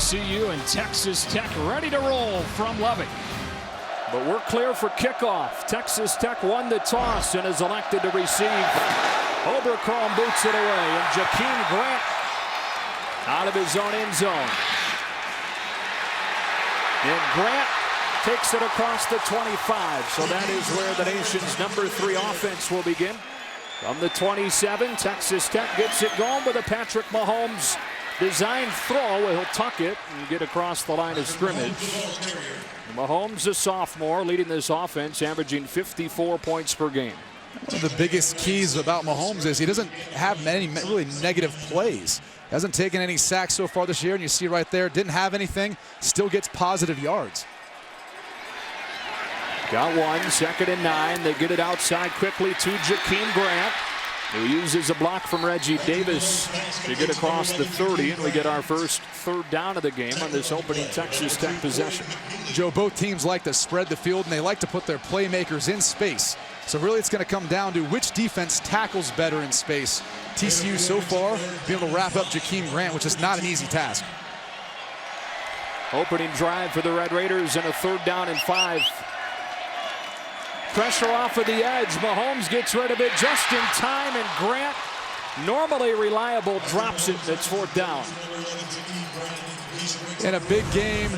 TCU and Texas Tech ready to roll from Lubbock. But we're clear for kickoff. Texas Tech won the toss and is elected to receive. Obercrom boots it away, and Jakeem Grant out of his own end zone. And Grant takes it across the 25, so that is where the nation's #3 offense will begin. From the 27, Texas Tech gets it going with a Patrick Mahomes design throw. He'll tuck it and get across the line of scrimmage. Mahomes, a sophomore, leading this offense, averaging 54 points per game. One of the biggest keys about Mahomes is he doesn't have many really negative plays. He hasn't taken any sacks so far this year, and you see right there, didn't have anything, still gets positive yards. Got one, 2nd and 9. They get it outside quickly to Jakeem Grant, who uses a block from Reggie Davis to get across the 30, and we get our first 3rd down of the game on this opening Texas Tech possession. Joe, both teams like to spread the field, and they like to put their playmakers in space. So really it's going to come down to which defense tackles better in space. TCU so far being able to wrap up Jakeem Grant, which is not an easy task. Opening drive for the Red Raiders and a 3rd down and 5. Pressure off of the edge. Mahomes gets rid of it just in time, and Grant, normally reliable, drops it. It's 4th down. In a big game,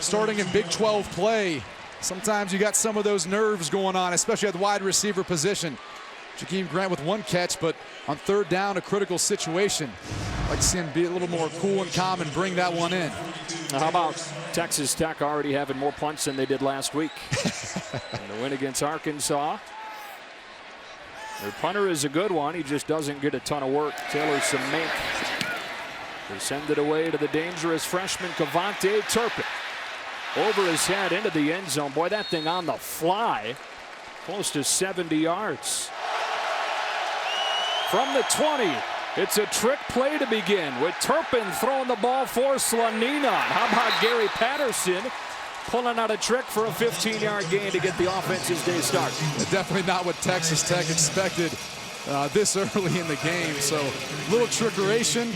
starting in Big 12 play, sometimes you got some of those nerves going on, especially at the wide receiver position. Jakeem Grant with 1 catch, but on 3rd down, a critical situation. I'd like to see him be a little more cool and calm and bring that one in. Now, how about Texas Tech already having more punts than they did last week? And the win against Arkansas. Their punter is a good one. He just doesn't get a ton of work. Taylor Semink. They send it away to the dangerous freshman Kavontae Turpin. Over his head into the end zone. Boy, that thing on the fly. Close to 70 yards. From the 20. It's a trick play to begin with Turpin throwing the ball for Slanina. How about Gary Patterson pulling out a trick for a 15-yard gain to get the offense's day start? Definitely not what Texas Tech expected this early in the game. So a little trickeration,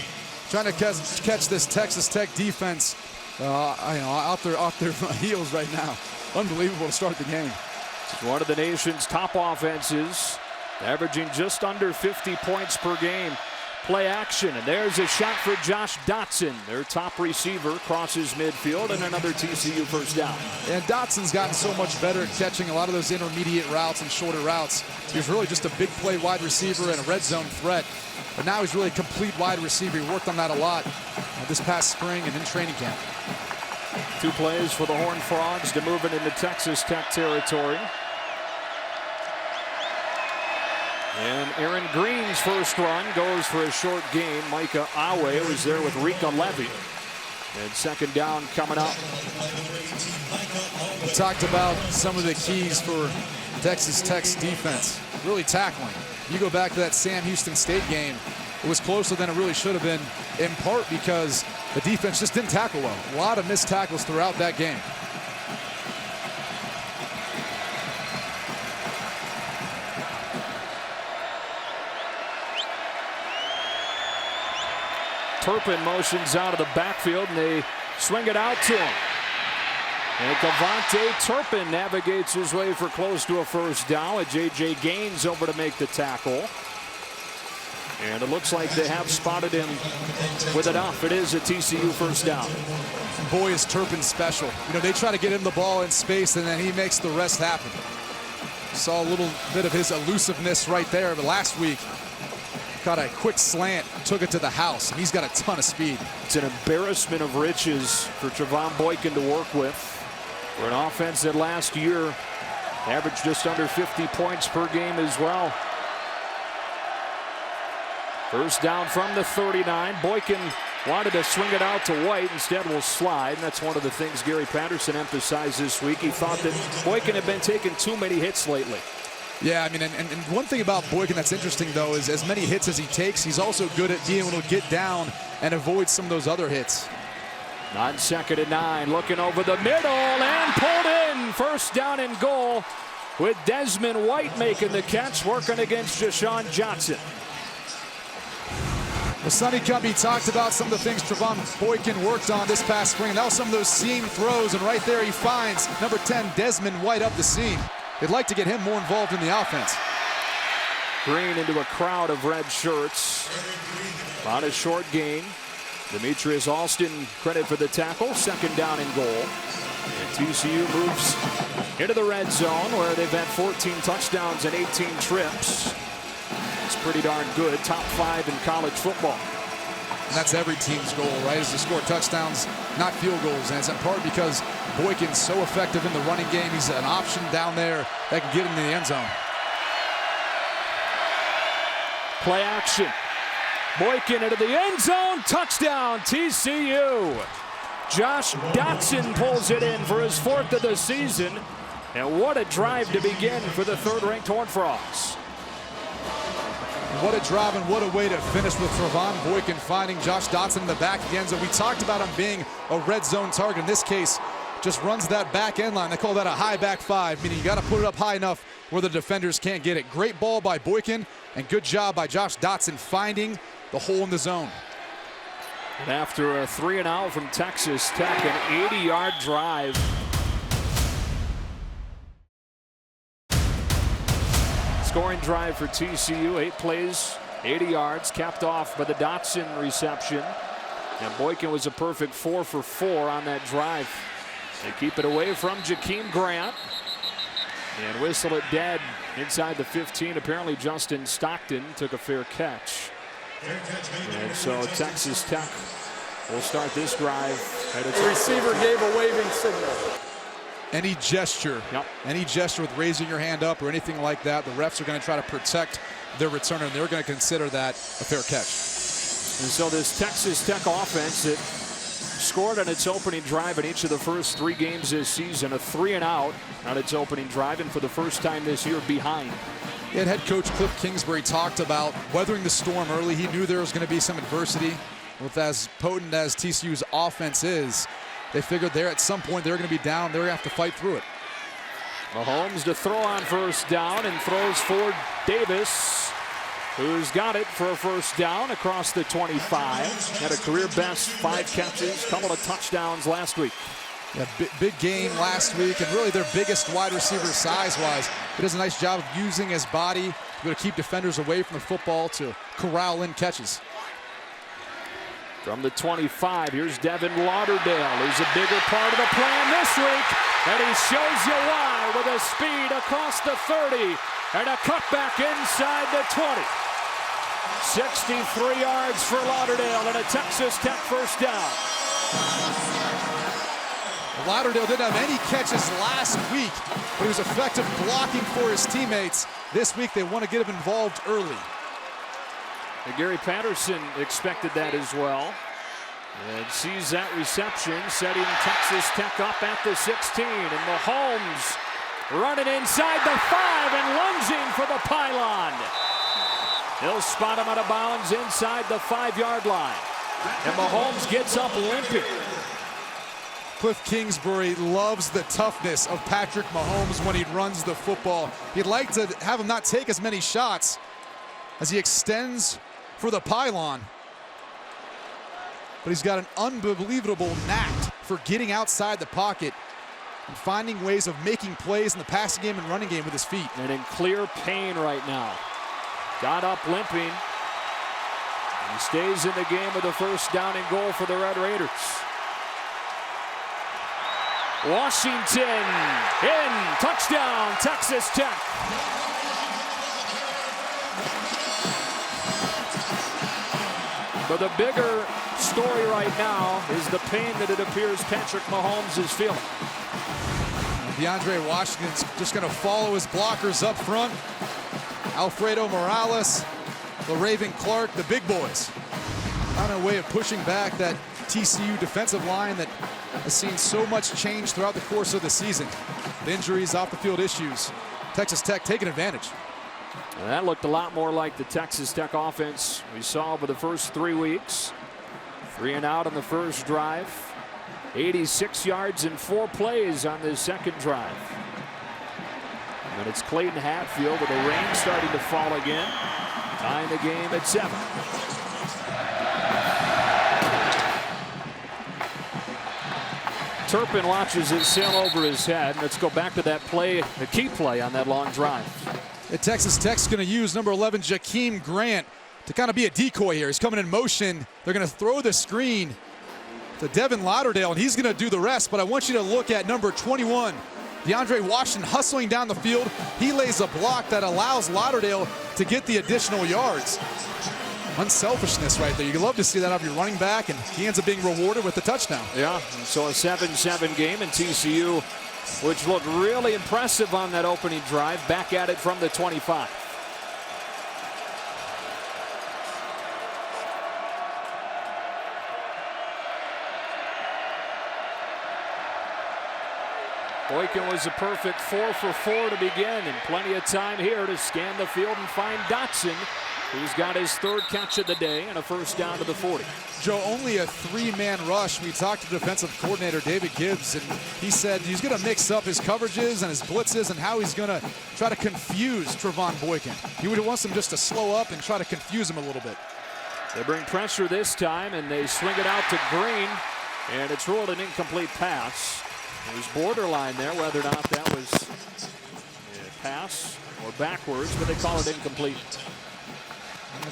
trying to catch this Texas Tech defense off their heels right now. Unbelievable to start the game. It's one of the nation's top offenses, averaging just under 50 points per game. Play action, and there's a shot for Josh Dotson. Their top receiver crosses midfield, and another TCU 1st down. And Dotson's gotten so much better at catching a lot of those intermediate routes and shorter routes. He was really just a big play wide receiver and a red zone threat. But now he's really a complete wide receiver. He worked on that a lot this past spring and in training camp. 2 plays for the Horned Frogs to move it into Texas Tech territory. And Aaron Green's first run goes for a short gain. Micah Awe was there with Rika Levy. And 2nd down coming up. We talked about some of the keys for Texas Tech's defense. Really tackling. You go back to that Sam Houston State game, it was closer than it really should have been, in part because the defense just didn't tackle well. A lot of missed tackles throughout that game. Turpin motions out of the backfield, and they swing it out to him. And Kavontae Turpin navigates his way for close to a 1st down. With J.J. Gaines over to make the tackle. And it looks like they have spotted him with enough. It is a TCU 1st down. Boy, is Turpin special. You know, they try to get him the ball in space, and then he makes the rest happen. Saw a little bit of his elusiveness right there, but last week, got a quick slant, took it to the house, and he's got a ton of speed. It's an embarrassment of riches for Trevon Boykin to work with. For an offense that last year averaged just under 50 points per game as well. 1st down from the 39. Boykin wanted to swing it out to White. Instead will slide, and that's one of the things Gary Patterson emphasized this week. He thought that Boykin had been taking too many hits lately. Yeah, I mean, and one thing about Boykin that's interesting, though, is as many hits as he takes, he's also good at being able to get down and avoid some of those other hits. On 2nd and 9, looking over the middle and pulled in. 1st down and goal with Desmond White making the catch, working against Deshaun Johnson. Well, Sonny Cumbie talked about some of the things Trevon Boykin worked on this past spring. And that was some of those seam throws, and right there he finds number 10, Desmond White, up the seam. They'd like to get him more involved in the offense. Green into a crowd of red shirts. About a short gain. Demetrius Alston credit for the tackle. Second down and goal. And TCU moves into the red zone where they've had 14 touchdowns and 18 trips. It's pretty darn good. Top 5 in college football. And that's every team's goal, right? Is to score touchdowns, not field goals. And it's in part because Boykin's so effective in the running game. He's an option down there that can get into the end zone. Play action. Boykin into the end zone. Touchdown, TCU. Josh Dotson pulls it in for his 4th of the season. And what a drive to begin for the 3rd-ranked Horned Frogs. What a drive and what a way to finish with Trevon Boykin finding Josh Dotson in the back of the end zone. We talked about him being a red zone target. In this case, just runs that back end line. They call that a high back 5, meaning you got to put it up high enough where the defenders can't get it. Great ball by Boykin and good job by Josh Dotson finding the hole in the zone. And after a 3-and-out from Texas Tech, an 80-yard drive. Scoring drive for TCU, 8 plays, 80 yards, capped off by the Dotson reception. And Boykin was a perfect 4 for 4 on that drive. They keep it away from Jakeem Grant. And whistle it dead inside the 15. Apparently Justin Stockton took a fair catch. And so Texas Tech will start this drive. The receiver gave a waving signal. Any gesture, any gesture with raising your hand up or anything like that, the refs are going to try to protect their returner, and they're going to consider that a fair catch. And so this Texas Tech offense that scored on its opening drive in each of the first 3 games this season, a 3-and-out on its opening drive, and for the first time this year behind. And head coach Cliff Kingsbury talked about weathering the storm early. He knew there was going to be some adversity. With as potent as TCU's offense is, they figured there at some point they're going to be down. They're going to have to fight through it. Mahomes to throw on first down and throws for Davis, who's got it for a first down across the 25. Had a career best 5 catches, couple of touchdowns last week. Yeah, big game last week, and really their biggest wide receiver size-wise. He does a nice job of using his body to keep defenders away from the football to corral in catches. From the 25, here's Devin Lauderdale, who's a bigger part of the plan this week. And he shows you why with a speed across the 30 and a cutback inside the 20. 63 yards for Lauderdale and a Texas Tech first down. Lauderdale didn't have any catches last week, but he was effective blocking for his teammates. This week they want to get him involved early. And Gary Patterson expected that as well. And sees that reception, setting Texas Tech up at the 16. And Mahomes running inside the 5 and lunging for the pylon. He'll spot him out of bounds inside the 5-yard line. And Mahomes gets up limping. Cliff Kingsbury loves the toughness of Patrick Mahomes when he runs the football. He'd like to have him not take as many shots as he extends for the pylon. But he's got an unbelievable knack for getting outside the pocket and finding ways of making plays in the passing game and running game with his feet. And in clear pain right now. Got up limping. He stays in the game with a first down and goal for the Red Raiders. Washington in, touchdown, Texas Tech. But the bigger story right now is the pain that it appears Patrick Mahomes is feeling. DeAndre Washington's just going to follow his blockers up front. Alfredo Morales, LaRaven Clark, the big boys. On a way of pushing back that TCU defensive line that has seen so much change throughout the course of the season. The injuries, off the field issues. Texas Tech taking advantage. And that looked a lot more like the Texas Tech offense we saw over the first 3 weeks. 3-and-out on the first drive. 86 yards in 4 plays on the second drive. And it's Clayton Hatfield with the rain starting to fall again. Tying the game at 7. Turpin watches it sail over his head. Let's go back to that play, the key play on that long drive. Texas Tech's going to use number 11, Jakeem Grant, to kind of be a decoy here. He's coming in motion. They're going to throw the screen to Devin Lauderdale, and he's going to do the rest. But I want you to look at number 21, DeAndre Washington, hustling down the field. He lays a block that allows Lauderdale to get the additional yards. Unselfishness right there. You love to see that out of your running back, and he ends up being rewarded with the touchdown. Yeah, so a 7-7 game, and TCU, which looked really impressive on that opening drive, back at it from the 25. Boykin was a perfect 4 for 4 to begin, and plenty of time here to scan the field and find Dotson, who's got his 3rd catch of the day and a first down to the 40. Joe, only a 3-man rush. We talked to defensive coordinator David Gibbs, and he said he's going to mix up his coverages and his blitzes and how he's going to try to confuse Trevon Boykin. He would want him just to slow up and try to confuse him a little bit. They bring pressure this time, and they swing it out to Green, and it's ruled an incomplete pass. It was borderline there whether or not that was a pass or backwards, but they call it incomplete.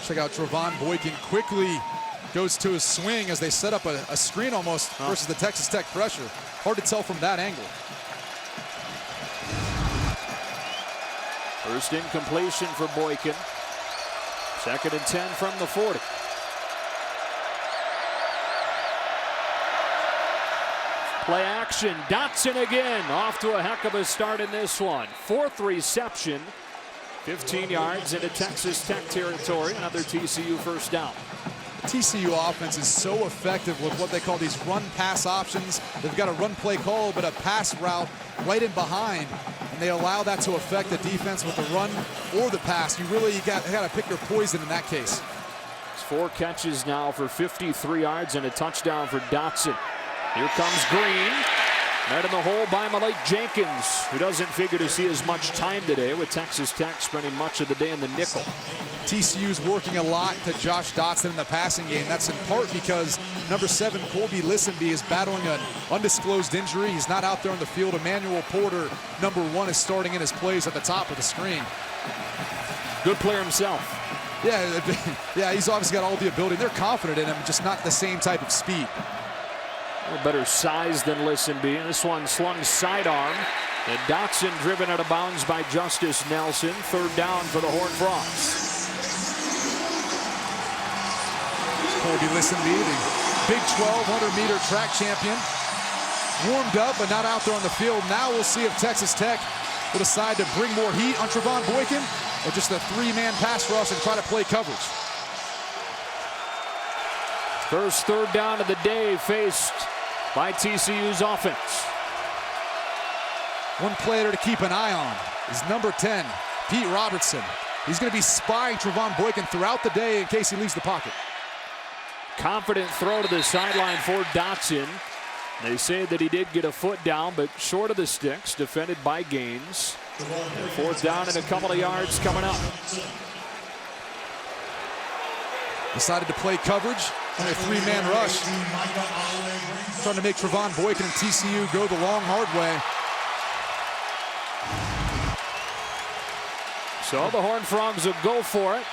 Check out Trevon Boykin quickly goes to his swing as they set up a screen almost versus the Texas Tech pressure. Hard to tell from that angle. First incompletion for Boykin. 2nd and 10 from the 40. Play action, Dotson again, off to a heck of a start in this one. 4th reception, 15 yards into Texas Tech territory, another TCU first down. TCU offense is so effective with what they call these run-pass options. They've got a run-play call, but a pass route right in behind, and they allow that to affect the defense with the run or the pass. You got to pick your poison in that case. It's 4 catches now for 53 yards and a touchdown for Dotson. Here comes Green. Met in the hole by Malik Jenkins, who doesn't figure to see as much time today with Texas Tech spending much of the day in the nickel. TCU's working a lot to Josh Dotson in the passing game. That's in part because number 7, Colby Listenby, is battling an undisclosed injury. He's not out there on the field. Emmanuel Porter, number 1, is starting in his plays at the top of the screen. Good player himself. Yeah, he's obviously got all the ability. They're confident in him, just not the same type of speed. A little better size than Listenby. This one slung sidearm. And Dotson driven out of bounds by Justice Nelson. 3rd down for the Horned Frogs. Colby Listenby, the Big 12 100-meter track champion. Warmed up, but not out there on the field. Now we'll see if Texas Tech will decide to bring more heat on Trevon Boykin or just a 3-man pass rush and try to play coverage. First 3rd down of the day faced by TCU's offense. One player to keep an eye on is number 10, Pete Robertson. He's going to be spying Trevon Boykin throughout the day in case he leaves the pocket. Confident throw to the sideline for Dotson. They say that he did get a foot down, but short of the sticks, defended by Gaines. And 4th down and a couple of yards coming up. Decided to play coverage on a 3-man rush. Trying to make Trevon Boykin and TCU go the long, hard way. So the Horned Frogs will go for it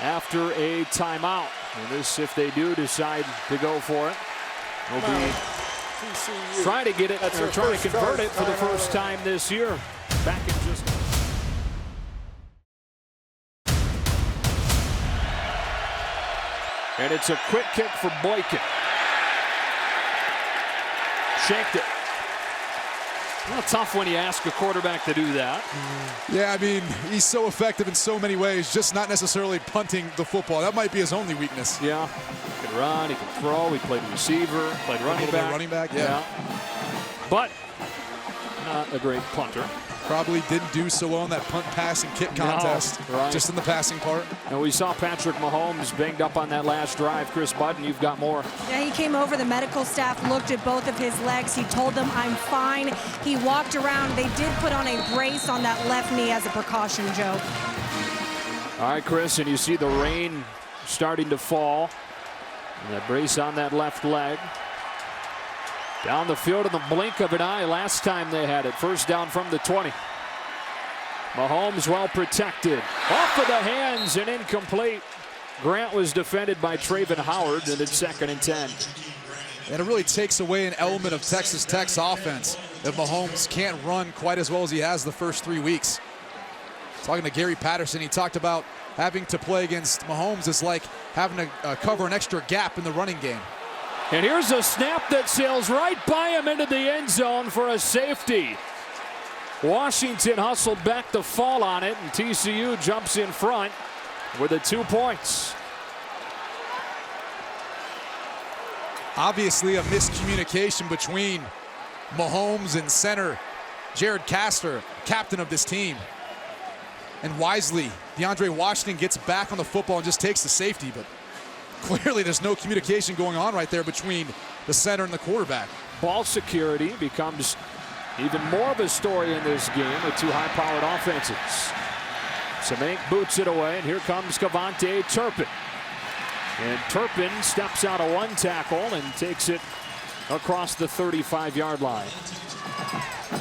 after a timeout. And this, if they do decide to go for it, will be trying to get it, or trying to convert it for the first time this year. Back in just... And it's a quick kick for Boykin. Shanked it. Well, tough when you ask a quarterback to do that. Yeah, I mean, he's so effective in so many ways, just not necessarily punting the football. That might be his only weakness. Yeah, he can run, he can throw, he played receiver, played running back. Yeah. But not a great punter. Probably didn't do so well in that punt, pass, and kick contest. No, right. Just in the passing part. And we saw Patrick Mahomes banged up on that last drive. Chris Budden, you've got more. Yeah, he came over. The medical staff looked at both of his legs. He told them, I'm fine. He walked around. They did put on a brace on that left knee as a precaution, Joe. All right, Chris, and you see the rain starting to fall. And that brace on that left leg. Down the field in the blink of an eye last time they had it. First down from the 20. Mahomes well protected. Off of the hands and incomplete. Grant was defended by Traven Howard, and it's 2nd and 10. And it really takes away an element of Texas Tech's offense if Mahomes can't run quite as well as he has the first 3 weeks. Talking to Gary Patterson, he talked about having to play against Mahomes is like having to cover an extra gap in the running game. And here's a snap that sails right by him into the end zone for a safety. Washington hustled back to fall on it, and TCU jumps in front with the 2 points. Obviously a miscommunication between Mahomes and center Jared Castor, captain of this team. And wisely, DeAndre Washington gets back on the football and just takes the safety, but clearly there's no communication going on right there between the center and the quarterback. Ball security becomes even more of a story in this game with 2 high-powered offenses. Semink boots it away, and here comes Cavante Turpin. And Turpin steps out of 1 tackle and takes it across the 35-yard line.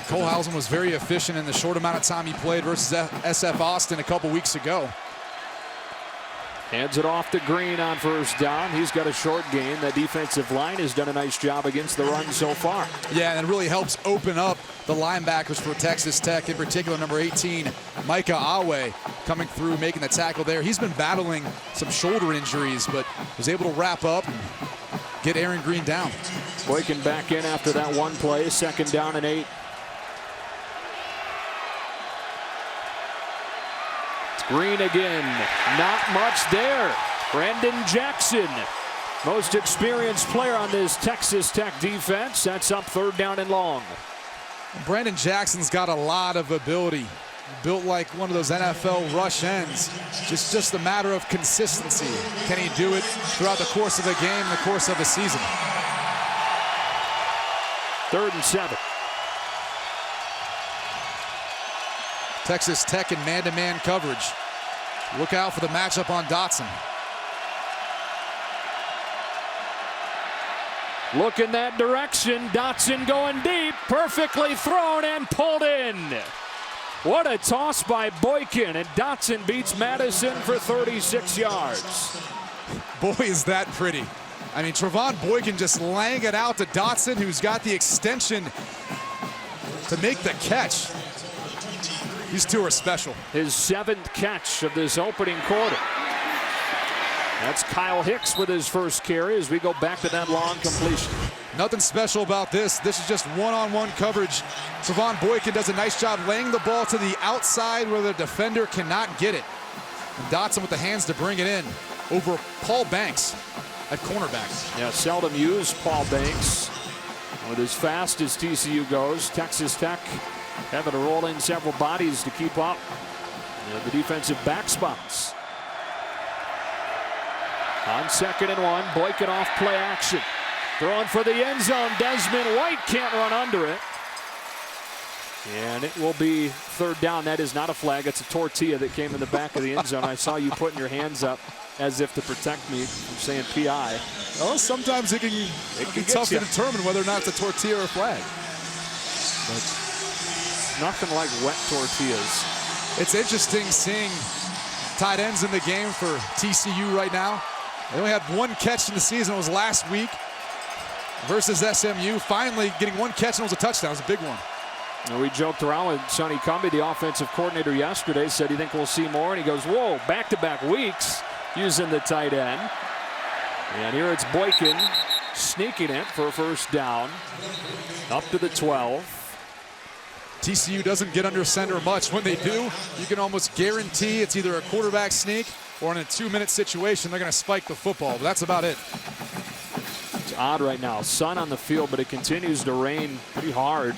Kohlhausen was very efficient in the short amount of time he played versus SF Austin a couple weeks ago. Hands it off to Green on first down. He's got a short gain. The defensive line has done a nice job against the run so far. Yeah, and it really helps open up the linebackers for Texas Tech, in particular number 18, Micah Awe, coming through, making the tackle there. He's been battling some shoulder injuries, but was able to wrap up and get Aaron Green down. Boykin back in after that 1 play. 2nd down and 8. Green again, not much there. Brandon Jackson, most experienced player on this Texas Tech defense, sets up 3rd down and long. Brandon Jackson's got a lot of ability. Built like one of those NFL rush ends. Just a matter of consistency. Can he do it throughout the course of a game, the course of a season? 3rd and 7. Texas Tech in man-to-man coverage. Look out for the matchup on Dotson. Look in that direction. Dotson going deep. Perfectly thrown and pulled in. What a toss by Boykin, and Dotson beats Madison for 36 yards. Boy, is that pretty. I mean, Trevon Boykin just laying it out to Dotson, who's got the extension to make the catch. These two are special. His 7th catch of this opening quarter. That's Kyle Hicks with his first carry as we go back to that long completion. Nothing special about this. This is just one-on-one coverage. Trevon Boykin does a nice job laying the ball to the outside where the defender cannot get it. And Dotson with the hands to bring it in over Paul Banks at cornerback. Yeah, seldom used Paul Banks. With as fast as TCU goes, Texas Tech having to roll in several bodies to keep up. The defensive back spots. On 2nd and 1, Boykin off play action. Throwing for the end zone. Desmond White can't run under it. And it will be 3rd down. That is not a flag. It's a tortilla that came in the back of the end zone. I saw you putting your hands up as if to protect me from saying PI. Well, sometimes it can be tough to determine whether or not it's a tortilla or a flag. But nothing like wet tortillas. It's interesting seeing tight ends in the game for TCU right now. They only had 1 catch in the season. It was last week versus SMU. Finally getting 1 catch, and it was a touchdown. It was a big one. And we joked around with Sonny Cumbie, the offensive coordinator, yesterday. Said, "You think we'll see more?" And he goes, "Whoa, back-to-back weeks using the tight end." And here it's Boykin sneaking it for a first down up to the 12. TCU doesn't get under center much. When they do, you can almost guarantee it's either a quarterback sneak or in a 2-minute situation, they're going to spike the football. But that's about it. It's odd right now. Sun on the field, but it continues to rain pretty hard.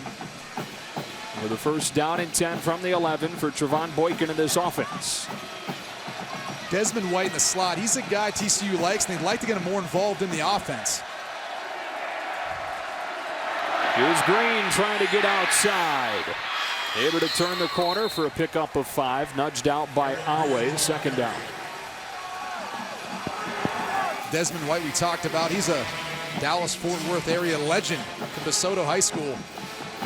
With a first down and 10 from the 11 for Trevon Boykin in this offense. Desmond White in the slot. He's a guy TCU likes, and they'd like to get him more involved in the offense. Here's Green trying to get outside. Able to turn the corner for a pickup of 5. Nudged out by Awe. Second down. Desmond White, we talked about. He's a Dallas-Fort Worth area legend from DeSoto High School.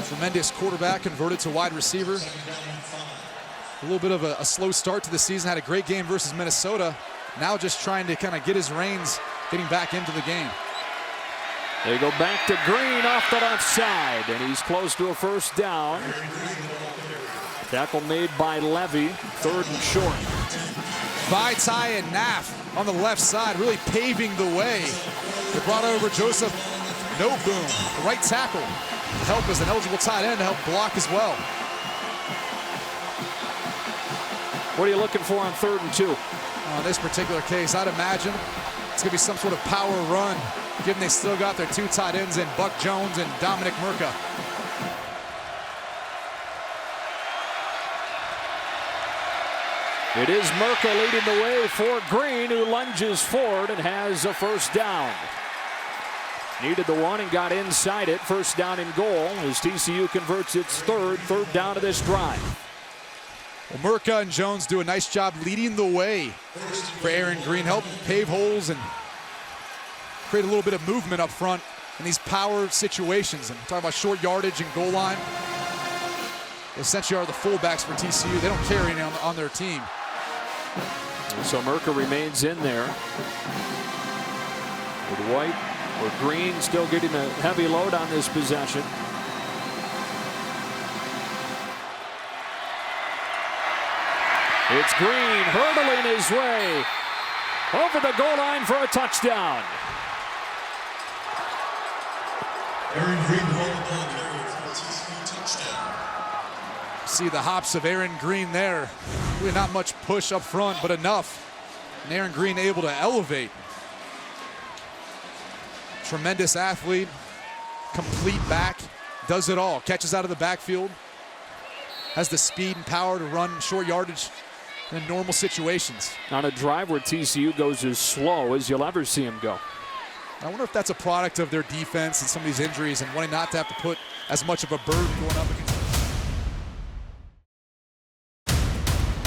Tremendous quarterback, converted to wide receiver. A little bit of a slow start to the season. Had a great game versus Minnesota. Now just trying to kind of get his reins, getting back into the game. They go back to Green off the left side, and he's close to a first down. Tackle made by Levy, 3rd and short. Vaitai and Naff on the left side, really paving the way. They brought over Joseph Noboom, the right tackle, to help as an eligible tight end to help block as well. What are you looking for on 3rd and 2? In this particular case, I'd imagine it's going to be some sort of power run, given they still got their 2 tight ends in Buck Jones and Dominic Murka. It is Murka leading the way for Green, who lunges forward and has a first down. Needed the 1 and got inside it. First down and goal as TCU converts its third down of this drive. Well, Murka and Jones do a nice job leading the way for Aaron Green, help pave holes and create a little bit of movement up front in these power situations. And talking about short yardage and goal line, they essentially are the fullbacks for TCU. They don't carry any on their team. So Murka remains in there with White or Green still getting a heavy load on this possession. It's Green hurdling his way over the goal line for a touchdown. Aaron Green for TCU touchdown. See the hops of Aaron Green there. Really not much push up front, but enough. And Aaron Green able to elevate. Tremendous athlete, complete back, does it all. Catches out of the backfield, has the speed and power to run short yardage in normal situations. On a drive where TCU goes as slow as you'll ever see him go. I wonder if that's a product of their defense and some of these injuries and wanting not to have to put as much of a burden going up against.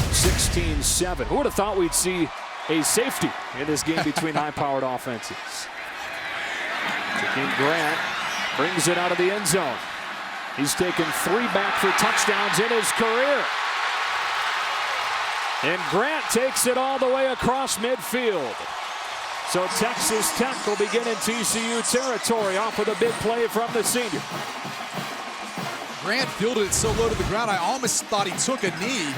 16-7. Who would have thought we'd see a safety in this game between high-powered offenses? Jakeem Grant brings it out of the end zone. He's taken 3 back for touchdowns in his career. And Grant takes it all the way across midfield. So Texas Tech will begin in TCU territory off of the big play from the senior. Grant fielded it so low to the ground, I almost thought he took a knee.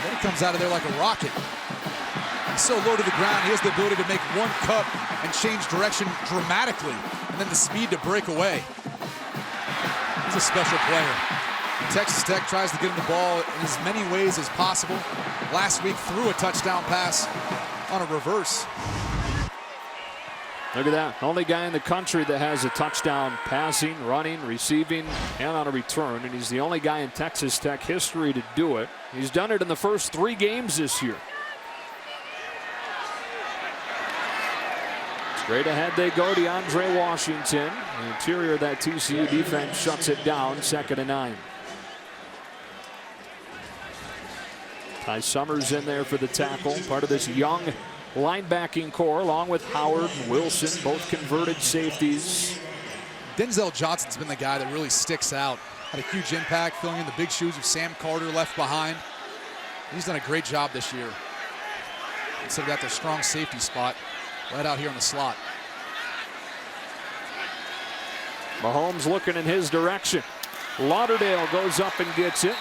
Then he comes out of there like a rocket. He's so low to the ground, he has the ability to make one cut and change direction dramatically, and then the speed to break away. He's a special player. Texas Tech tries to get him the ball in as many ways as possible. Last week threw a touchdown pass on a reverse. Look at that. Only guy in the country that has a touchdown passing, running, receiving, and on a return. And he's the only guy in Texas Tech history to do it. He's done it in the first 3 games this year. Straight ahead they go. DeAndre Washington. The interior of that TCU defense shuts it down. 2nd and 9. Ty Summers in there for the tackle. Part of this young linebacking core, along with Howard and Wilson, both converted safeties. Denzel Johnson's been the guy that really sticks out. Had a huge impact, filling in the big shoes of Sam Carter left behind. He's done a great job this year. Instead of got their strong safety spot right out here in the slot. Mahomes looking in his direction. Lauderdale goes up and gets it.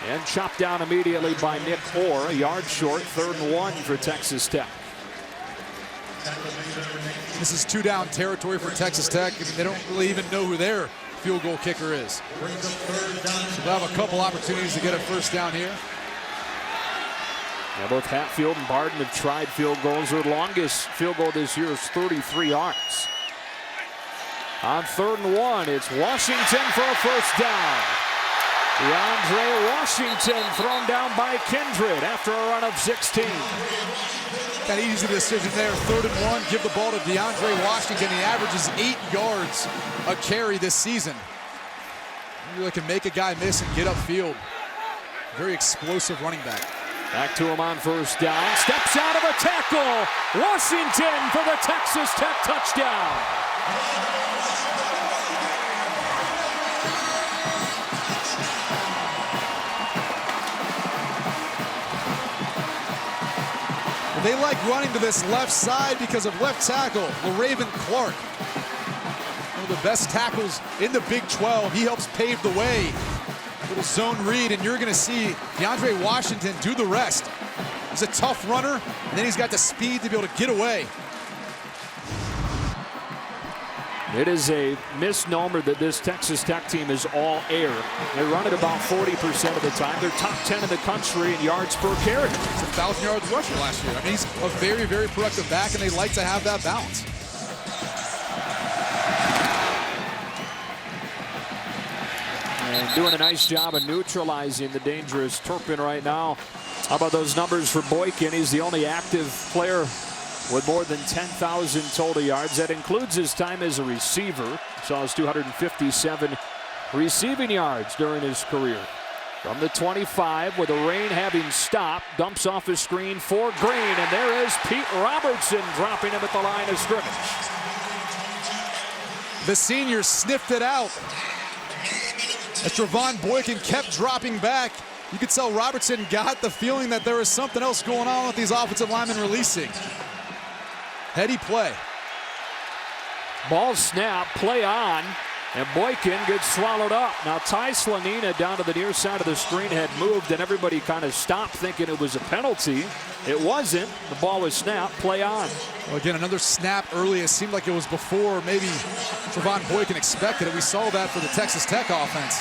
And chopped down immediately by Nick Orr, a yard short, 3rd and 1 for Texas Tech. This is 2-down territory for Texas Tech. They don't really even know who their field goal kicker is. So they'll have a couple opportunities to get a first down here. Yeah, both Hatfield and Barden have tried field goals. Their longest field goal this year is 33 yards. On 3rd and 1, it's Washington for a first down. DeAndre Washington thrown down by Kindred after a run of 16. That easy decision there. 3rd and 1. Give the ball to DeAndre Washington. He averages 8 yards a carry this season. Really can make a guy miss and get upfield. Very explosive running back. Back to him on first down. Steps out of a tackle. Washington for the Texas Tech touchdown. They like running to this left side because of left tackle, LaRaven Clark. One of the best tackles in the Big 12. He helps pave the way. Little zone read, and you're going to see DeAndre Washington do the rest. He's a tough runner, and then he's got the speed to be able to get away. It is a misnomer that this Texas Tech team is all air. They run it about 40% of the time. They're top 10 in the country in yards per carry. He's 1,000 yards rushing last year. I mean, he's a very, very productive back, and they like to have that balance. And doing a nice job of neutralizing the dangerous Turpin right now. How about those numbers for Boykin? He's the only active player with more than 10,000 total yards. That includes his time as a receiver. Saw his 257 receiving yards during his career. From the 25, with the rain having stopped, dumps off his screen for Green, and there is Pete Robertson dropping him at the line of scrimmage. The senior sniffed it out. As Trevon Boykin kept dropping back, you could tell Robertson got the feeling that there was something else going on with these offensive linemen releasing. Heady play. Ball snap, play on, and Boykin gets swallowed up. Now Ty Slanina down to the near side of the screen had moved, and everybody kind of stopped thinking it was a penalty. It wasn't. The ball was snapped, play on. Well, again, another snap early. It seemed like it was before maybe Trevon Boykin expected it. We saw that for the Texas Tech offense.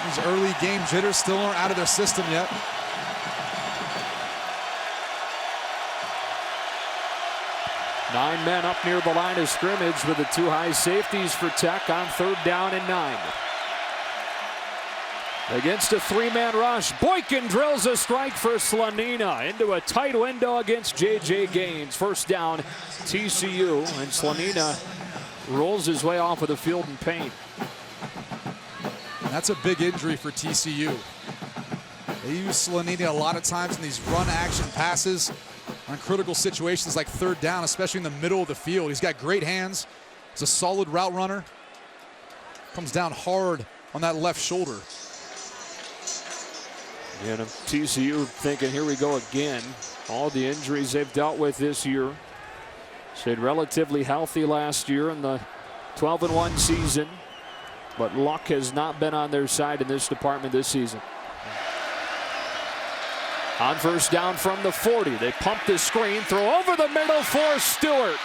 These early game jitters still aren't out of their system yet. Nine men up near the line of scrimmage with the two high safeties for Tech on 3rd down and 9. Against a three-man rush, Boykin drills a strike for Slanina into a tight window against J.J. Gaines. First down, TCU, and Slanina rolls his way off of the field in pain. That's a big injury for TCU. They use Slanina a lot of times in these run action passes on critical situations like 3rd down, especially in the middle of the field. He's got great hands. He's a solid route runner. Comes down hard on that left shoulder. And TCU thinking, here we go again. All the injuries they've dealt with this year. Stayed relatively healthy last year in the 12-1 season, but luck has not been on their side in this department this season. On first down from the 40, they pump the screen, throw over the middle for Stewart.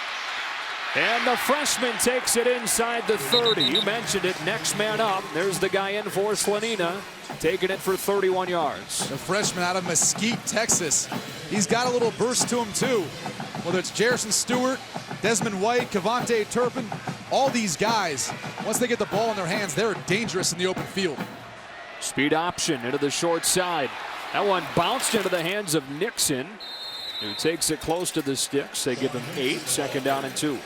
And the freshman takes it inside the 30. You mentioned it, next man up. There's the guy in for Slanina, taking it for 31 yards. The freshman out of Mesquite, Texas. He's got a little burst to him too. Whether it's Jerison Stewart, Desmond White, Cavante Turpin, all these guys, once they get the ball in their hands, they're dangerous in the open field. Speed option into the short side. That one bounced into the hands of Nixon, who takes it close to the sticks. They give him 8, 2nd down and 2.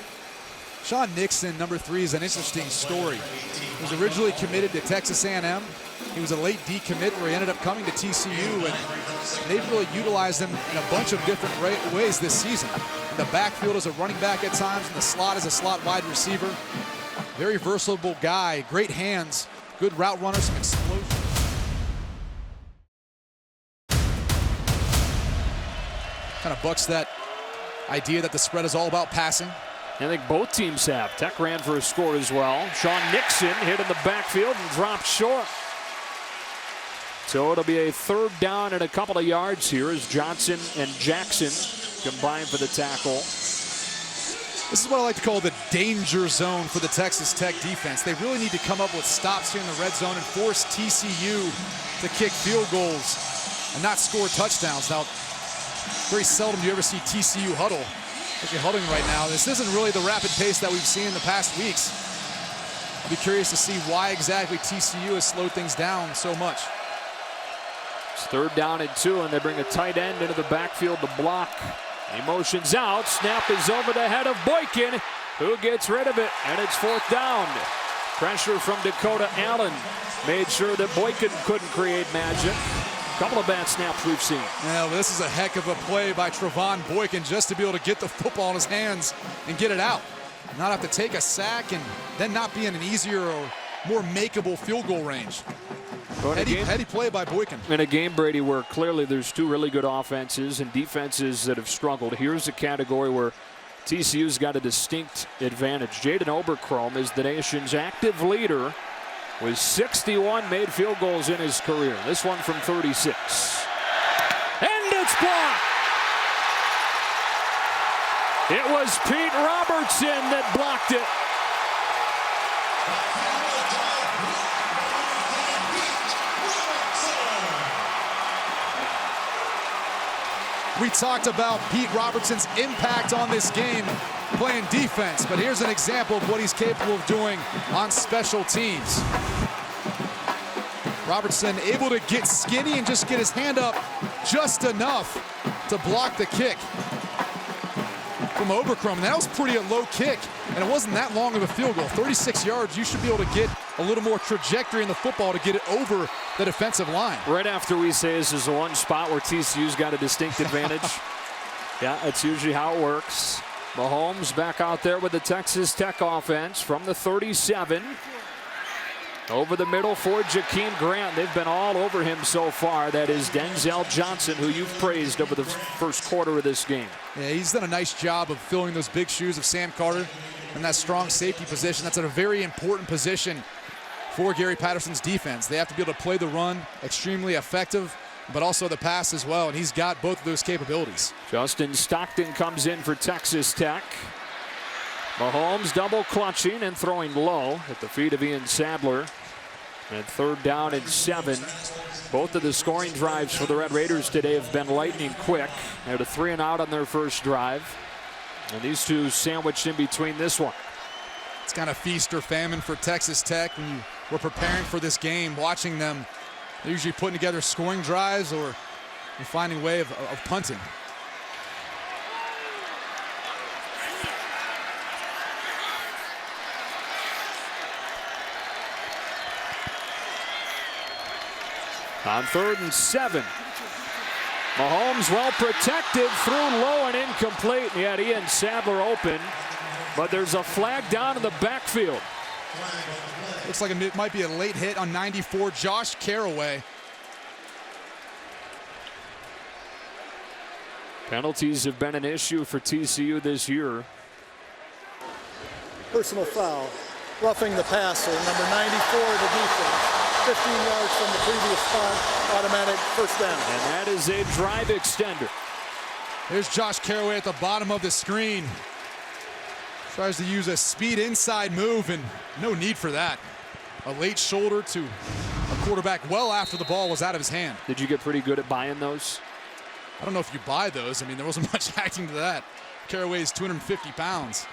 Sean Nixon, number 3, is an interesting story. He was originally committed to Texas A&M. He was a late decommit where he ended up coming to TCU, and they've really utilized him in a bunch of different ways this season. In the backfield as a running back at times, in the slot as a slot wide receiver. Very versatile guy, great hands, good route runner, some explosion. Kind of bucks that idea that the spread is all about passing. I think both teams have. Tech ran for a score as well. Sean Nixon hit in the backfield and dropped short. So it'll be a 3rd down and a couple of yards here as Johnson and Jackson combine for the tackle. This is what I like to call the danger zone for the Texas Tech defense. They really need to come up with stops here in the red zone and force TCU to kick field goals and not score touchdowns. Now, very seldom do you ever see TCU huddle. Actually huddling right now. This isn't really the rapid pace that we've seen in the past weeks. I'll be curious to see why exactly TCU has slowed things down so much. It's 3rd down and 2, and they bring a tight end into the backfield to block. He motions out. Snap is over the head of Boykin, who gets rid of it, and it's 4th down. Pressure from Dakota Allen made sure that Boykin couldn't create magic. A couple of bad snaps we've seen. Yeah, well, this is a heck of a play by Trevon Boykin just to be able to get the football in his hands and get it out. Not have to take a sack and then not be in an easier or more makeable field goal range. Heady play by Boykin. In a game, Brady, where clearly there's two really good offenses and defenses that have struggled. Here's a category where TCU's got a distinct advantage. Jaden Obercrom is the nation's active leader with 61 made field goals in his career. This one from 36. And it's blocked. It was Pete Robertson that blocked it. We talked about Pete Robertson's impact on this game playing defense, but here's an example of what he's capable of doing on special teams. Robertson able to get skinny and just get his hand up just enough to block the kick from Obercrom. That was pretty a low kick, and it wasn't that long of a field goal. 36 yards, you should be able to get a little more trajectory in the football to get it over the defensive line. Right after we say this is the one spot where TCU's got a distinct advantage. Yeah, that's usually how it works. Mahomes back out there with the Texas Tech offense from the 37. Over the middle for Jakeem Grant. They've been all over him so far. That is Denzel Johnson, who you've praised over the first quarter of this game. Yeah, he's done a nice job of filling those big shoes of Sam Carter in that strong safety position. That's a very important position for Gary Patterson's defense. They have to be able to play the run extremely effective, but also the pass as well, and he's got both of those capabilities. Justin Stockton comes in for Texas Tech. Mahomes double clutching and throwing low at the feet of Ian Sadler. And 3rd down and 7. Both of the scoring drives for the Red Raiders today have been lightning quick. They had a 3-and-out on their first drive. And these two sandwiched in between this one. It's kind of feast or famine for Texas Tech when you were preparing for this game, watching them. They're usually putting together scoring drives or finding a way of punting. On 3rd and 7. Mahomes well protected, threw low and incomplete. He had Ian Sadler open, but there's a flag down in the backfield. Looks like it might be a late hit on 94, Josh Caraway. Penalties have been an issue for TCU this year. Personal foul. Roughing the passer, number 94 of the defense. 15 yards from the previous spot, automatic first down. And that is a drive extender. There's Josh Caraway at the bottom of the screen. Tries to use a speed inside move, and no need for that. A late shoulder to a quarterback well after the ball was out of his hand. Did you get pretty good at buying those? I don't know if you buy those. I mean, there wasn't much acting to that. Caraway is 250 pounds.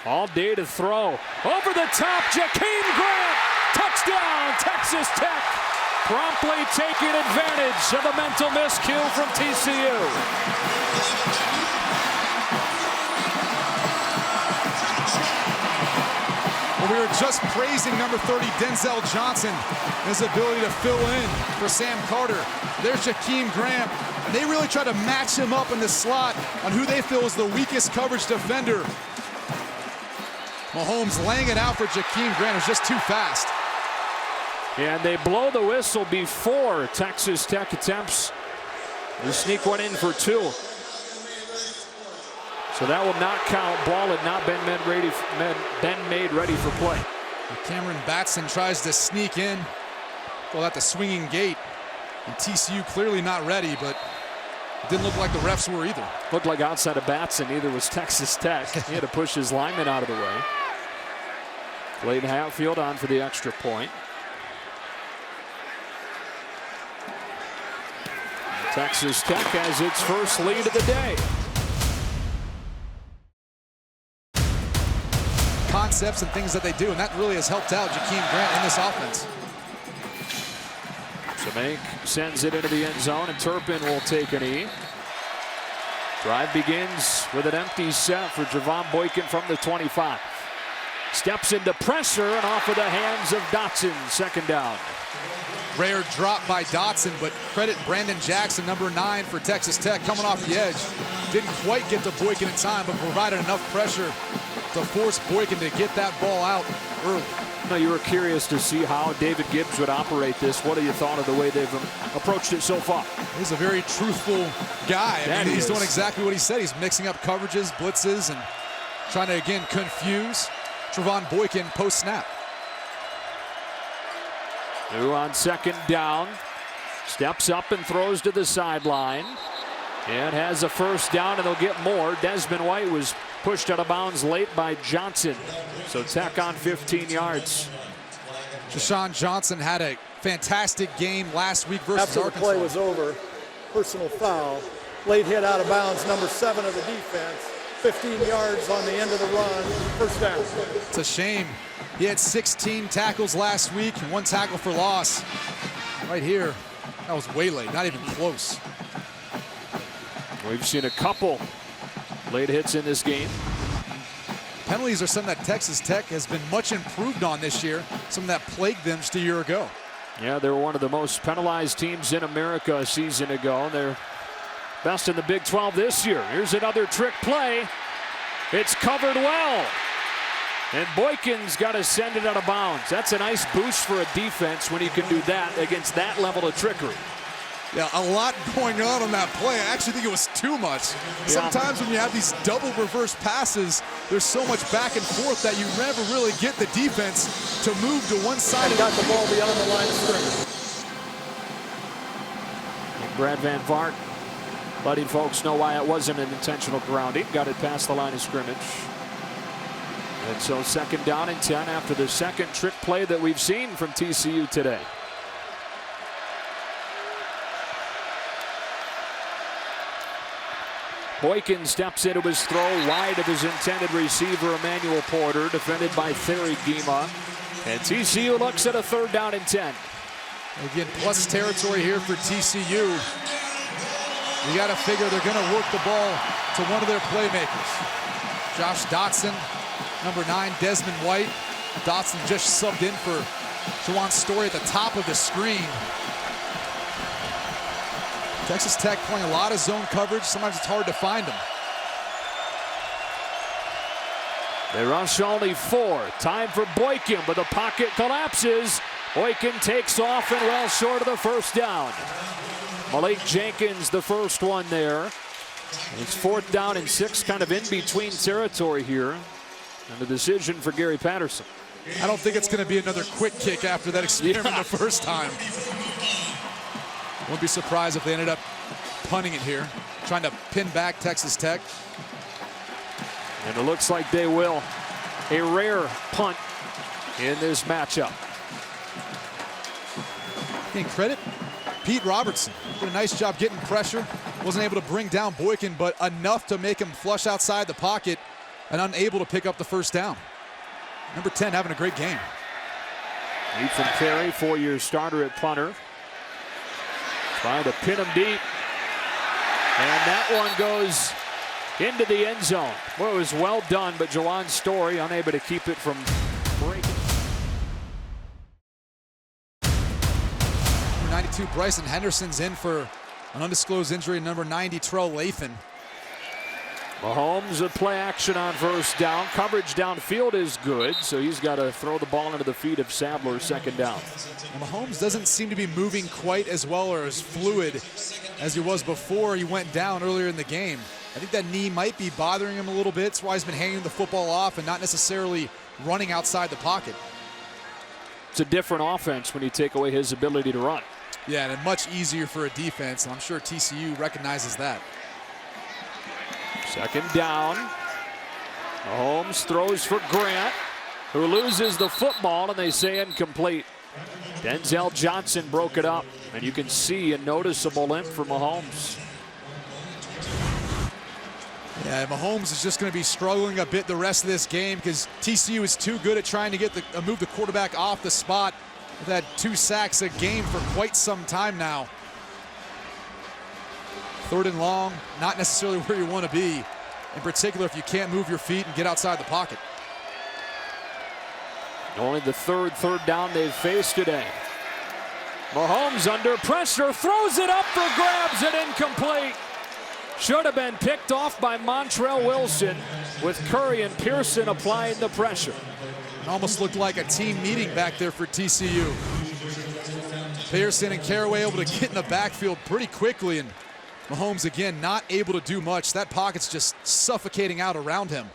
All day to throw. Over the top, Jakeem Grant. Touchdown, Texas Tech. Promptly taking advantage of a mental miscue from TCU. Well, we were just praising number 30, Denzel Johnson, his ability to fill in for Sam Carter. There's Jakeem Grant. And they really try to match him up in the slot on who they feel is the weakest coverage defender. Mahomes laying it out for Jakeem Grant. It was just too fast. And they blow the whistle before Texas Tech attempts to sneak one in for 2. So that will not count. Ball had not been made ready for play. Cameron Batson tries to sneak in. Well, at the swinging gate. And TCU clearly not ready, but it didn't look like the refs were either. Looked like outside of Batson, neither was Texas Tech. He had to push his lineman out of the way. Clayton Hatfield on for the extra point. Texas Tech has its first lead of the day. Concepts and things that they do, and that really has helped out Jakeem Grant in this offense. Semenk sends it into the end zone, and Turpin will take a knee. Drive begins with an empty set for Trevon Boykin from the 25. Steps into pressure and off of the hands of Dotson. Second down. Rare drop by Dotson, but credit Brandon Jackson, number 9 for Texas Tech, coming off the edge. Didn't quite get to Boykin in time, but provided enough pressure to force Boykin to get that ball out early. Now, you were curious to see how David Gibbs would operate this. What have you thought of the way they've approached it so far? He's a very truthful guy. I mean, he's doing exactly what he said. He's mixing up coverages, blitzes, and trying to, again, confuse Trevon Boykin post-snap. New on second down. Steps up and throws to the sideline. And has a first down, and they'll get more. Desmond White was pushed out of bounds late by Johnson. So Tech on 15 yards. Deshaun Johnson had a fantastic game last week versus After Arkansas. the play was over, personal foul. Late hit out of bounds, number 7 of the defense. 15 yards on the end of the run, first down. It's a shame. He had 16 tackles last week and 1 tackle for loss. Right here, that was way late, not even close. We've seen a couple late hits in this game. Penalties are something that Texas Tech has been much improved on this year, something that plagued them just a year ago. Yeah, they were one of the most penalized teams in America a season ago. They're best in the Big 12 this year. Here's another trick play. It's covered well. And Boykin's got to send it out of bounds. That's a nice boost for a defense when you can do that against that level of trickery. Yeah, a lot going on that play. I actually think it was too much. Sometimes when you have these double reverse passes, there's so much back and forth that you never really get the defense to move to one side. And got the ball beyond the line of scrimmage. And Brad Van Vart letting folks know why it wasn't an intentional grounding. Got it past the line of scrimmage. And so second down and 10 after the second trick play that we've seen from TCU today. Boykin steps into his throw wide of his intended receiver, Emmanuel Porter, defended by Thierry Guima. And TCU looks at a third down and 10. Again, plus territory here for TCU. You got to figure they're going to work the ball to one of their playmakers. Josh Dotson, number 9, Desmond White. Dotson just subbed in for Jawan Story at the top of the screen. Texas Tech playing a lot of zone coverage. Sometimes it's hard to find them. They rush only 4. Time for Boykin, but the pocket collapses. Boykin takes off and well short of the first down. Malik Jenkins, the first one there. It's 4th down and 6, kind of in between territory here. And the decision for Gary Patterson. I don't think it's going to be another quick kick after that experiment the first time. Won't be surprised if they ended up punting it here, trying to pin back Texas Tech. And it looks like they will. A rare punt in this matchup. Getting credit, Pete Robertson did a nice job getting pressure. Wasn't able to bring down Boykin, but enough to make him flush outside the pocket and unable to pick up the first down. Number 10 having a great game. Ethan Perry, 4-year starter at punter. Trying to pin him deep. And that one goes into the end zone. Well, it was well done, but Jawan Story unable to keep it from breaking. Number 92, Bryson Henderson's in for an undisclosed injury. Number 90, Terrell Lathan. Mahomes with play action on first down. Coverage downfield is good, so he's got to throw the ball into the feet of Sadler, second down. Well, Mahomes doesn't seem to be moving quite as well or as fluid as he was before he went down earlier in the game. I think that knee might be bothering him a little bit. That's why he's been hanging the football off and not necessarily running outside the pocket. It's a different offense when you take away his ability to run. Yeah, and much easier for a defense, and I'm sure TCU recognizes that. Second down. Mahomes throws for Grant, who loses the football, and they say incomplete. Denzel Johnson broke it up, and you can see a noticeable limp for Mahomes. Yeah, Mahomes is just going to be struggling a bit the rest of this game because TCU is too good at trying to get move the quarterback off the spot. They've had 2 sacks a game for quite some time now. 3rd and long, not necessarily where you want to be, in particular if you can't move your feet and get outside the pocket. Only the third down they've faced today. Mahomes under pressure, throws it up for grabs and incomplete. Should have been picked off by Montrell Wilson, with Curry and Pearson applying the pressure. It almost looked like a team meeting back there for TCU. Pearson and Caraway able to get in the backfield pretty quickly, and Mahomes again not able to do much. That pocket's just suffocating out around him.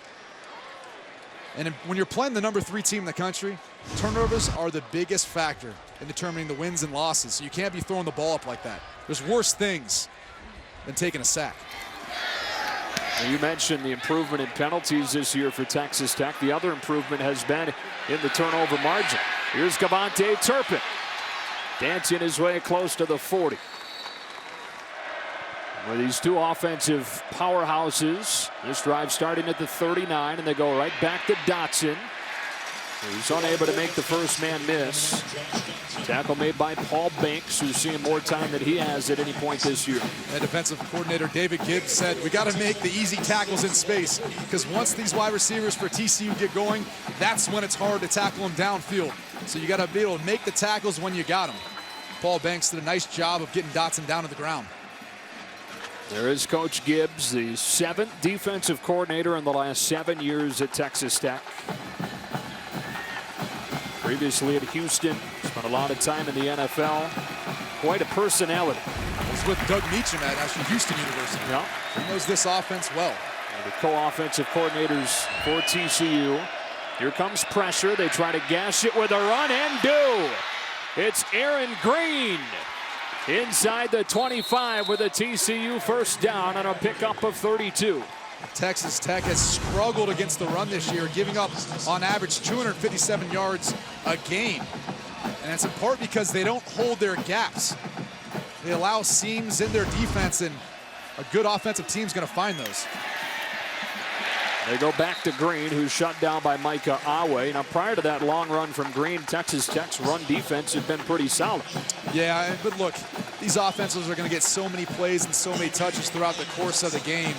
And when you're playing the number 3 team in the country, turnovers are the biggest factor in determining the wins and losses. So you can't be throwing the ball up like that. There's worse things than taking a sack. You mentioned the improvement in penalties this year for Texas Tech. The other improvement has been in the turnover margin. Here's Gavante Turpin, dancing his way close to the 40. With these two offensive powerhouses, this drive starting at the 39, and they go right back to Dotson, who's unable to make the first man miss. Tackle made by Paul Banks, who's seeing more time than he has at any point this year. And defensive coordinator David Gibbs said, we got to make the easy tackles in space, because once these wide receivers for TCU get going, that's when it's hard to tackle them downfield. So you got to be able to make the tackles when you got them. Paul Banks did a nice job of getting Dotson down to the ground. There is Coach Gibbs, the 7th defensive coordinator in the last 7 years at Texas Tech. Previously at Houston, spent a lot of time in the NFL. Quite a personality. He's with Doug Meacham at actually Houston University. Yeah. He knows this offense well. And the co-offensive coordinators for TCU. Here comes pressure. They try to gash it with a run and do. It's Aaron Green inside the 25 with a TCU first down on a pickup of 32. Texas Tech has struggled against the run this year, giving up on average 257 yards a game. And it's in part because they don't hold their gaps. They allow seams in their defense, and a good offensive team is going to find those. They go back to Green, who's shut down by Micah Awe. Now, prior to that long run from Green, Texas Tech's run defense had been pretty solid. Yeah, but look, these offenses are going to get so many plays and so many touches throughout the course of the game.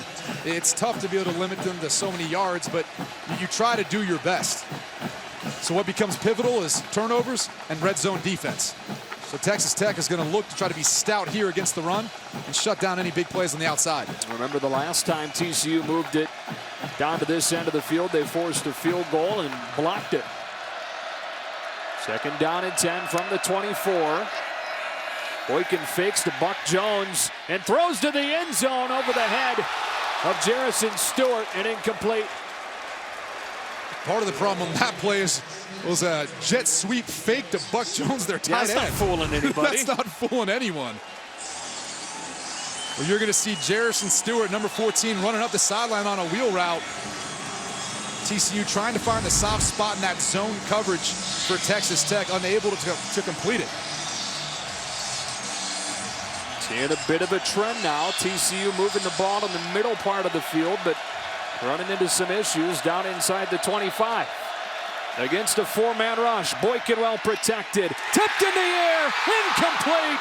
It's tough to be able to limit them to so many yards, but you try to do your best. So what becomes pivotal is turnovers and red zone defense. So Texas Tech is going to look to try to be stout here against the run and shut down any big plays on the outside. Remember the last time TCU moved it down to this end of the field, they forced a field goal and blocked it. 2nd down and 10 from the 24. Boykin fakes to Buck Jones and throws to the end zone over the head of Jarrison Stewart and incomplete. Part of the problem on that play was a jet sweep fake to Buck Jones, their tight end. That's not fooling anybody. That's not fooling anyone. Well, you're going to see Jarrison Stewart, number 14, running up the sideline on a wheel route. TCU trying to find the soft spot in that zone coverage for Texas Tech, unable to complete it. Seeing a bit of a trend now. TCU moving the ball in the middle part of the field, but running into some issues down inside the 25. Against a 4-man rush. Boykin well protected. Tipped in the air. Incomplete.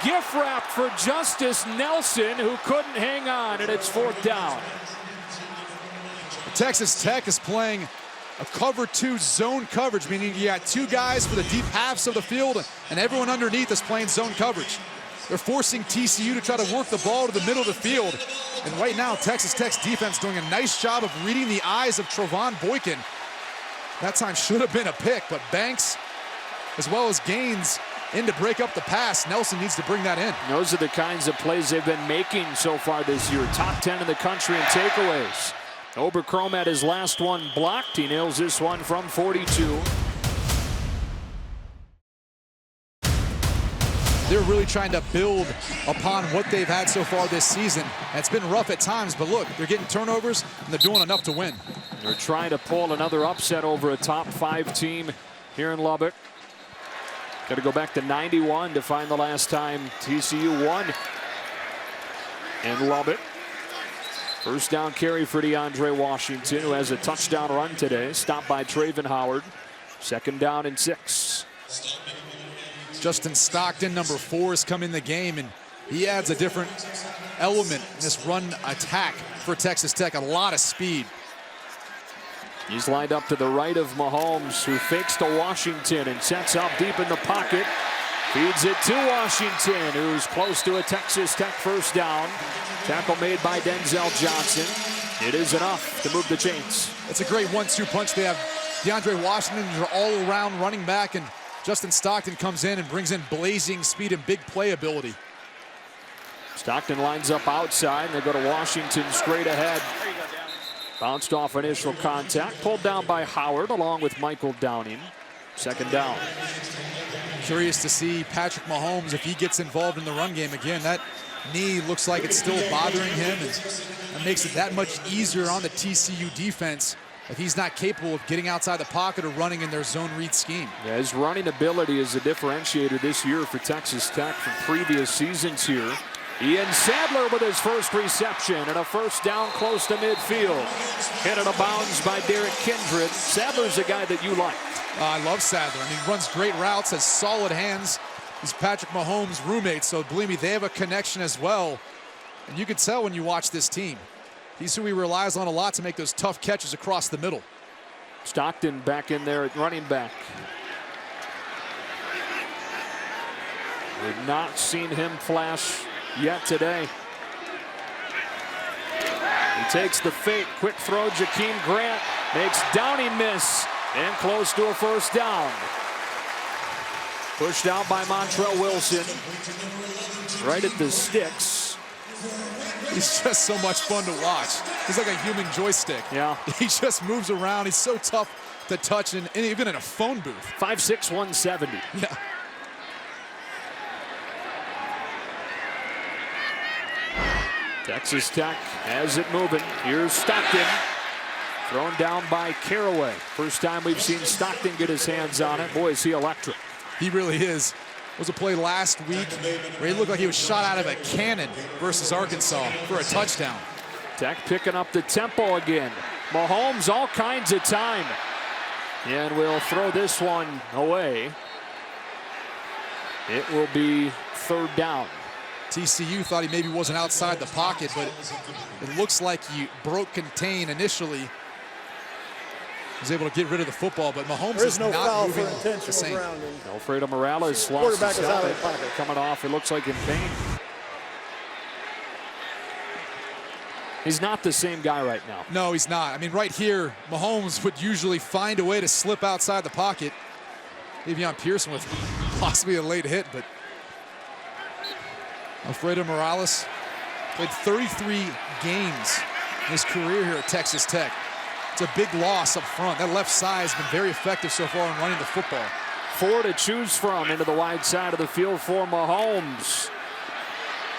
Gift wrap for Justice Nelson, who couldn't hang on, and it's 4th down. Texas Tech is playing a cover 2 zone coverage, meaning you got 2 guys for the deep halves of the field, and everyone underneath is playing zone coverage. They're forcing TCU to try to work the ball to the middle of the field. And right now, Texas Tech's defense doing a nice job of reading the eyes of Trevon Boykin. That time should have been a pick, but Banks, as well as Gaines, in to break up the pass. Nelson needs to bring that in. Those are the kinds of plays they've been making so far this year. Top 10 in the country in takeaways. Oberkrom had his last one blocked. He nails this one from 42. They're really trying to build upon what they've had so far this season. It's been rough at times, but look, they're getting turnovers, and they're doing enough to win. They're trying to pull another upset over a top 5 team here in Lubbock. Got to go back to 91 to find the last time TCU won in Lubbock. First down carry for DeAndre Washington, who has a touchdown run today. Stopped by Traven Howard. 2nd down and 6. Justin Stockton, number 4, has come in the game, and he adds a different element in this run attack for Texas Tech. A lot of speed. He's lined up to the right of Mahomes, who fakes to Washington and sets up deep in the pocket. Feeds it to Washington, who's close to a Texas Tech first down. Tackle made by Denzel Johnson. It is enough to move the chains. It's a great 1-2 punch. They have DeAndre Washington, your all-around running back, and Justin Stockton comes in and brings in blazing speed and big playability. Stockton lines up outside, and they go to Washington straight ahead. Bounced off initial contact, pulled down by Howard along with Michael Downing. Second down. Curious to see Patrick Mahomes if he gets involved in the run game again. That knee looks like it's still bothering him, and that makes it that much easier on the TCU defense if he's not capable of getting outside the pocket or running in their zone read scheme. Yeah, his running ability is a differentiator this year for Texas Tech from previous seasons here. Ian Sadler with his first reception and a first down close to midfield. Hit out of bounds by Derek Kindred. Sadler's a guy that you like. I love Sadler. I mean, he runs great routes, has solid hands. He's Patrick Mahomes' roommate, so believe me, they have a connection as well. And you can tell when you watch this team. He's who he relies on a lot to make those tough catches across the middle. Stockton back in there at running back. We've not seen him flash yet today. He takes the fake, quick throw. Jakeem Grant makes Downing miss and close to a first down. Pushed out by Montrell Wilson. Right at the sticks. He's just so much fun to watch. He's like a human joystick. Yeah. He just moves around. He's so tough to touch, and even in a phone booth. 5'6", 170. Yeah. Texas Tech has it moving. Here's Stockton. Thrown down by Caraway. First time we've seen Stockton get his hands on it. Boy, is he electric. He really is. There was a play last week where he looked like he was shot out of a cannon versus Arkansas for a touchdown. Tech picking up the tempo again. Mahomes all kinds of time. And we'll throw this one away. It will be third down. TCU thought he maybe wasn't outside the pocket, but it looks like he broke contain initially. He was able to get rid of the football, but Mahomes is no not foul moving for the same. intentional grounding. Alfredo Morales lost Quarterback his is out of helmet. the pocket. Coming off, it looks like in pain. He's not the same guy right now. No, he's not. I mean, right here, Mahomes would usually find a way to slip outside the pocket. Davion Pearson with possibly a late hit, but Alfredo Morales played 33 games in his career here at Texas Tech. It's a big loss up front. That left side has been very effective so far in running the football. 4 to choose from into the wide side of the field for Mahomes.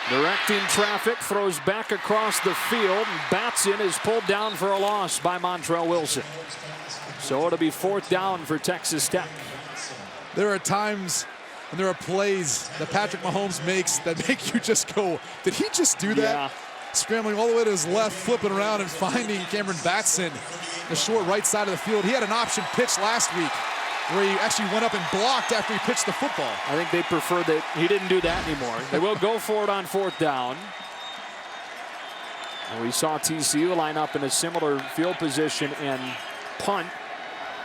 Directing traffic, throws back across the field, and Dotson is pulled down for a loss by Montrell Wilson. So it'll be fourth down for Texas Tech. There are times and there are plays that Patrick Mahomes makes that make you just go, did he just do that? Yeah. Scrambling all the way to his left, flipping around and finding Cameron Batson, the short right side of the field. He had an option pitch last week where he actually went up and blocked after he pitched the football. I think they prefer that he didn't do that anymore. They will go for it on fourth down. And we saw TCU line up in a similar field position and punt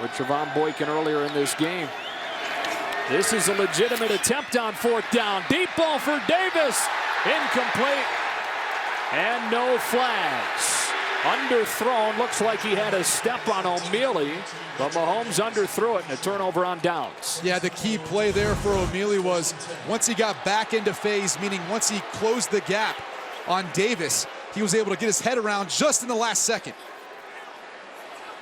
with Trevon Boykin earlier in this game. This is a legitimate attempt on fourth down. Deep ball for Davis. Incomplete. And no flags. Underthrown. Looks like he had a step on O'Mealy, but Mahomes underthrew it and a turnover on downs. Yeah, the key play there for O'Mealy was once he got back into phase, meaning once he closed the gap on Davis, he was able to get his head around just in the last second.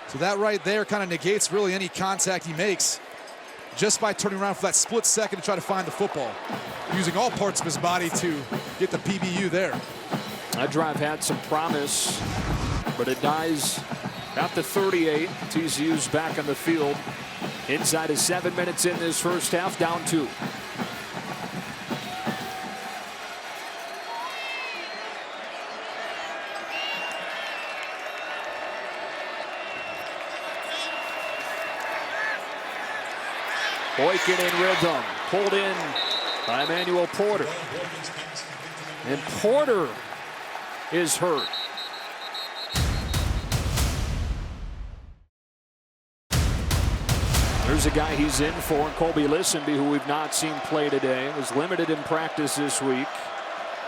So that right there kind of negates really any contact he makes just by turning around for that split second to try to find the football, using all parts of his body to get the PBU there. That drive had some promise, but it dies at the 38. TCU's back on the field. Inside of 7 minutes in this first half, down 2. Boykin in rhythm, pulled in by Emmanuel Porter. And Porter is hurt. There's a guy he's in for, Colby Listenby, who we've not seen play today. Was limited in practice this week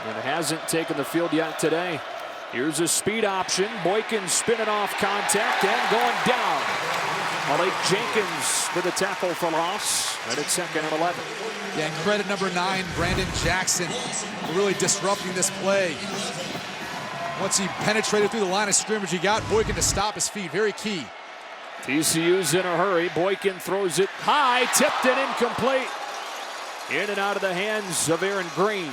and hasn't taken the field yet today. Here's a speed option. Boykin spinning off contact and going down. Malik Jenkins with a tackle for loss. Right at 2nd and 11. Yeah, and credit number 9, Brandon Jackson, for really disrupting this play. Once he penetrated through the line of scrimmage, he got Boykin to stop his feet. Very key. TCU's in a hurry. Boykin throws it high, tipped and incomplete. In and out of the hands of Aaron Green.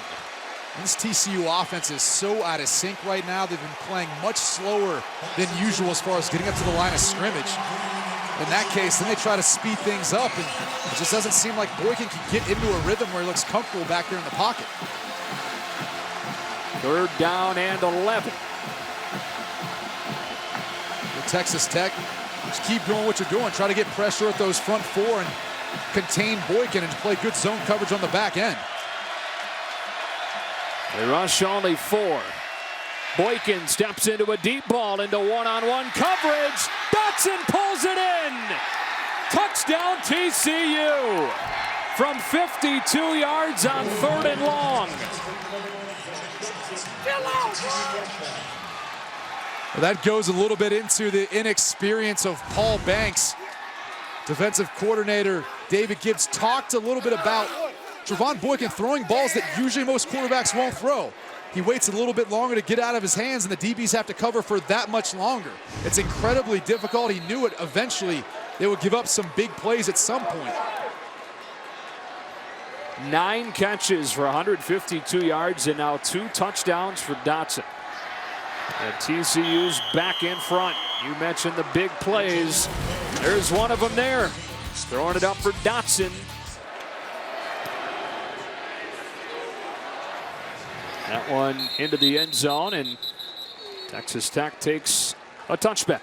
This TCU offense is so out of sync right now. They've been playing much slower than usual as far as getting up to the line of scrimmage. In that case, then they try to speed things up, and it just doesn't seem like Boykin can get into a rhythm where he looks comfortable back there in the pocket. 3rd down and 11. With Texas Tech, just keep doing what you're doing. Try to get pressure at those front 4 and contain Boykin and play good zone coverage on the back end. They rush only 4. Boykin steps into a deep ball into one-on-one coverage. Dotson pulls it in. Touchdown TCU from 52 yards on 3rd and long. Well, that goes a little bit into the inexperience of Paul Banks. Defensive coordinator David Gibbs talked a little bit about Trevon Boykin throwing balls that usually most quarterbacks won't throw. He waits a little bit longer to get out of his hands, and the DBs have to cover for that much longer. It's incredibly difficult. He knew it eventually. They would give up some big plays at some point. 9 catches for 152 yards and now 2 touchdowns for Dotson. And TCU's back in front. You mentioned the big plays. There's one of them there. Throwing it up for Dotson. That one into the end zone, and Texas Tech takes a touchback.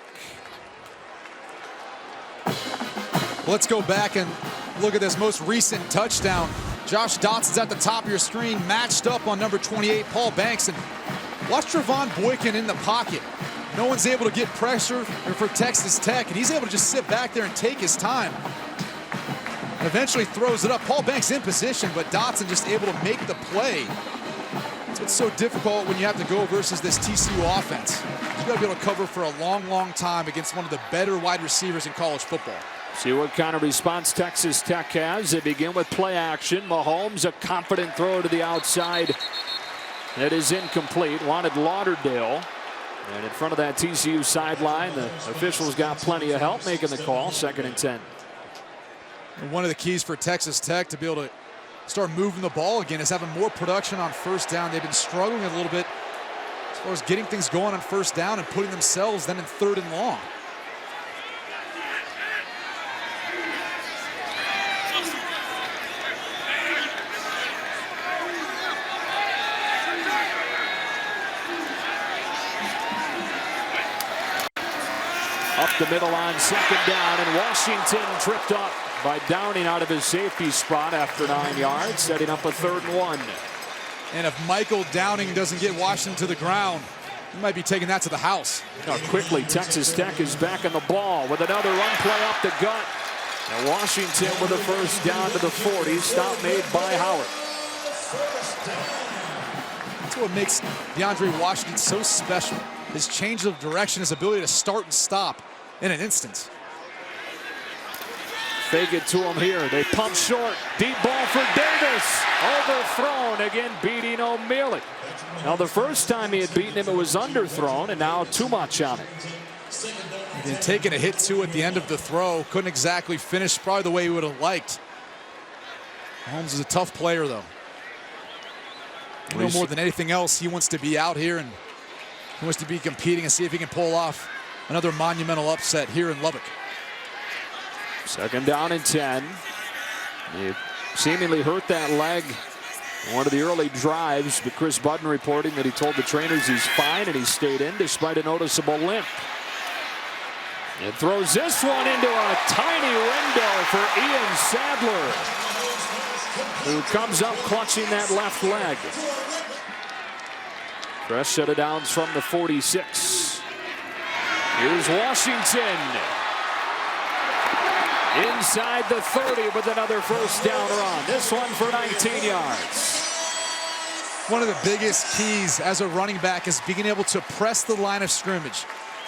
Let's go back and look at this most recent touchdown. Josh Dotson's at the top of your screen, matched up on number 28, Paul Banks. And watch Trevon Boykin in the pocket. No one's able to get pressure for Texas Tech, and he's able to just sit back there and take his time. Eventually throws it up. Paul Banks in position, but Dotson just able to make the play. It's so difficult when you have to go versus this TCU offense. You got to be able to cover for a long, long time against one of the better wide receivers in college football. See what kind of response Texas Tech has. They begin with play action. Mahomes, a confident throw to the outside. That is incomplete. Wanted Lauderdale. And in front of that TCU sideline, the officials got plenty of help making the call. 2nd and 10. And one of the keys for Texas Tech to be able to start moving the ball again is having more production on 1st down. They've been struggling a little bit as far as getting things going on 1st down and putting themselves then in 3rd and long. Up the middle on 2nd down, and Washington tripped up by Downing out of his safety spot after 9 yards, setting up a 3rd and 1. And if Michael Downing doesn't get Washington to the ground, he might be taking that to the house. Now quickly, Texas Tech is back on the ball with another run play up the gut. And Washington with a 1st down to the 40. Stop made by Howard. That's what makes DeAndre Washington so special. His change of direction, his ability to start and stop in an instant. Fake it to him here. They pump short. Deep ball for Davis. Overthrown again, beating O'Mealy. Now the first time he had beaten him, it was underthrown, and now too much on it. And taking a hit too at the end of the throw. Couldn't exactly finish probably the way he would have liked. Mahomes is a tough player though. No more than anything else, he wants to be out here and he wants to be competing and see if he can pull off another monumental upset here in Lubbock. 2nd down and 10. He seemingly hurt that leg in one of the early drives, but Chris Budden reporting that he told the trainers he's fine and he stayed in despite a noticeable limp. And throws this one into a tiny window for Ian Sadler, who comes up clutching that left leg. Fresh set of downs from the 46. Here's Washington. Inside the 30 with another first down run. This one for 19 yards. One of the biggest keys as a running back is being able to press the line of scrimmage,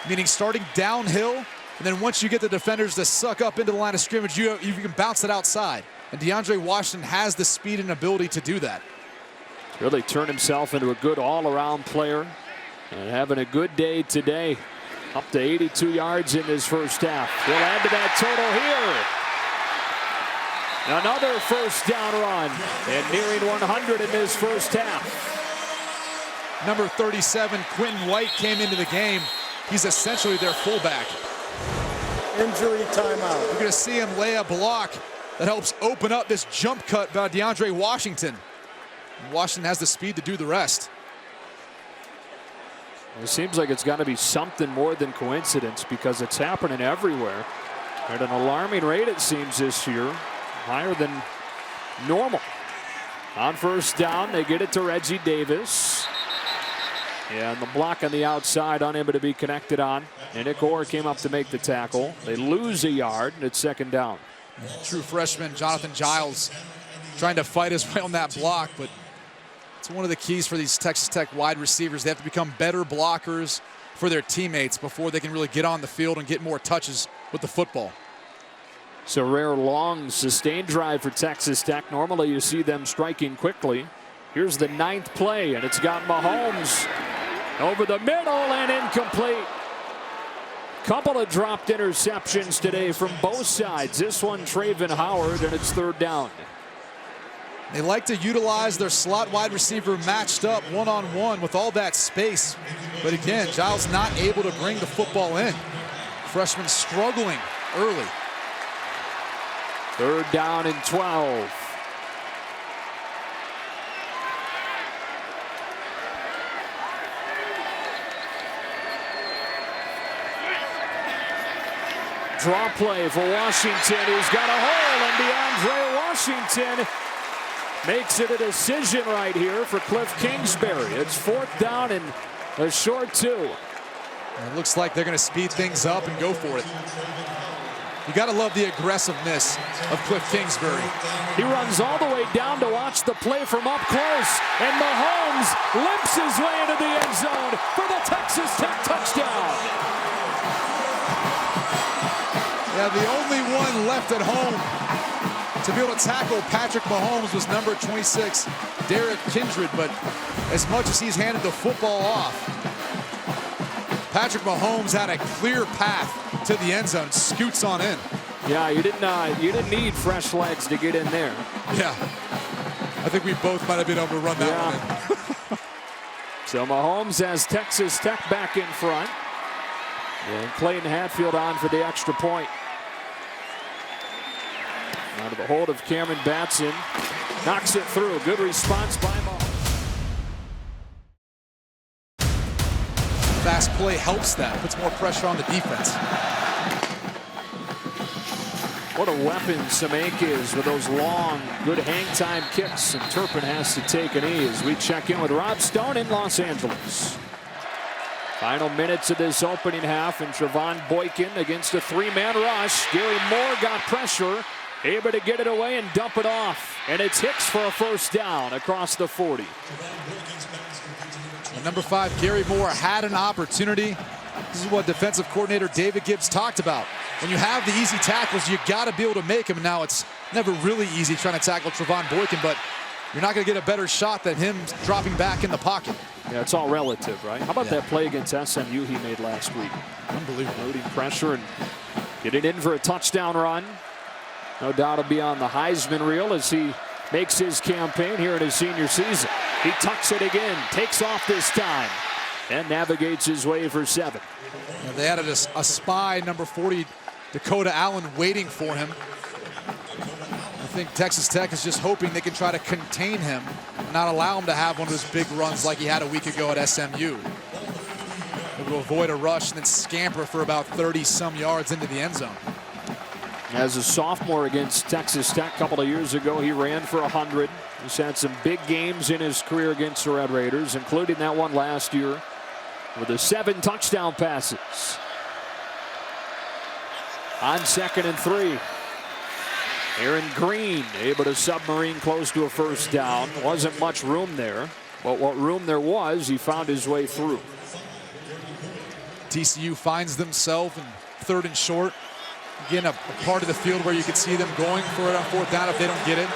meaning starting downhill, and then once you get the defenders to suck up into the line of scrimmage, you can bounce it outside. And DeAndre Washington has the speed and ability to do that. Really turned himself into a good all-around player and having a good day today. Up to 82 yards in his first half. He'll add to that total here. Another first down run and nearing 100 in his first half. Number 37, Quentin White, came into the game. He's essentially their fullback. Injury timeout. You're going to see him lay a block that helps open up this jump cut by DeAndre Washington. Washington has the speed to do the rest. It seems like it's got to be something more than coincidence because it's happening everywhere at an alarming rate, it seems, this year. Higher than normal. On first down, they get it to Reggie Davis. And the block on the outside unable to be connected on. And Nick Orr came up to make the tackle. They lose a yard, and it's second down. True freshman Jonathan Giles trying to fight his way on that block, but it's one of the keys for these Texas Tech wide receivers. They have to become better blockers for their teammates before they can really get on the field and get more touches with the football. It's a rare long sustained drive for Texas Tech. Normally you see them striking quickly. Here's the 9th play, and it's got Mahomes over the middle and incomplete. Couple of dropped interceptions today from both sides. This one, Traven Howard, and it's third down. They like to utilize their slot wide receiver matched up one-on-one with all that space. But again, Giles not able to bring the football in. Freshman struggling early. Third down and 12. Draw play for Washington, who's got a hole, and DeAndre Washington makes it a decision right here for Cliff Kingsbury. It's fourth down and a short 2. It looks like they're going to speed things up and go for it. You got to love the aggressiveness of Cliff Kingsbury. He runs all the way down to watch the play from up close, and Mahomes limps his way into the end zone for the Texas Tech touchdown. Yeah, the only one left at home to be able to tackle Patrick Mahomes was number 26, Derek Kindred. But as much as he's handed the football off, Patrick Mahomes had a clear path to the end zone, scoots on in. Yeah, you didn't need fresh legs to get in there. Yeah, I think we both might have been able to run that one in. So Mahomes has Texas Tech back in front. And Clayton Hatfield on for the extra point. Out of the hold of Cameron Batson. Knocks it through. Good response by Mahomes. Fast play helps that. Puts more pressure on the defense. What a weapon Samaik is with those long, good hang time kicks. And Turpin has to take a knee as we check in with Rob Stone in Los Angeles. Final minutes of this opening half, and Trevon Boykin against a 3-man rush. Gary Moore got pressure, able to get it away and dump it off. And it's Hicks for a first down across the 40. And number 5, Gary Moore, had an opportunity. This is what defensive coordinator David Gibbs talked about. When you have the easy tackles, you got to be able to make them. Now, it's never really easy trying to tackle Trevon Boykin, but you're not going to get a better shot than him dropping back in the pocket. Yeah, it's all relative, right? How about that play against SMU he made last week? Unbelievable. Loading pressure and getting in for a touchdown run. No doubt he'll be on the Heisman reel as he makes his campaign here in his senior season. He tucks it again, takes off this time, and navigates his way for 7. Yeah, they added a spy, number 40, Dakota Allen, waiting for him. I think Texas Tech is just hoping they can try to contain him and not allow him to have one of those big runs like he had a week ago at SMU. Able to avoid a rush and then scamper for about 30-some yards into the end zone. As a sophomore against Texas Tech a couple of years ago, he ran for 100. He's had some big games in his career against the Red Raiders, including that one last year with the 7 touchdown passes. On 2nd and 3. Aaron Green able to submarine close to a first down. Wasn't much room there, but what room there was, he found his way through. TCU finds themselves in 3rd and short. Again, a part of the field where you could see them going for it on 4th down if they don't get it.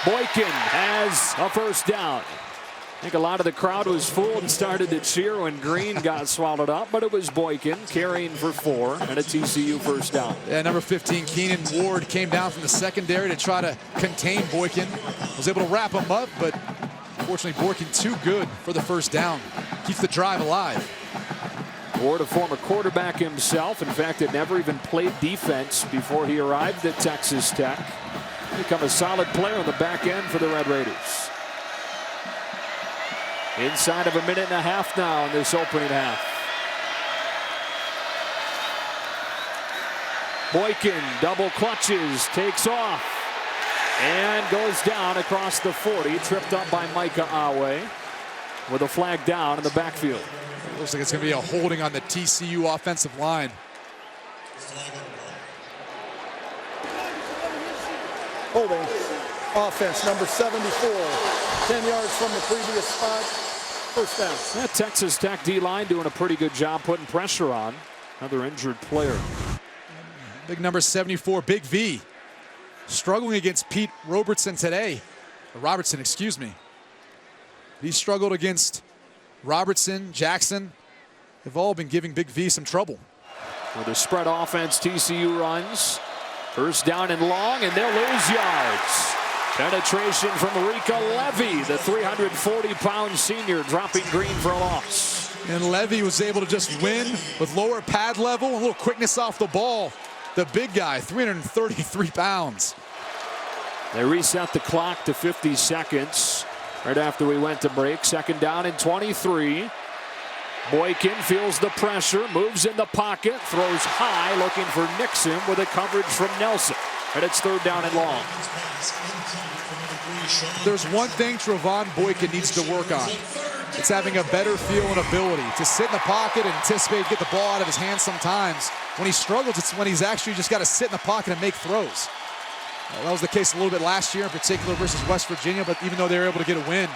Boykin has a first down. I think a lot of the crowd was fooled and started to cheer when Green got swallowed up, but it was Boykin carrying for 4 and a TCU first down. Yeah, number 15, Keenan Ward, came down from the secondary to try to contain Boykin. Was able to wrap him up, but unfortunately Boykin too good for the first down. Keeps the drive alive. Ward, a former quarterback himself. In fact, had never even played defense before he arrived at Texas Tech. Become a solid player on the back end for the Red Raiders. Inside of a minute and a half now in this opening half. Boykin double clutches, takes off, and goes down across the 40. Tripped up by Micah Awe with a flag down in the backfield. It looks like it's going to be a holding on the TCU offensive line. Holding offense, number 74. 10 yards from the previous spot. First down. That Texas Tech D-line doing a pretty good job putting pressure on another injured player. Big number 74, Big V, struggling against Pete Robertson today. Robertson, excuse me. He struggled against Robertson, Jackson. They've all been giving Big V some trouble. With a spread offense, TCU runs. First down and long, and they'll lose yards. Penetration from Rico Levy, the 340-pound senior, dropping Green for a loss. And Levy was able to just win with lower pad level, a little quickness off the ball. The big guy, 333 pounds. They reset the clock to 50 seconds right after we went to break. Second down and 23. Boykin feels the pressure, moves in the pocket, throws high, looking for Nixon with a coverage from Nelson. And it's 3rd down and long. There's one thing Trevon Boykin needs to work on. It's having a better feel and ability to sit in the pocket and anticipate, get the ball out of his hands sometimes. When he struggles, it's when he's actually just got to sit in the pocket and make throws. That was the case a little bit last year in particular versus West Virginia, but even though they were able to get a win,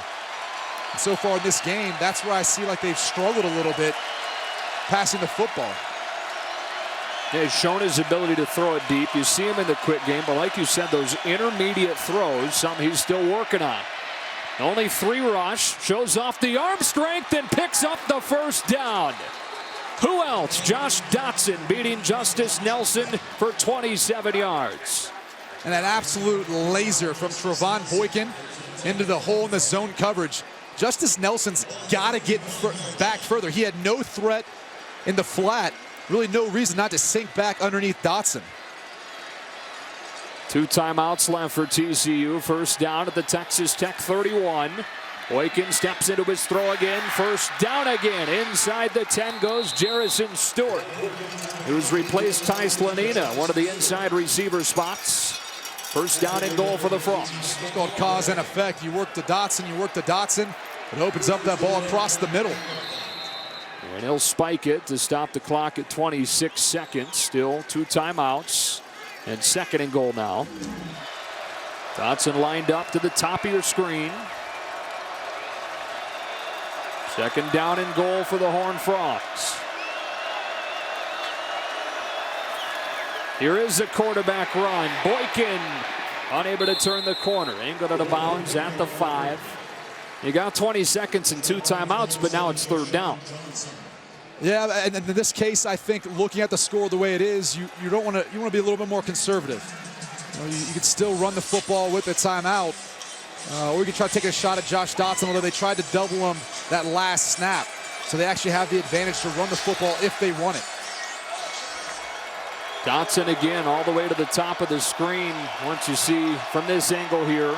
and so far in this game, that's where I see like they've struggled a little bit passing the football. Yeah, he's shown his ability to throw it deep. You see him in the quick game, but like you said, those intermediate throws, something he's still working on. Only 3 rush, shows off the arm strength and picks up the first down. Who else? Josh Dotson beating Justice Nelson for 27 yards. And an absolute laser from Trevon Boykin into the hole in the zone coverage. Justice Nelson's got to get back further. He had no threat in the flat. Really no reason not to sink back underneath Dotson. 2 timeouts left for TCU. First down at the Texas Tech 31. Boykin steps into his throw again. First down again. Inside the 10 goes Jerrison Stewart, who's replaced Tice Lanina, one of the inside receiver spots. First down and goal for the Frogs. It's called cause and effect. You work the Dotson, it opens up that ball across the middle. And he'll spike it to stop the clock at 26 seconds. Still 2 timeouts. And 2nd and goal now. Dotson lined up to the top of your screen. 2nd down and goal for the Horned Frogs. Here is the quarterback run. Boykin unable to turn the corner. Angled out of bounds at the 5. You got 20 seconds and 2 timeouts, but now it's 3rd down. Yeah, and in this case, I think looking at the score the way it is, you want to be a little bit more conservative. You could still run the football with the timeout, or you could try to take a shot at Josh Dotson, although they tried to double him that last snap. So they actually have the advantage to run the football if they want it. Dotson again all the way to the top of the screen. Once you see from this angle here,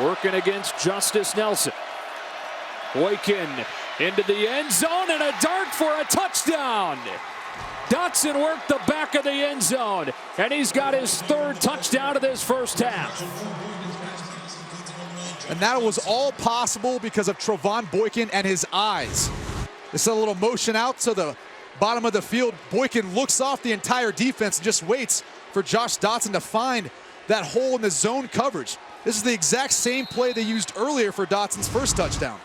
working against Justice Nelson. Boykin into the end zone and a dart for a touchdown. Dotson worked the back of the end zone, and he's got his 3rd touchdown of this first half. And that was all possible because of Trevon Boykin and his eyes. This is a little motion out to the bottom of the field. Boykin looks off the entire defense and just waits for Josh Dotson to find that hole in the zone coverage. This is the exact same play they used earlier for Dotson's first touchdown.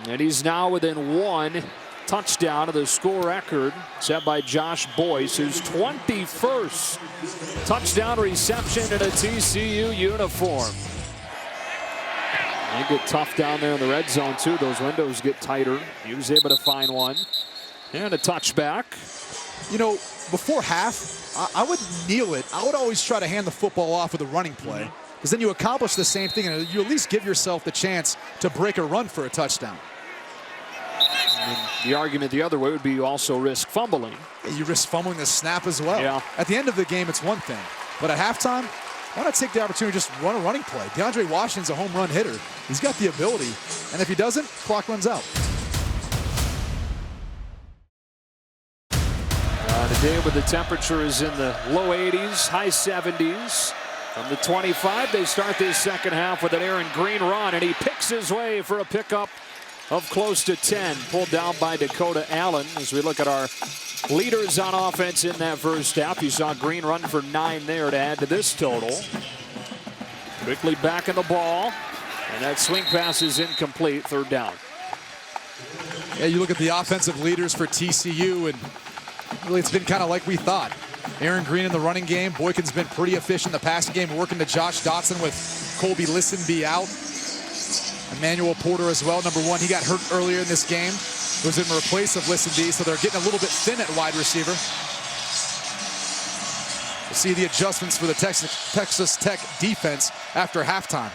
And he's now within 1 touchdown of the school record set by Josh Boyce, his 21st touchdown reception in a TCU uniform. They get tough down there in the red zone too. Those windows get tighter. He was able to find one. And a touchback. You know, before half, I would kneel it. I would always try to hand the football off with a running play, because then you accomplish the same thing and you at least give yourself the chance to break a run for a touchdown. And the argument the other way would be you also risk fumbling. You risk fumbling the snap as well. Yeah. At the end of the game, it's one thing. But at halftime, why not take the opportunity to just run a running play? DeAndre Washington's a home run hitter. He's got the ability. And if he doesn't, clock runs out. Today with the temperature is in the low 80s, high 70s. From the 25, they start this second half with an Aaron Green run, and he picks his way for a pickup of close to 10. Pulled down by Dakota Allen. As we look at our leaders on offense in that first half, you saw Green run for 9 there to add to this total. Quickly back in the ball, and that swing pass is incomplete, third down. Yeah, you look at the offensive leaders for TCU, and really it's been kind of like we thought. Aaron Green in the running game. Boykin's been pretty efficient in the passing game, working to Josh Dotson with Colby Listenby out. Emmanuel Porter as well, number 1. He got hurt earlier in this game. It was in replace of Listenby, so they're getting a little bit thin at wide receiver. We'll see the adjustments for the Texas Tech defense after halftime.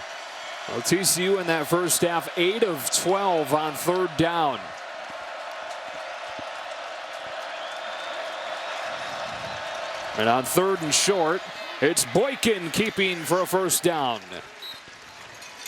Well, TCU in that first half, 8 of 12 on third down. And on third and short, it's Boykin keeping for a first down.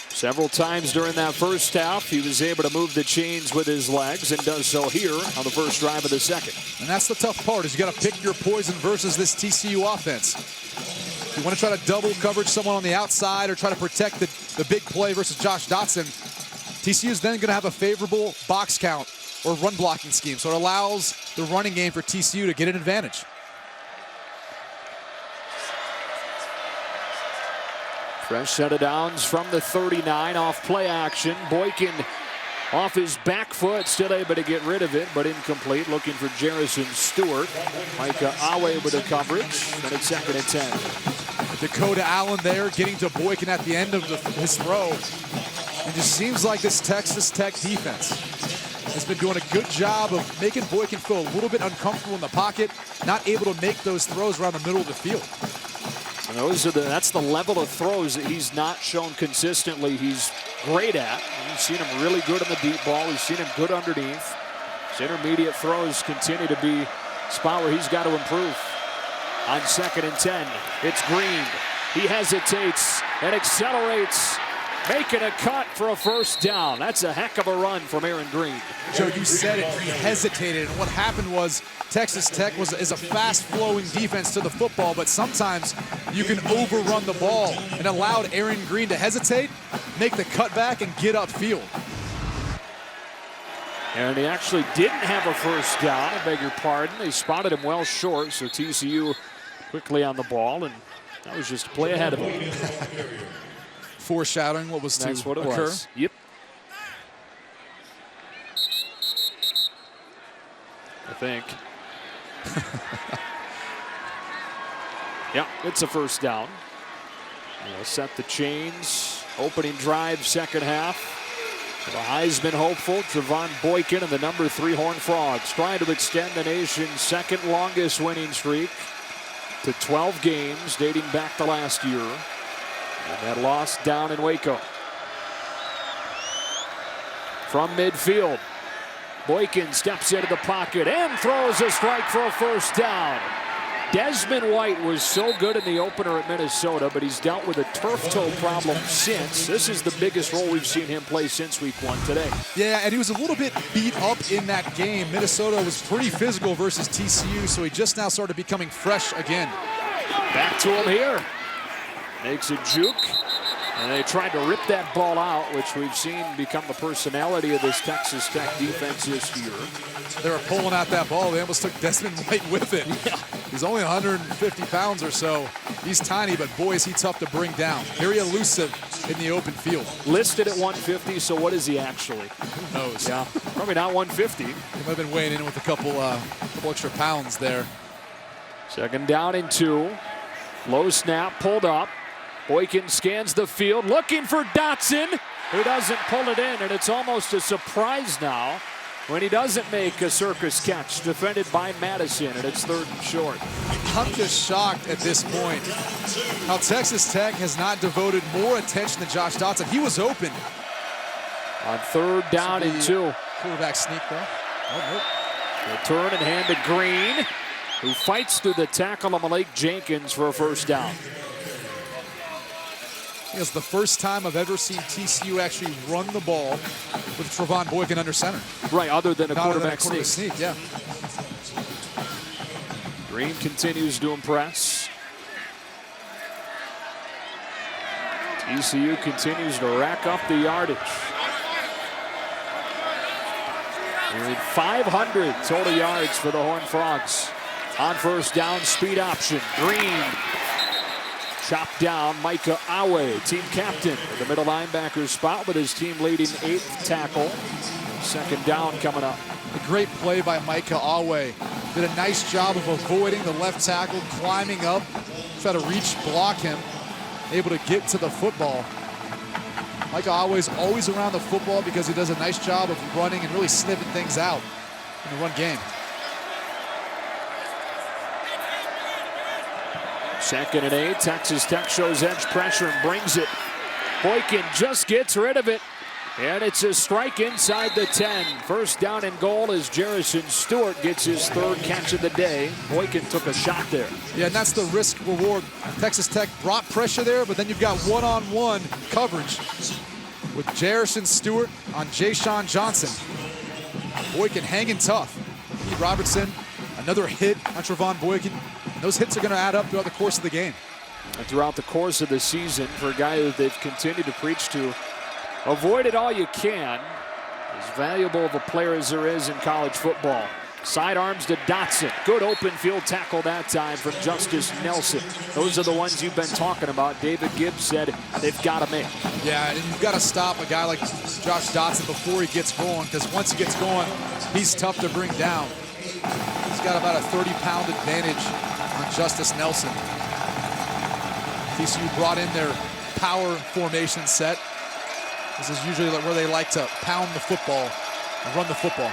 Several times during that first half, he was able to move the chains with his legs and does so here on the first drive of the second. And that's the tough part, is you got to pick your poison versus this TCU offense. If you want to try to double coverage someone on the outside or try to protect the big play versus Josh Dotson, TCU is then going to have a favorable box count or run blocking scheme. So it allows the running game for TCU to get an advantage. Fresh set of downs from the 39 off play action. Boykin off his back foot, still able to get rid of it, but incomplete. Looking for Jerrison Stewart. Micah Awe with the coverage, and it's 2nd and 10. Dakota Allen there getting to Boykin at the end of his throw. It just seems like this Texas Tech defense has been doing a good job of making Boykin feel a little bit uncomfortable in the pocket, not able to make those throws around the middle of the field. And that's the level of throws that he's not shown consistently he's great at. We've seen him really good on the deep ball. We've seen him good underneath. His intermediate throws continue to be a spot where he's got to improve. On 2nd and 10, it's Green. He hesitates and accelerates, making a cut for a first down. That's a heck of a run from Aaron Green. Joe, you said it, he hesitated, and what happened was Texas Tech is a fast-flowing defense to the football, but sometimes you can overrun the ball, and allowed Aaron Green to hesitate, make the cutback, and get upfield. And he actually didn't have a first down, I beg your pardon. They spotted him well short, so TCU quickly on the ball, and that was just a play ahead of him. Foreshadowing what was to occur. Was. Yep. I think. Yeah, it's a first down. We'll set the chains. Opening drive, second half. The Heisman hopeful, Trevon Boykin and the number 3 Horned Frogs trying to extend the nation's second longest winning streak to 12 games dating back to last year. And that loss down in Waco. From midfield, Boykin steps into the pocket and throws a strike for a first down. Desmond White was so good in the opener at Minnesota, but he's dealt with a turf toe problem since. This is the biggest role we've seen him play since week 1 today. Yeah, and he was a little bit beat up in that game. Minnesota was pretty physical versus TCU, so he just now started becoming fresh again. Back to him here. Makes a juke. And they tried to rip that ball out, which we've seen become the personality of this Texas Tech defense this year. They were pulling out that ball. They almost took Desmond White with it. Yeah. He's only 150 pounds or so. He's tiny, but boy, is he tough to bring down. Very elusive in the open field. Listed at 150, so what is he actually? Who knows? Yeah, probably not 150. He might have been weighing in with a couple extra pounds there. Second down and 2. Low snap, pulled up. Boykin scans the field, looking for Dotson, who doesn't pull it in, and it's almost a surprise now when he doesn't make a circus catch, defended by Madison, and it's 3rd and short. I'm just shocked at this point how Texas Tech has not devoted more attention to Josh Dotson. He was open. On 3rd down and 2. Quarterback sneak though. Oh, nope. Return and hand to Green, who fights through the tackle of Malik Jenkins for a 1st down. It's the first time I've ever seen TCU actually run the ball with Trevon Boykin under center. Right, other than a quarterback sneak. Yeah. Green continues to impress. TCU continues to rack up the yardage. Nearly 500 total yards for the Horned Frogs. On 1st down, speed option. Green. Chopped down Micah Awe, team captain at the middle linebacker spot with his team leading 8th tackle. 2nd down coming up. A great play by Micah Awe. Did a nice job of avoiding the left tackle, climbing up, try to reach, block him, able to get to the football. Micah Awe is always around the football because he does a nice job of running and really sniffing things out in the run game. 2nd and 8. Texas Tech shows edge pressure and brings it. Boykin just gets rid of it. And it's a strike inside the 10. 1st down and goal as Jerrison Stewart gets his 3rd catch of the day. Boykin took a shot there. Yeah, and that's the risk reward. Texas Tech brought pressure there, but then you've got one-on-one coverage with Jerrison Stewart on Ja'Shawn Johnson. Boykin hanging tough. Pete Robertson, another hit on Trevon Boykin. And those hits are going to add up throughout the course of the game. And throughout the course of the season, for a guy that they've continued to preach to, avoid it all you can. As valuable of a player as there is in college football. Sidearms to Dotson. Good open field tackle that time from Justice Nelson. Those are the ones you've been talking about. David Gibbs said they've got to make. Yeah, and you've got to stop a guy like Josh Dotson before he gets going, because once he gets going, he's tough to bring down. He's got about a 30-pound advantage on Justice Nelson. TCU brought in their power formation set. This is usually where they like to pound the football and run the football.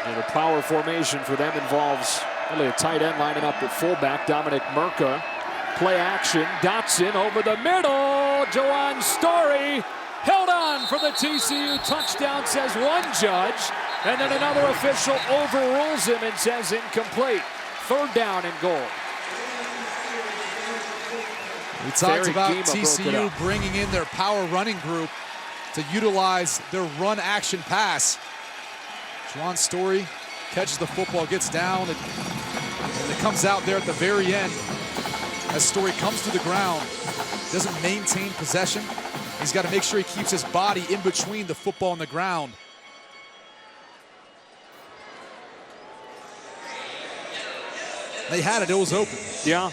And the power formation for them involves really a tight end lining up at fullback, Dominic Merca. Play action, Dotson over the middle. Jawan Story held on for the TCU touchdown, says one judge. And then another official overrules him and says incomplete. 3rd down and goal. We talked about TCU bringing in their power running group to utilize their run action pass. Juwan Story catches the football, gets down, and it comes out there at the very end. As Story comes to the ground, doesn't maintain possession. He's got to make sure he keeps his body in between the football and the ground. They had it, it was open. Yeah.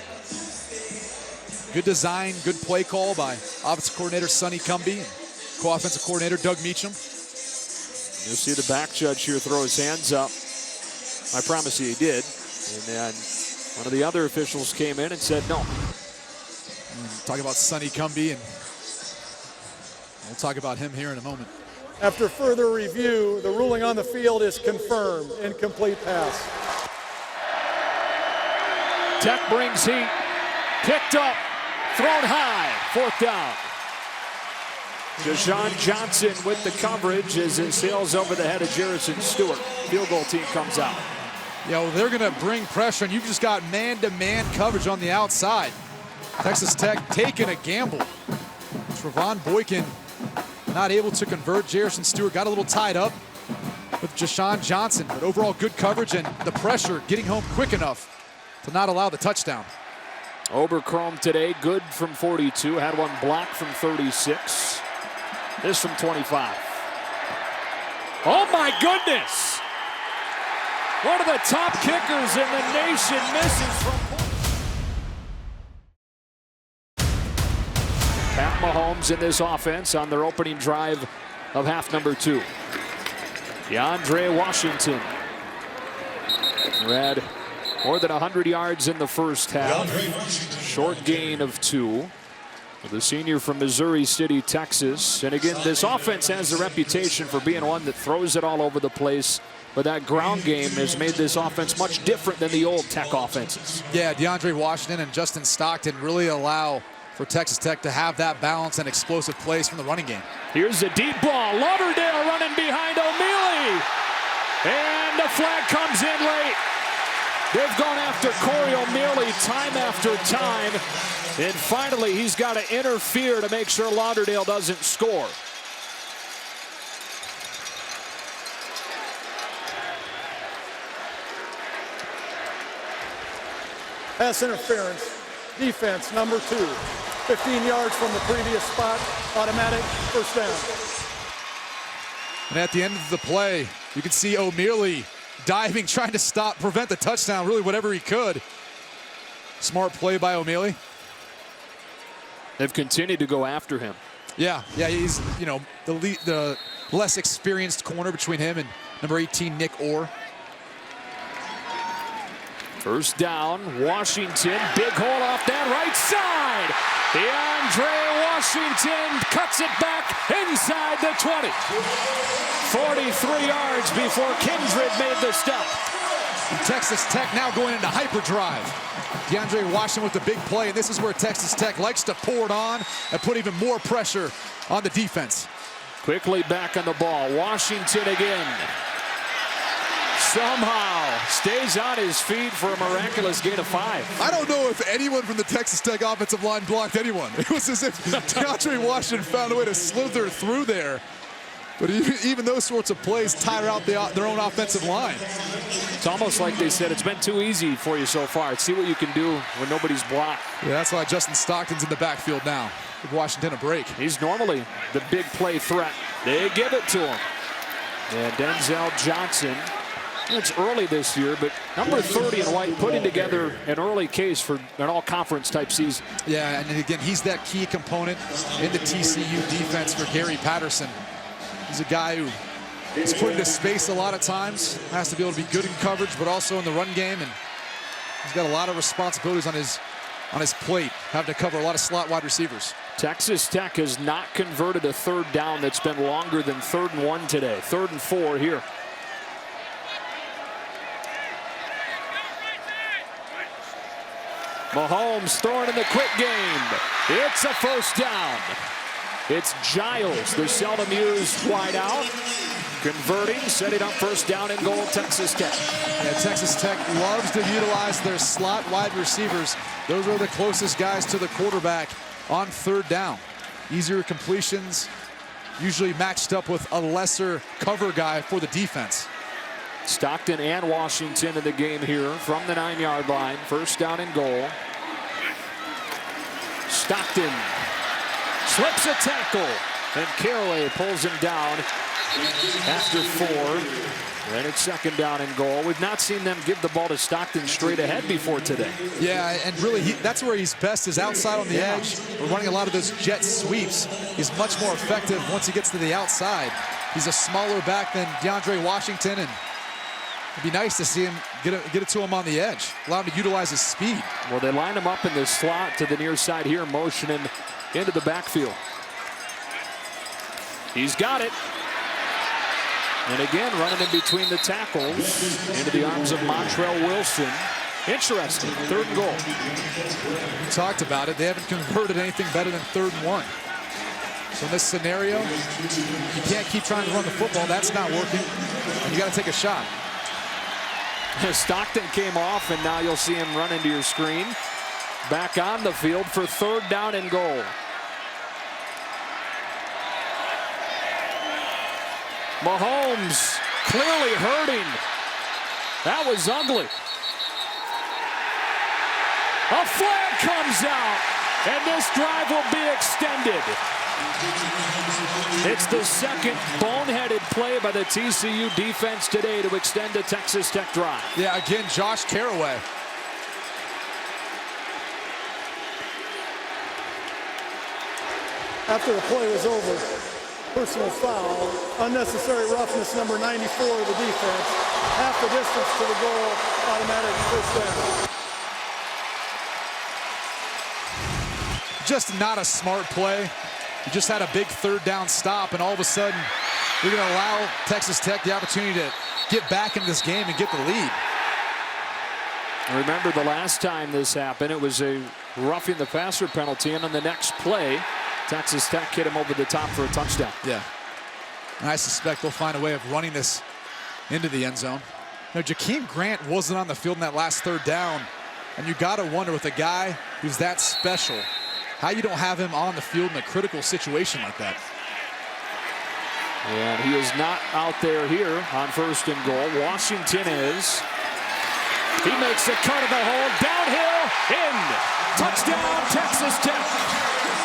Good design, good play call by offensive coordinator Sonny Cumbie and co-offensive coordinator Doug Meacham. You'll see the back judge here throw his hands up. I promise you he did. And then one of the other officials came in and said no. Talk about Sonny Cumbie, and we'll talk about him here in a moment. After further review, the ruling on the field is confirmed. Incomplete pass. Tech brings heat. Picked up. Thrown high. 4th down. Ja'Shawn Johnson with the coverage as it sails over the head of Jerrison Stewart. Field goal team comes out. Yeah, well, they're going to bring pressure, and you've just got man-to-man coverage on the outside. Texas Tech taking a gamble. Trevon Boykin not able to convert. Jerrison Stewart got a little tied up with Ja'Shawn Johnson, but overall good coverage and the pressure getting home quick enough to not allow the touchdown. Oberchrome today, good from 42. Had one block from 36. This from 25. Oh my goodness! One of the top kickers in the nation misses from Pat Mahomes in this offense on their opening drive of half number 2. DeAndre Washington, who had more than 100 yards in the first half. Short gain of 2. The senior from Missouri City, Texas. And again, this offense has a reputation for being one that throws it all over the place. But that ground game has made this offense much different than the old Tech offenses. Yeah, DeAndre Washington and Justin Stockton really allow for Texas Tech to have that balance and explosive plays from the running game. Here's a deep ball. Lauderdale running behind O'Mealy. And the flag comes in late. They've gone after Corey O'Mealy time after time. And finally, he's got to interfere to make sure Lauderdale doesn't score. Pass interference, defense, number 2. 15 yards from the previous spot, automatic first down. And at the end of the play, you can see O'Mealy diving, trying to prevent the touchdown, really whatever he could. Smart play by O'Mealy. They've continued to go after him. Yeah, he's, the less experienced corner between him and number 18, Nick Orr. First down, Washington, big hole off that right side. DeAndre Washington cuts it back inside the 20. 43 yards before Kindred made the stop. And Texas Tech now going into hyperdrive. DeAndre Washington with the big play, and this is where Texas Tech likes to pour it on and put even more pressure on the defense. Quickly back on the ball, Washington again. Somehow stays on his feet for a miraculous gain of 5. I don't know if anyone from the Texas Tech offensive line blocked anyone. It was as if DeAndre Washington found a way to slither through there. But even those sorts of plays tire out their own offensive line. It's almost like they said, it's been too easy for you so far. See what you can do when nobody's blocked. Yeah, that's why Justin Stockton's in the backfield now. Give Washington a break. He's normally the big play threat. They give it to him. And Denzel Johnson, it's early this year, but number 30 in white putting together an early case for an all-conference type season. Yeah, and again, he's that key component in the TCU defense for Gary Patterson. He's a guy who is put into space a lot of times, has to be able to be good in coverage, but also in the run game, and he's got a lot of responsibilities on his plate, having to cover a lot of slot wide receivers. Texas Tech has not converted a third down that's been longer than 3rd and 1 today. 3rd and 4 here. Mahomes throwing in the quick game. It's a first down. It's Giles, the seldom used wide out. Converting, setting up first down and goal, Texas Tech. Yeah, Texas Tech loves to utilize their slot wide receivers. Those are the closest guys to the quarterback on 3rd down. Easier completions, usually matched up with a lesser cover guy for the defense. Stockton and Washington in the game here from the 9-yard line. First down and goal. Stockton slips a tackle, and Caraway pulls him down after 4. And it's 2nd down and goal. We've not seen them give the ball to Stockton straight ahead before today. Yeah, and really that's where he's best, is outside on the edge. We're running a lot of those jet sweeps. He's much more effective once he gets to the outside. He's a smaller back than DeAndre Washington, and it'd be nice to see him get it to him on the edge, allow him to utilize his speed. Well, they line him up in the slot to the near side here, motioning into the backfield. He's got it. And again, running in between the tackles into the arms of Montrell Wilson. Interesting, 3rd and goal. We talked about it. They haven't converted anything better than 3rd and 1. So in this scenario, you can't keep trying to run the football. That's not working. And you got to take a shot. Stockton came off, and now you'll see him run into your screen. Back on the field for 3rd down and goal. Mahomes clearly hurting. That was ugly. A flag comes is out, and this drive will be extended. It's the second boneheaded play by the TCU defense today to extend a Texas Tech drive. Yeah, again, Josh Caraway. After the play was over, personal foul, unnecessary roughness, number 94 of the defense, half the distance to the goal, automatic first down. Just not a smart play. You just had a big third down stop, and all of a sudden, you're going to allow Texas Tech the opportunity to get back in this game and get the lead. Remember the last time this happened, it was a roughing the passer penalty, and on the next play, Texas Tech hit him over the top for a touchdown. Yeah. And I suspect they'll find a way of running this into the end zone. You know, Jakeem Grant wasn't on the field in that last third down, and you got to wonder with a guy who's that special, how you don't have him on the field in a critical situation like that. And he is not out there here on first and goal. Washington is. He makes the cut of the hole, downhill, in. Touchdown, Texas Tech.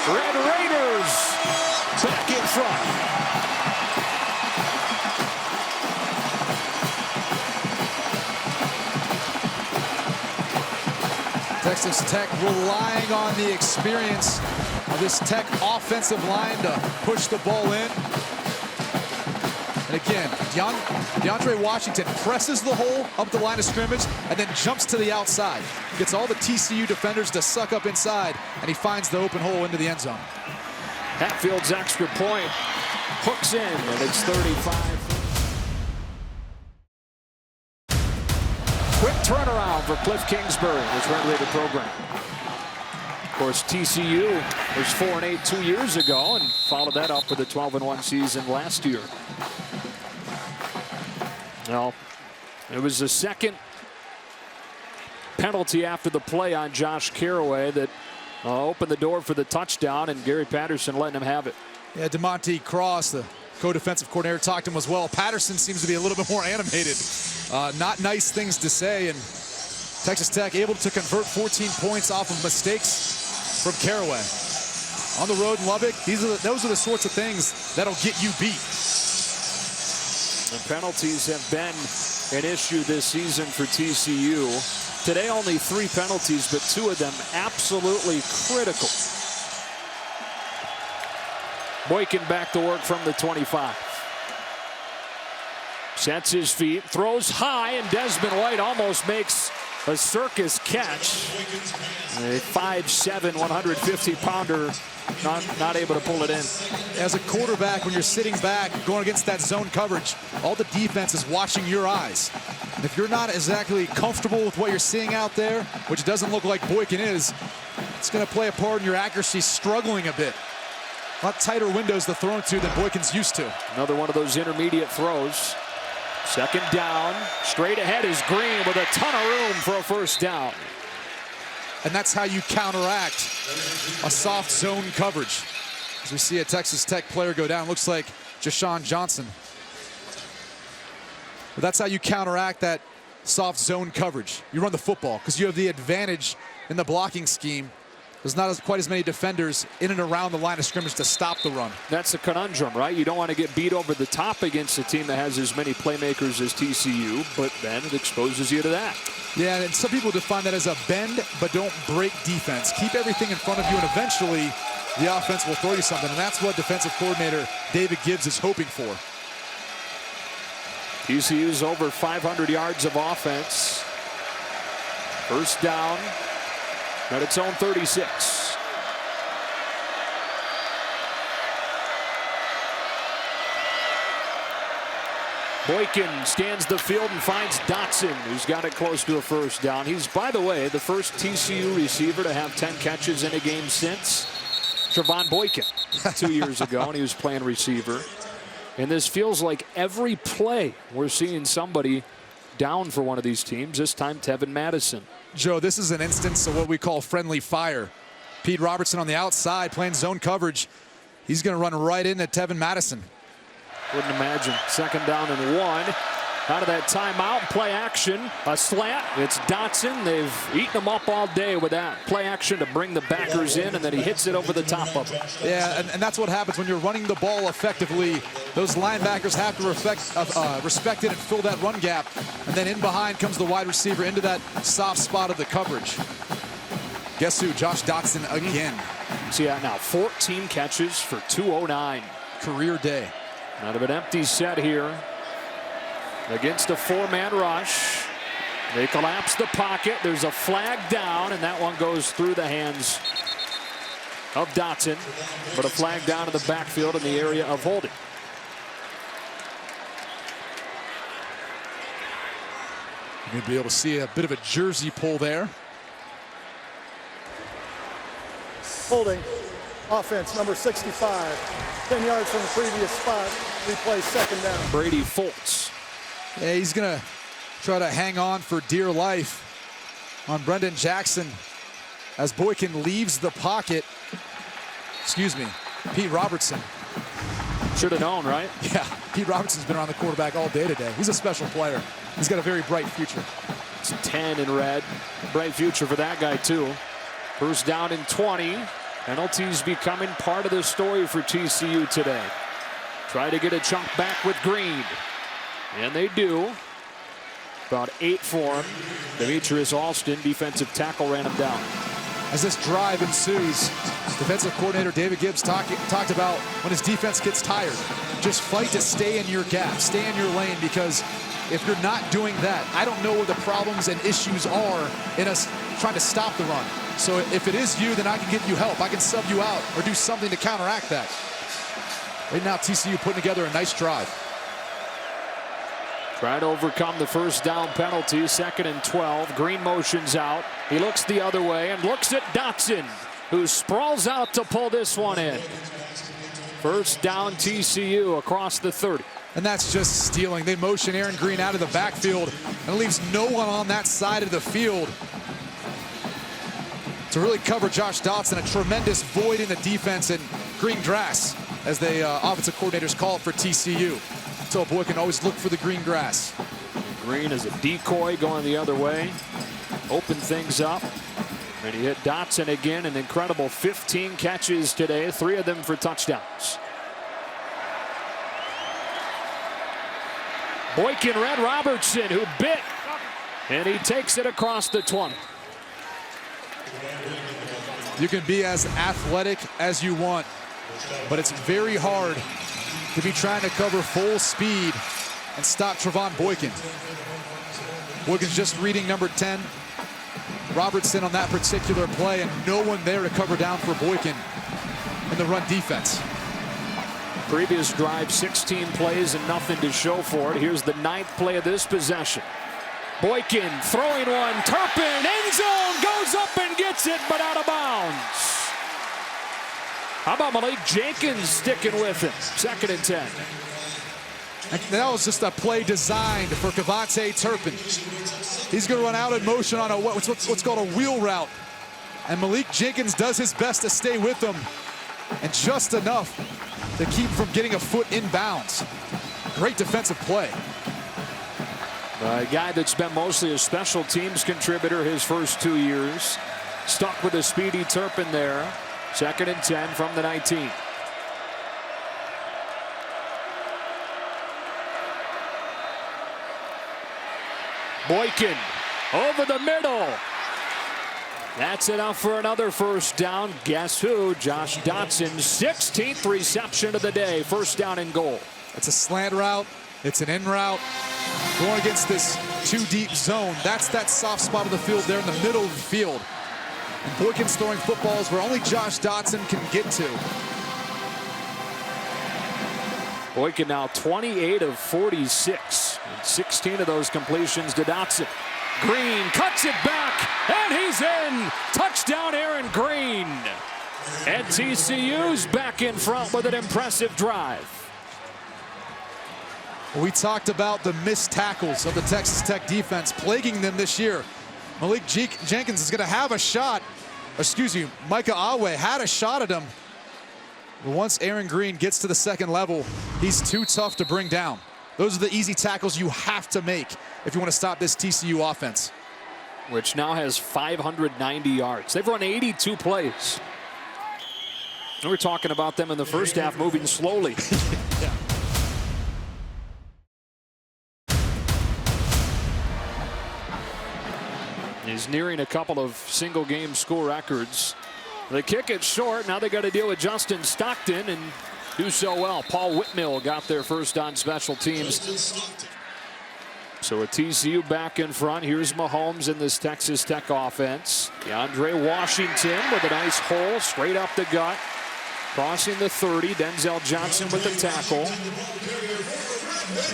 Red Raiders back in front. Texas Tech relying on the experience of this Tech offensive line to push the ball in. And again, DeAndre Washington presses the hole up the line of scrimmage and then jumps to the outside. Gets all the TCU defenders to suck up inside, and he finds the open hole into the end zone. Hatfield's extra point hooks in, and it's 35. Quick turnaround for Cliff Kingsbury, his renovated program. Of course, TCU was 4-8 2 years ago and followed that up with a 12-1 season last year. Well, it was the second penalty after the play on Josh Caraway that opened the door for the touchdown, and Gary Patterson letting him have it. Yeah, DeMonte Cross, the co-defensive coordinator, talked to him as well. Patterson seems to be a little bit more animated. Not nice things to say, and Texas Tech able to convert 14 points off of mistakes from Caraway. On the road in Lubbock, those are the sorts of things that'll get you beat. The penalties have been an issue this season for TCU. Today only 3 penalties, but 2 of them absolutely critical. Boykin back to work from the 25. Sets his feet, throws high, and Desmond White almost makes a circus catch. A 5'7", 150-pounder not able to pull it in. As a quarterback, when you're sitting back going against that zone coverage, all the defense is watching your eyes. And if you're not exactly comfortable with what you're seeing out there, which doesn't look like Boykin is, it's going to play a part in your accuracy struggling a bit. A lot tighter windows to throw into than Boykin's used to. Another one of those intermediate throws. Second down, straight ahead is Green with a ton of room for a first down. And that's how you counteract a soft zone coverage. As we see a Texas Tech player go down, looks like Jashawn Johnson. But that's how you counteract that soft zone coverage. You run the football because you have the advantage in the blocking scheme. There's not quite as many defenders in and around the line of scrimmage to stop the run. That's the conundrum, right? You don't want to get beat over the top against a team that has as many playmakers as TCU, but then it exposes you to that. Yeah, and some people define that as a bend but don't break defense. Keep everything in front of you, and eventually the offense will throw you something, and that's what defensive coordinator David Gibbs is hoping for. TCU's over 500 yards of offense. First down at its own 36. Boykin scans the field and finds Dotson, who's got it close to a first down. He's, by the way, the first TCU receiver to have 10 catches in a game since Trevon Boykin 2 years ago, and he was playing receiver. And this feels like every play we're seeing somebody down for one of these teams, this time Tevin Madison. Joe, this is an instance of what we call friendly fire. Pete Robertson on the outside playing zone coverage. He's going to run right into Tevin Madison. Wouldn't imagine. Second down and 1. out of that timeout. Play action, a slant. It's Dotson. They've eaten him up all day with that play action to bring the backers in, and then he hits it over the top of it. Yeah, and that's what happens when you're running the ball effectively. Those linebackers have to respect it and fill that run gap. And then in behind comes the wide receiver into that soft spot of the coverage. Guess who? Josh Dotson again. So yeah, now 14 catches for 209. Career day. Out of an empty set here against a four-man rush. They collapse the pocket. There's a flag down, and that one goes through the hands of Dotson. But a flag down in the backfield in the area of holding. You'll be able to see a bit of a jersey pull there. Holding. Offense, number 65. 10 yards from the previous spot. Replay second down. Brady Fultz. Yeah, he's going to try to hang on for dear life on Brendan Jackson as Boykin leaves the pocket. Excuse me, Pete Robertson. Should have known, right? Yeah, Pete Robertson's been around the quarterback all day today. He's a special player. He's got a very bright future. It's a 10 in red. Bright future for that guy, too. First down and 20. Penalties becoming part of the story for TCU today. Try to get a chunk back with Green. And they do. About 8 for him. Demetrius Alston, defensive tackle, ran him down. As this drive ensues, defensive coordinator David Gibbs talked about when his defense gets tired. Just fight to stay in your gap, stay in your lane, because if you're not doing that, I don't know where the problems and issues are in us trying to stop the run. So if it is you, then I can get you help. I can sub you out or do something to counteract that. Right now, TCU putting together a nice drive. Trying to overcome the first down penalty. 2nd and 12. Green motions out. He looks the other way and looks at Dotson, who sprawls out to pull this one in. First down TCU across the 30. And that's just stealing. They motion Aaron Green out of the backfield and leaves no one on that side of the field to really cover Josh Dotson. A tremendous void in the defense and green grass, as the offensive coordinators call it for TCU. So Boykin always look for the green grass. Green is a decoy going the other way. Open things up. And he hit Dotson again. An incredible 15 catches today, 3 of them for touchdowns. Boykin read Robertson, who bit, and he takes it across the 20. You can be as athletic as you want, but it's very hard to be trying to cover full speed and stop Trevon Boykin. Boykin's just reading number 10. Robertson on that particular play, and no one there to cover down for Boykin in the run defense. Previous drive, 16 plays and nothing to show for it. Here's the 9th play of this possession. Boykin throwing one. Turpin, end zone, goes up and gets it, but out of bounds. How about Malik Jenkins sticking with him? 2nd and 10. And that was just a play designed for Kavontae Turpin. He's going to run out in motion on what's called a wheel route. And Malik Jenkins does his best to stay with him, and just enough to keep from getting a foot in bounds. Great defensive play. A guy that's been mostly a special teams contributor his first 2 years. Stuck with a speedy Turpin there. 2nd and 10 from the 19. Boykin over the middle. That's enough for another first down. Guess who? Josh Dotson's 16th reception of the day. First down and goal. It's a slant route. It's an in route. Going against this 2-deep zone. That's that soft spot of the field there in the middle of the field. And Boykin's throwing footballs where only Josh Dotson can get to. Boykin now 28 of 46. And 16 of those completions to Dotson. Green cuts it back, and he's in. Touchdown, Aaron Green. And TCU's back in front with an impressive drive. We talked about the missed tackles of the Texas Tech defense plaguing them this year. Malik Jenkins is going to have a shot. Excuse me, Micah Awe had a shot at him. But once Aaron Green gets to the second level, he's too tough to bring down. Those are the easy tackles you have to make if you want to stop this TCU offense. Which now has 590 yards. They've run 82 plays. We were talking about them in the first half moving slowly. Yeah. He's nearing a couple of single game score records. They kick it short. Now they got to deal with Justin Stockton and do so well. Paul Whitmill got there first on special teams. So a TCU back in front. Here's Mahomes in this Texas Tech offense. DeAndre Washington with a nice hole straight up the gut. Crossing the 30. Denzel Johnson with the tackle.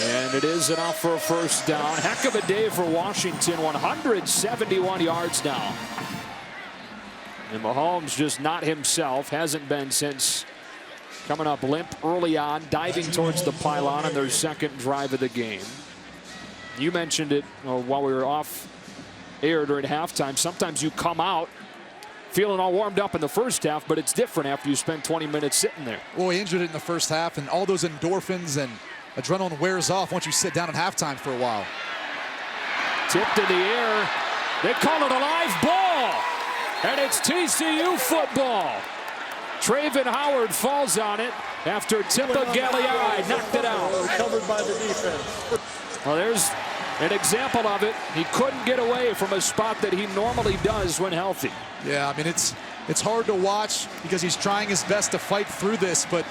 And it is enough for a first down. Heck of a day for Washington. 171 yards now. And Mahomes just not himself. Hasn't been since coming up limp early on. Diving towards the pylon on their second drive of the game. You mentioned it while we were off air during halftime. Sometimes you come out feeling all warmed up in the first half, but it's different after you spend 20 minutes sitting there. Well, he injured it in the first half, and all those endorphins and adrenaline wears off once you sit down at halftime for a while. Tipped in the air. They call it a live ball. And it's TCU football. Traven Howard falls on it after Timba Galliai knocked it out. Covered by the defense. Well, there's an example of it. He couldn't get away from a spot that he normally does when healthy. Yeah, I mean, it's hard to watch because he's trying his best to fight through this, but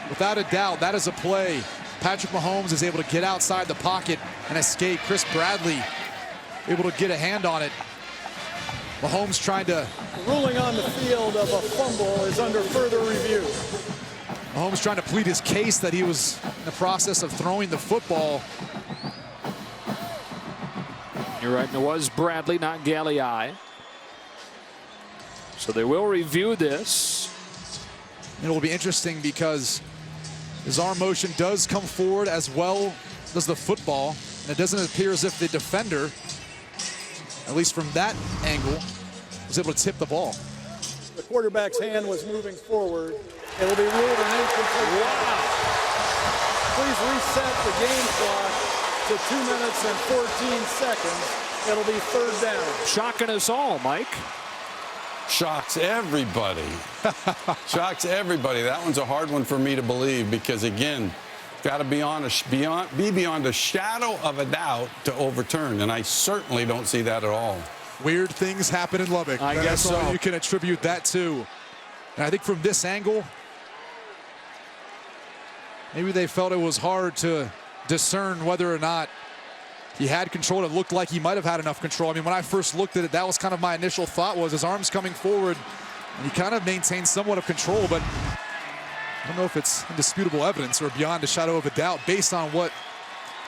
without a doubt, that is a play. Patrick Mahomes is able to get outside the pocket and escape. Chris Bradley able to get a hand on it. Mahomes trying to... The ruling on the field of a fumble is under further review. Mahomes trying to plead his case that he was in the process of throwing the football. You're right, and it was Bradley, not Galliai. So they will review this. It will be interesting because his arm motion does come forward as well as the football. And it doesn't appear as if the defender, at least from that angle, was able to tip the ball. The quarterback's hand was moving forward. It'll be ruled an incomplete. Wow. Please reset the game clock to 2 minutes and 14 seconds. It'll be third down. Shocking us all, Mike. Shocks everybody. Shocks everybody. That one's a hard one for me to believe because, again, got to be beyond a shadow of a doubt to overturn, and I certainly don't see that at all. Weird things happen in Lubbock. I guess That's all so. you can attribute that to. And I think from this angle, maybe they felt it was hard to discern whether or not he had control. It looked like he might have had enough control. I mean, when I first looked at it, that was kind of my initial thought, was his arms coming forward, and he kind of maintained somewhat of control, but I don't know if it's indisputable evidence or beyond a shadow of a doubt based on what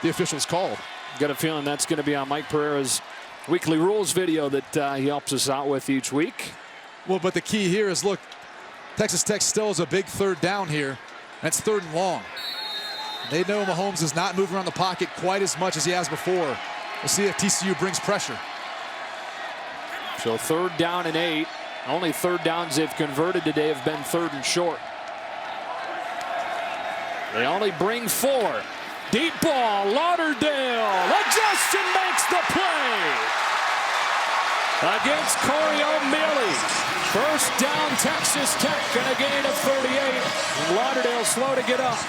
the officials called. Got a feeling that's going to be on Mike Pereira's weekly rules video that he helps us out with each week. Well, but the key here is, look, Texas Tech still has a big third down here, and it's third and long. They know Mahomes is not moving around the pocket quite as much as he has before. We'll see if TCU brings pressure. So third down and 8. Only third downs they've converted today have been third and short. They only bring 4. Deep ball, Lauderdale. Justin makes the play against Corey O'Mealy. First down, Texas Tech, and a gain of 38. And Lauderdale slow to get up.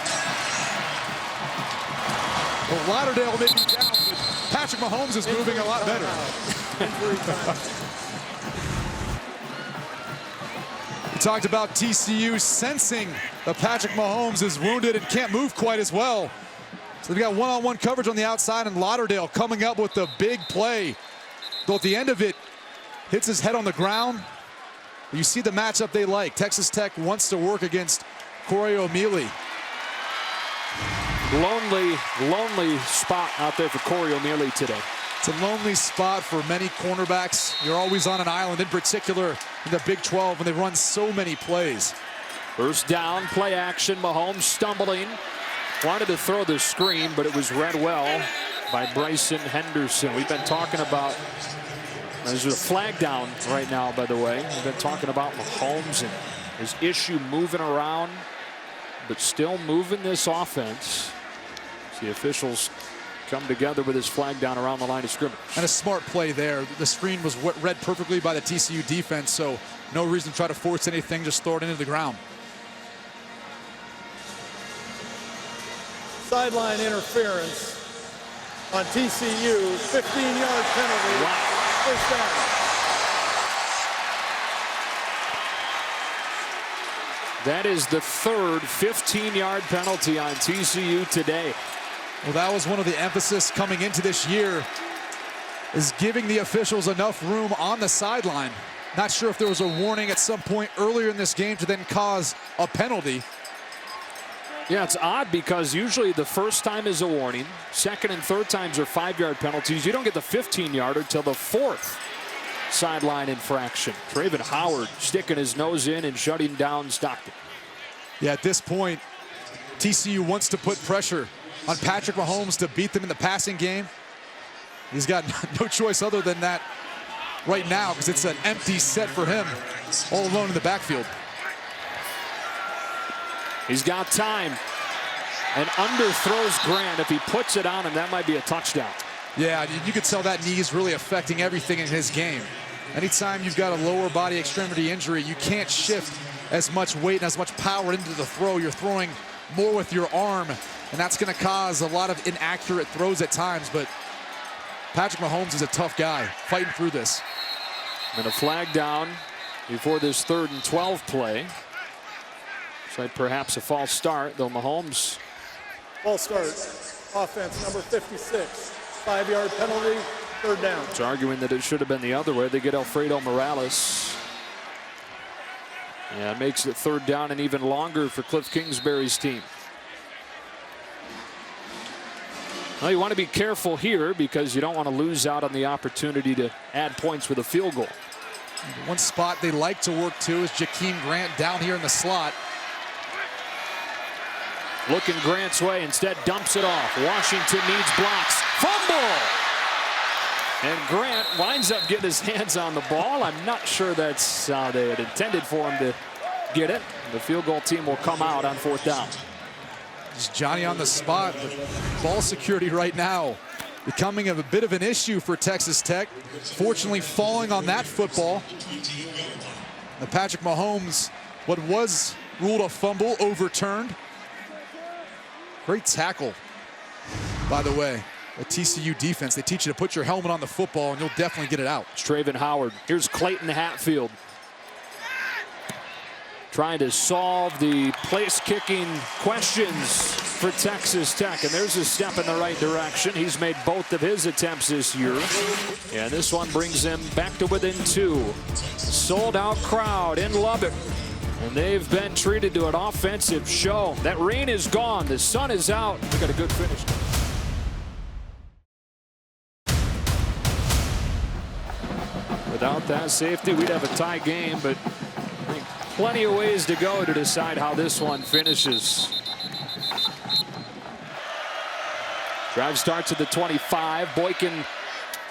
Well, Lauderdale may be down, but Patrick Mahomes is moving a lot better. We talked about TCU sensing that Patrick Mahomes is wounded and can't move quite as well. So they've got one-on-one coverage on the outside, and Lauderdale coming up with the big play. Though at the end of it, hits his head on the ground. You see the matchup they like. Texas Tech wants to work against Corey O'Mealy. Lonely spot out there for Corey O'Mealy today. It's a lonely spot for many cornerbacks. You're always on an island, in particular in the Big 12, when they run so many plays. First down, play action. Mahomes stumbling. Wanted to throw the screen, but it was read well by Bryson Henderson. We've been talking about, there's a flag down right now, by the way. We've been talking about Mahomes and his issue moving around, but still moving this offense. The officials come together with his flag down around the line of scrimmage. And a smart play there. The screen was read perfectly by the TCU defense, so no reason to try to force anything, just throw it into the ground. Sideline interference on TCU, 15-yard penalty. Wow. First down. That is the third 15-yard penalty on TCU today. Well, that was one of the emphasis coming into this year, is giving the officials enough room on the sideline. Not sure if there was a warning at some point earlier in this game to then cause a penalty. Yeah, it's odd because usually the first time is a warning. Second and third times are 5-yard penalties. You don't get the 15-yarder till the fourth sideline infraction. Traven Howard sticking his nose in and shutting down Stockton. Yeah, at this point, TCU wants to put pressure on Patrick Mahomes to beat them in the passing game. He's got no choice other than that right now because it's an empty set for him, all alone in the backfield. He's got time and underthrows Grant. If he puts it on him, that might be a touchdown. Yeah, you could tell that knee is really affecting everything in his game. Anytime you've got a lower body extremity injury, you can't shift as much weight and as much power into the throw. You're throwing more with your arm, and that's going to cause a lot of inaccurate throws at times. But Patrick Mahomes is a tough guy, fighting through this. And a flag down before this 3rd and 12 play. Looks like perhaps a false start, though Mahomes. False start. Offense number 56. 5-yard penalty, 3rd down. It's arguing that it should have been the other way. They get Alfredo Morales. Yeah, it makes it 3rd down and even longer for Cliff Kingsbury's team. Well, you want to be careful here because you don't want to lose out on the opportunity to add points with a field goal. One spot they like to work to is Jakeem Grant down here in the slot. Looking Grant's way, instead dumps it off. Washington needs blocks. Fumble! And Grant winds up getting his hands on the ball. I'm not sure that's how they had intended for him to get it. The field goal team will come out on 4th down. Just Johnny on the spot. Ball security right now becoming a bit of an issue for Texas Tech. Fortunately, falling on that football. The Patrick Mahomes, what was ruled a fumble, overturned. Great tackle, by the way. A TCU defense, they teach you to put your helmet on the football and you'll definitely get it out. It's Traven Howard. Here's Clayton Hatfield. Trying to solve the place-kicking questions for Texas Tech. And there's a step in the right direction. He's made both of his attempts this year. And this one brings them back to within 2. Sold-out crowd in Lubbock. And they've been treated to an offensive show. That rain is gone. The sun is out. We got a good finish. Without that safety, we'd have a tie game, but I think plenty of ways to go to decide how this one finishes. Drive starts at the 25. Boykin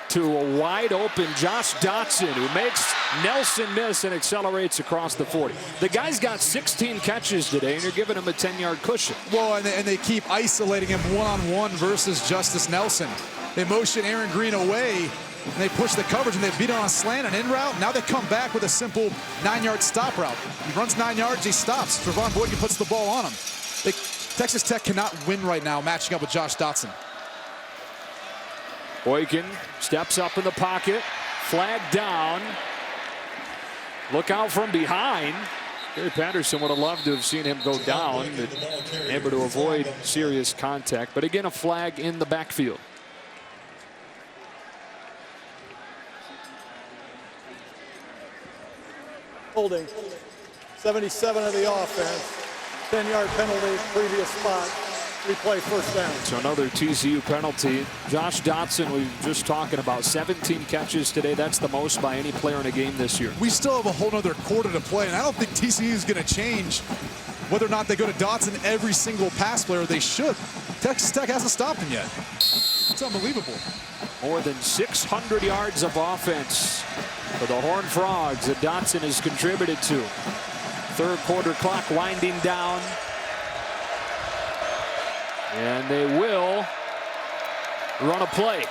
to a wide open Josh Dotson, who makes Nelson miss and accelerates across the 40. The guy's got 16 catches today, and you're giving him a 10-yard cushion. Well, and they keep isolating him one-on-one versus Justice Nelson. They motion Aaron Green away, and they push the coverage, and they beat on a slant, an in route. Now they come back with a simple 9-yard stop route. He runs 9 yards, he stops. Trevon Boykin puts the ball on him. Texas Tech cannot win right now matching up with Josh Dotson. Boykin steps up in the pocket. Flag down. Look out from behind. Gary Patterson would have loved to have seen him go down, but able to avoid serious contact. But again, a flag in the backfield. Holding. 77 of the offense. 10-yard penalty, previous spot. Replay, 1st down. So another TCU penalty. Josh Dotson, we were just talking about, 17 catches today. That's the most by any player in a game this year. We still have a whole other quarter to play, and I don't think TCU is going to change whether or not they go to Dotson every single pass player. They should. Texas Tech hasn't stopped him yet. It's unbelievable. More than 600 yards of offense for the Horned Frogs that Dotson has contributed to. 3rd quarter clock winding down. And they will run a play.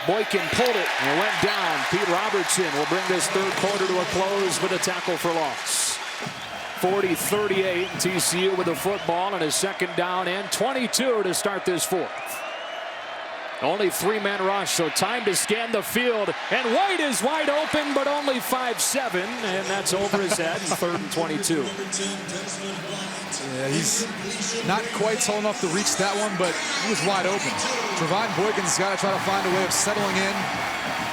Boykin pulled it and it went down. Pete Robertson will bring this third quarter to a close with a tackle for loss. 40-38, TCU with the football and a second down and 22 to start this fourth. Only three-man rush, so time to scan the field. And White is wide open, but only 5'7", and that's over his head in 3rd and 22. Yeah, he's not quite tall enough to reach that one, but he was wide open. Trevon Boykin's got to try to find a way of settling in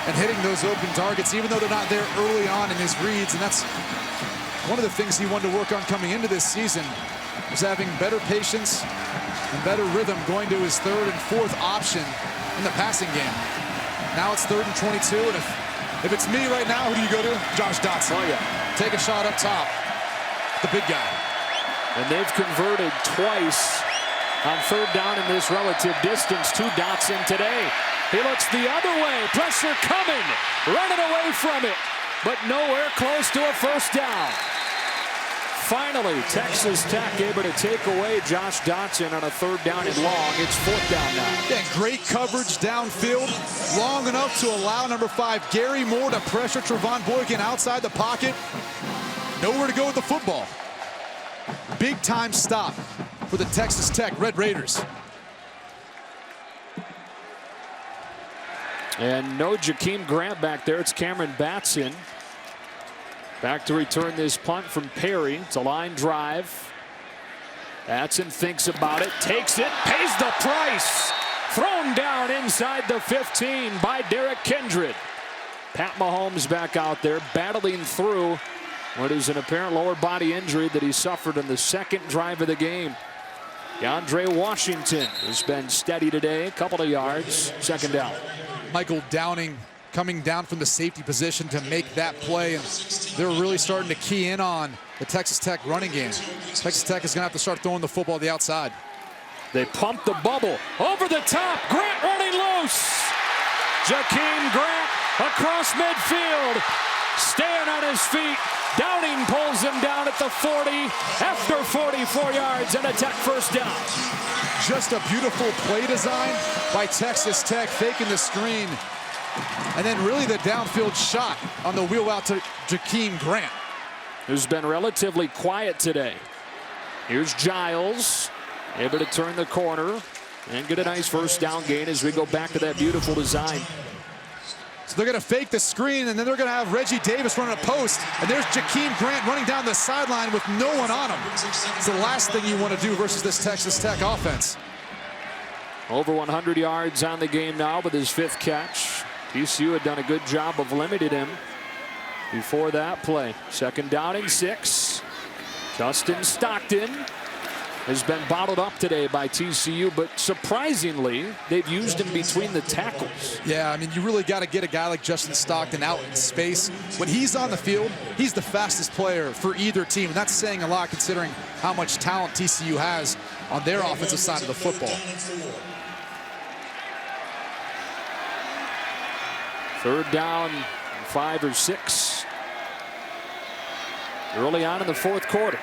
and hitting those open targets, even though they're not there early on in his reads. And that's one of the things he wanted to work on coming into this season, was having better patience and better rhythm going to his 3rd and 4th option in the passing game. Now it's 3rd and 22, and if it's me right now, who do you go to? Josh Dotson. Oh, yeah. Take a shot up top. The big guy. And they've converted twice on 3rd down in this relative distance to Dotson today. He looks the other way. Pressure coming. Running away from it. But nowhere close to a first down. Finally, Texas Tech able to take away Josh Dotson on a 3rd down and long. It's 4th down now. Yeah, great coverage downfield. Long enough to allow number 5, Gary Moore, to pressure Trevon Boykin outside the pocket. Nowhere to go with the football. Big time stop for the Texas Tech Red Raiders. And no Jakeem Grant back there. It's Cameron Batson. Back to return this punt from Perry. It's a line drive. Batson thinks about it, takes it, pays the price. Thrown down inside the 15 by Derek Kindred. Pat Mahomes back out there battling through what is an apparent lower body injury that he suffered in the 2nd drive of the game. DeAndre Washington has been steady today, a couple of yards, 2nd down. Michael Downing coming down from the safety position to make that play, and they're really starting to key in on the Texas Tech running game. Texas Tech is going to have to start throwing the football to the outside. They pump the bubble over the top. Grant running loose. Jakeem Grant across midfield, staying on his feet. Downing pulls him down at the 40 after 44 yards and a Tech first down. Just a beautiful play design by Texas Tech, faking the screen. And then really the downfield shot on the wheel out to Jakeem Grant, who's been relatively quiet today. Here's Giles, able to turn the corner and get a nice first down gain as we go back to that beautiful design. So they're going to fake the screen, and then they're going to have Reggie Davis running a post. And there's Jakeem Grant running down the sideline with no one on him. It's the last thing you want to do versus this Texas Tech offense. Over 100 yards on the game now with his 5th catch. TCU had done a good job of limiting him before that play. 2nd down and 6. Justin Stockton has been bottled up today by TCU, but surprisingly, they've used him between the tackles. Yeah, I mean, you really got to get a guy like Justin Stockton out in space. When he's on the field, he's the fastest player for either team, and that's saying a lot considering how much talent TCU has on their offensive side of the football. 3rd down, 5 or 6. Early on in the 4th quarter.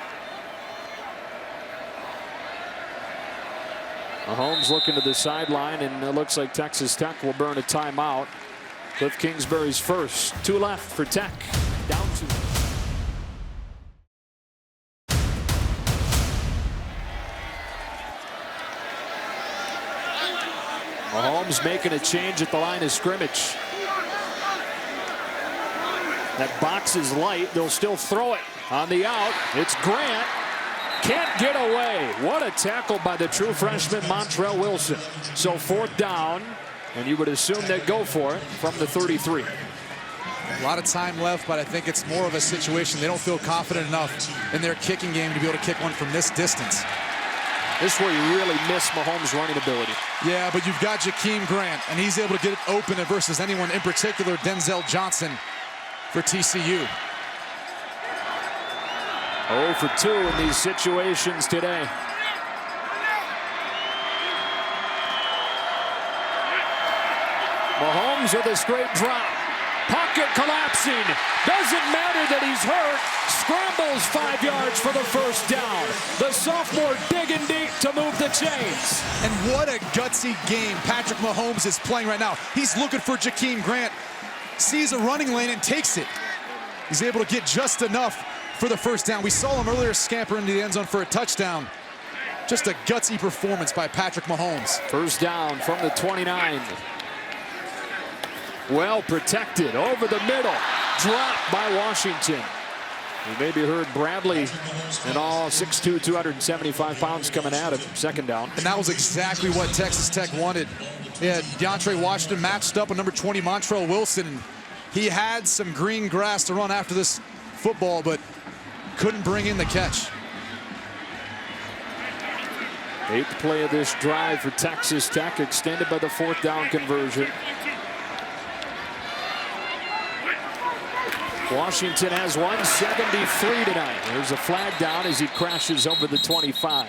Mahomes looking to the sideline, and it looks like Texas Tech will burn a timeout. Cliff Kingsbury's first. 2 left for Tech. Down 2. Mahomes making a change at the line of scrimmage. That box is light. They'll still throw it on the out. It's Grant. Can't get away. What a tackle by the true freshman Montrell Wilson. So 4th down, and you would assume they'd go for it from the 33. A lot of time left, but I think it's more of a situation they don't feel confident enough in their kicking game to be able to kick one from this distance. This is where you really miss Mahomes' running ability. Yeah, but you've got Jakeem Grant, and he's able to get it open versus anyone, in particular Denzel Johnson for TCU. 0 for 2 in these situations today. Mahomes with a straight drop. Pocket collapsing. Doesn't matter that he's hurt. scrambles 5 yards for the first down. The sophomore digging deep to move the chains. And what a gutsy game Patrick Mahomes is playing right now. He's looking for Jakeem Grant, sees a running lane and takes it. He's able to get just enough for the first down. We saw him earlier scamper into the end zone for a touchdown. Just a gutsy performance by Patrick Mahomes. First down from the 29. Well protected over the middle. Dropped by Washington. You maybe heard Bradley and all 6'2", 275 pounds coming at him. Second down. And that was exactly what Texas Tech wanted. They had DeAndre Washington matched up with number 20, Montrell Wilson. He had some green grass to run after this football, but couldn't bring in the catch. 8th play of this drive for Texas Tech, extended by the 4th down conversion. Washington has 173 tonight. There's a flag down as he crashes over the 25.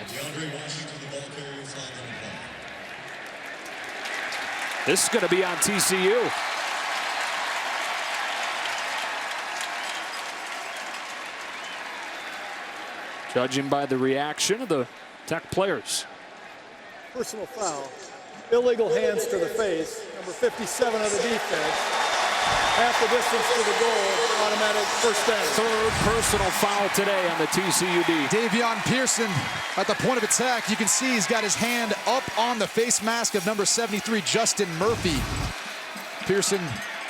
This is going to be on TCU. Judging by the reaction of the Tech players. Personal foul. Illegal hands to the face. Number 57 of the defense. Half the distance to the goal. Automatic first down. 3rd personal foul today on the TCU D. Davion Pearson at the point of attack. You can see he's got his hand up on the face mask of number 73, Justin Murphy. Pearson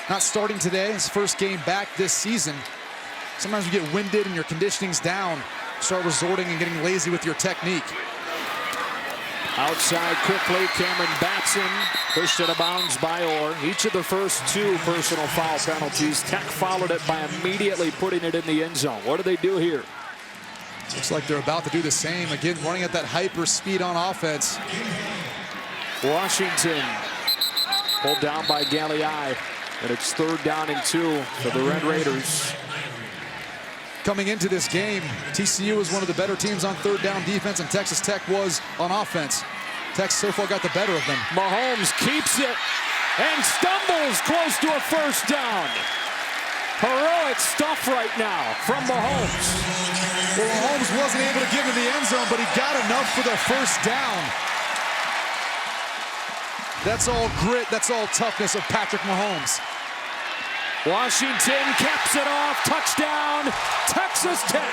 not starting today. His first game back this season. Sometimes you get winded and your conditioning's down. Start resorting and getting lazy with your technique. Outside quickly, Cameron Batson pushed out of bounds by Orr. Each of the first 2 personal foul penalties, Tech followed it by immediately putting it in the end zone. What do they do here? Looks like they're about to do the same. Again, running at that hyper speed on offense. Washington pulled down by Galliai, and it's 3rd down and 2 for the Red Raiders. Coming into this game, TCU was one of the better teams on 3rd down defense, and Texas Tech was on offense. Tech so far got the better of them. Mahomes keeps it and stumbles close to a first down. Heroic stuff right now from Mahomes. Well, Mahomes wasn't able to get into the end zone, but he got enough for the first down. That's all grit, that's all toughness of Patrick Mahomes. Washington caps it off. Touchdown, Texas Tech.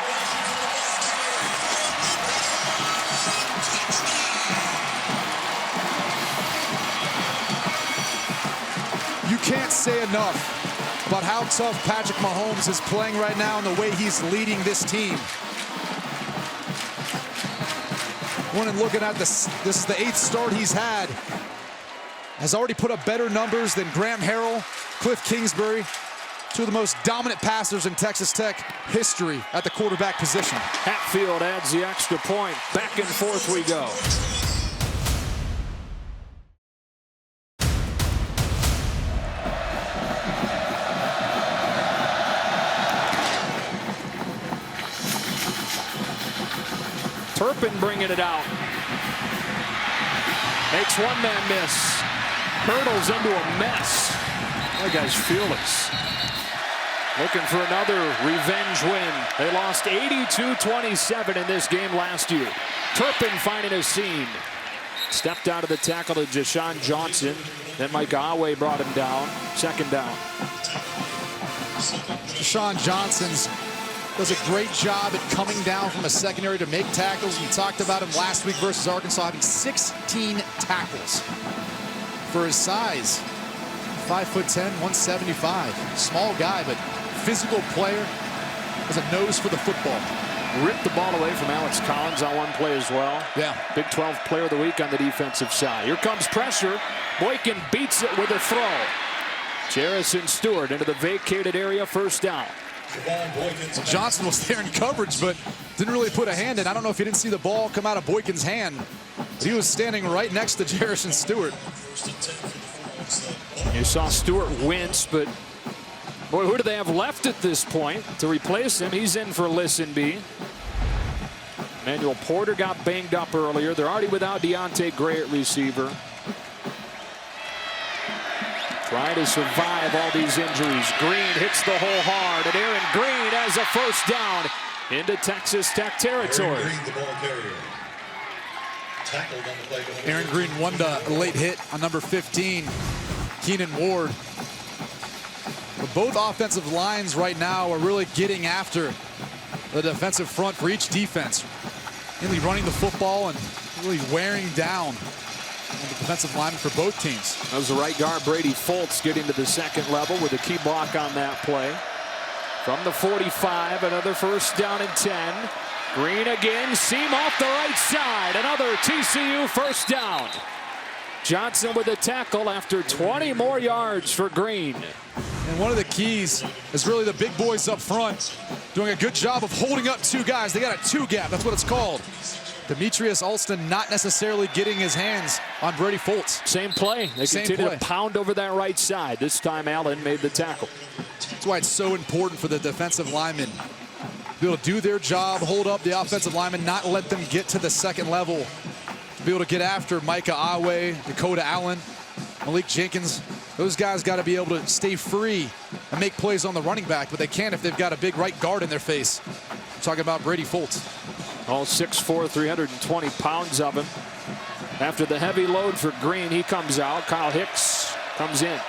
You can't say enough about how tough Patrick Mahomes is playing right now and the way he's leading this team. When looking at this is the 8th start he's had. Has already put up better numbers than Graham Harrell, Cliff Kingsbury, 2 of the most dominant passers in Texas Tech history at the quarterback position. Hatfield adds the extra point. Back and forth we go. Turpin bringing it out. Makes one man miss. Hurdles into a mess. That guy's fearless. Looking for another revenge win. They lost 82-27 in this game last year. Turpin finding a seam. Stepped out of the tackle to Deshaun Johnson. Then Mike Awe brought him down. Second down. Deshaun Johnson does a great job at coming down from a secondary to make tackles. We talked about him last week versus Arkansas, having 16 tackles. For his size, 5'10", 175. Small guy, but physical player. Has a nose for the football. Ripped the ball away from Alex Collins on one play as well. Yeah. Big 12 player of the week on the defensive side. Here comes pressure. Boykin beats it with a throw. Jarrison Stewart into the vacated area, first down. Well, Johnson was there in coverage, but didn't really put a hand in. I don't know if you didn't see the ball come out of Boykin's hand. But he was standing right next to Jarrison Stewart. You saw Stewart wince, but boy, who do they have left at this point to replace him? He's in for Listenby. Emmanuel Porter got banged up earlier. They're already without Deontay Gray at receiver. trying to survive all these injuries. Green hits the hole hard, and Aaron Green has a first down into Texas Tech territory. Aaron Green, the ball carrier. Tackled on the play. Aaron Green won the late hit on number 15, Keenan Ward. But both offensive lines right now are really getting after the defensive front for each defense. Really running the football and really wearing down the defensive lineman for both teams. That was the right guard, Brady Foltz, getting to the second level with a key block on that play. From the 45, another first down and 10. Green again, seam off the right side. Another TCU first down. Johnson with a tackle after 20 more yards for Green. And one of the keys is really the big boys up front doing a good job of holding up two guys. They got a two gap, that's what it's called. Demetrius Alston not necessarily getting his hands on Brady Foltz. Same play. They continue to pound over that right side. This time Allen made the tackle. That's why it's so important for the defensive linemen to be able to do their job, hold up the offensive linemen, not let them get to the second level. To be able to get after Micah Awe, Dakota Allen, Malik Jenkins. Those guys got to be able to stay free and make plays on the running back, but they can't if they've got a big right guard in their face. I'm talking about Brady Foltz. All 6'4", 320 pounds of him. After the heavy load for Green, he comes out. Kyle Hicks comes in.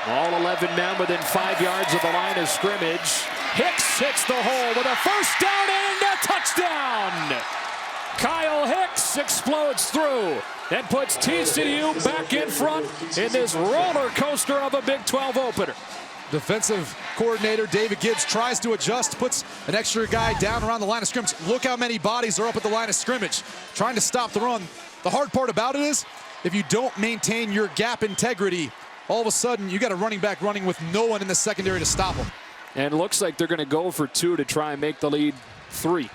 All 11 men within 5 yards of the line of scrimmage. Hicks hits the hole with a first down and a touchdown. Kyle Hicks explodes through and puts TCU back in front in this roller coaster of a Big 12 opener. Defensive coordinator David Gibbs tries to adjust, puts an extra guy down around the line of scrimmage. Look how many bodies are up at the line of scrimmage trying to stop the run. The hard part about it is if you don't maintain your gap integrity, all of a sudden you got a running back running with no one in the secondary to stop him. And it looks like they're going to go for 2 to try and make the lead 3.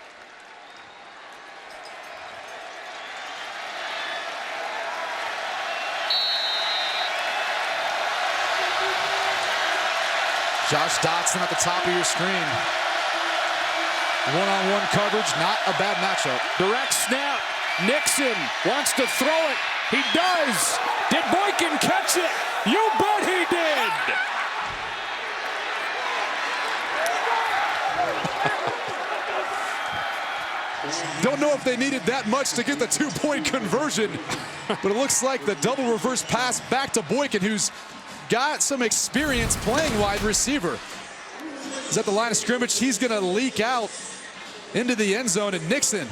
Josh Dotson at the top of your screen. One-on-one coverage, not a bad matchup. Direct snap. Nixon wants to throw it. He does. Did Boykin catch it? You bet he did. Don't know if they needed that much to get the 2-point conversion, but it looks like the double reverse pass back to Boykin, who's got some experience playing wide receiver. He's at the line of scrimmage. He's going to leak out into the end zone, and Nixon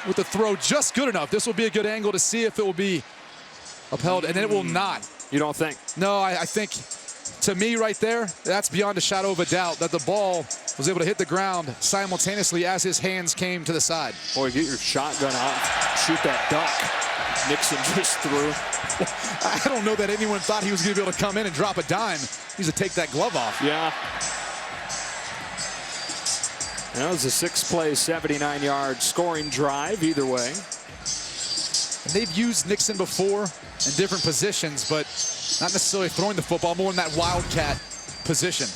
with the throw just good enough. This will be a good angle to see if it will be upheld, and it will not. You don't think? No, I think, to me right there, that's beyond a shadow of a doubt that the ball was able to hit the ground simultaneously as his hands came to the side. Boy, get your shotgun out, shoot that duck. Nixon just threw. I don't know that anyone thought he was going to be able to come in and drop a dime. He needs to take that glove off. Yeah. That was a 6-play, 79-yard scoring drive either way. And they've used Nixon before in different positions, but not necessarily throwing the football, more in that wildcat position.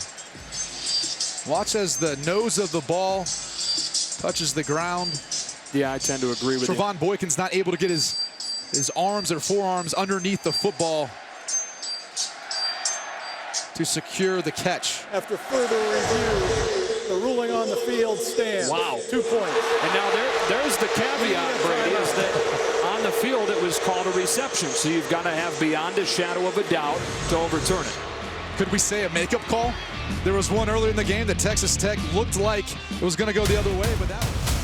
Watch as the nose of the ball touches the ground. Yeah, I tend to agree with you. Trevon Boykin's not able to get his arms or forearms underneath the football to secure the catch. After further review, the ruling on the field stands. Wow. 2 points. And now there's the caveat, Brady, is that on the field it was called a reception. So you've got to have beyond a shadow of a doubt to overturn it. Could we say a makeup call? There was one earlier in the game that Texas Tech looked like it was going to go the other way, but that was...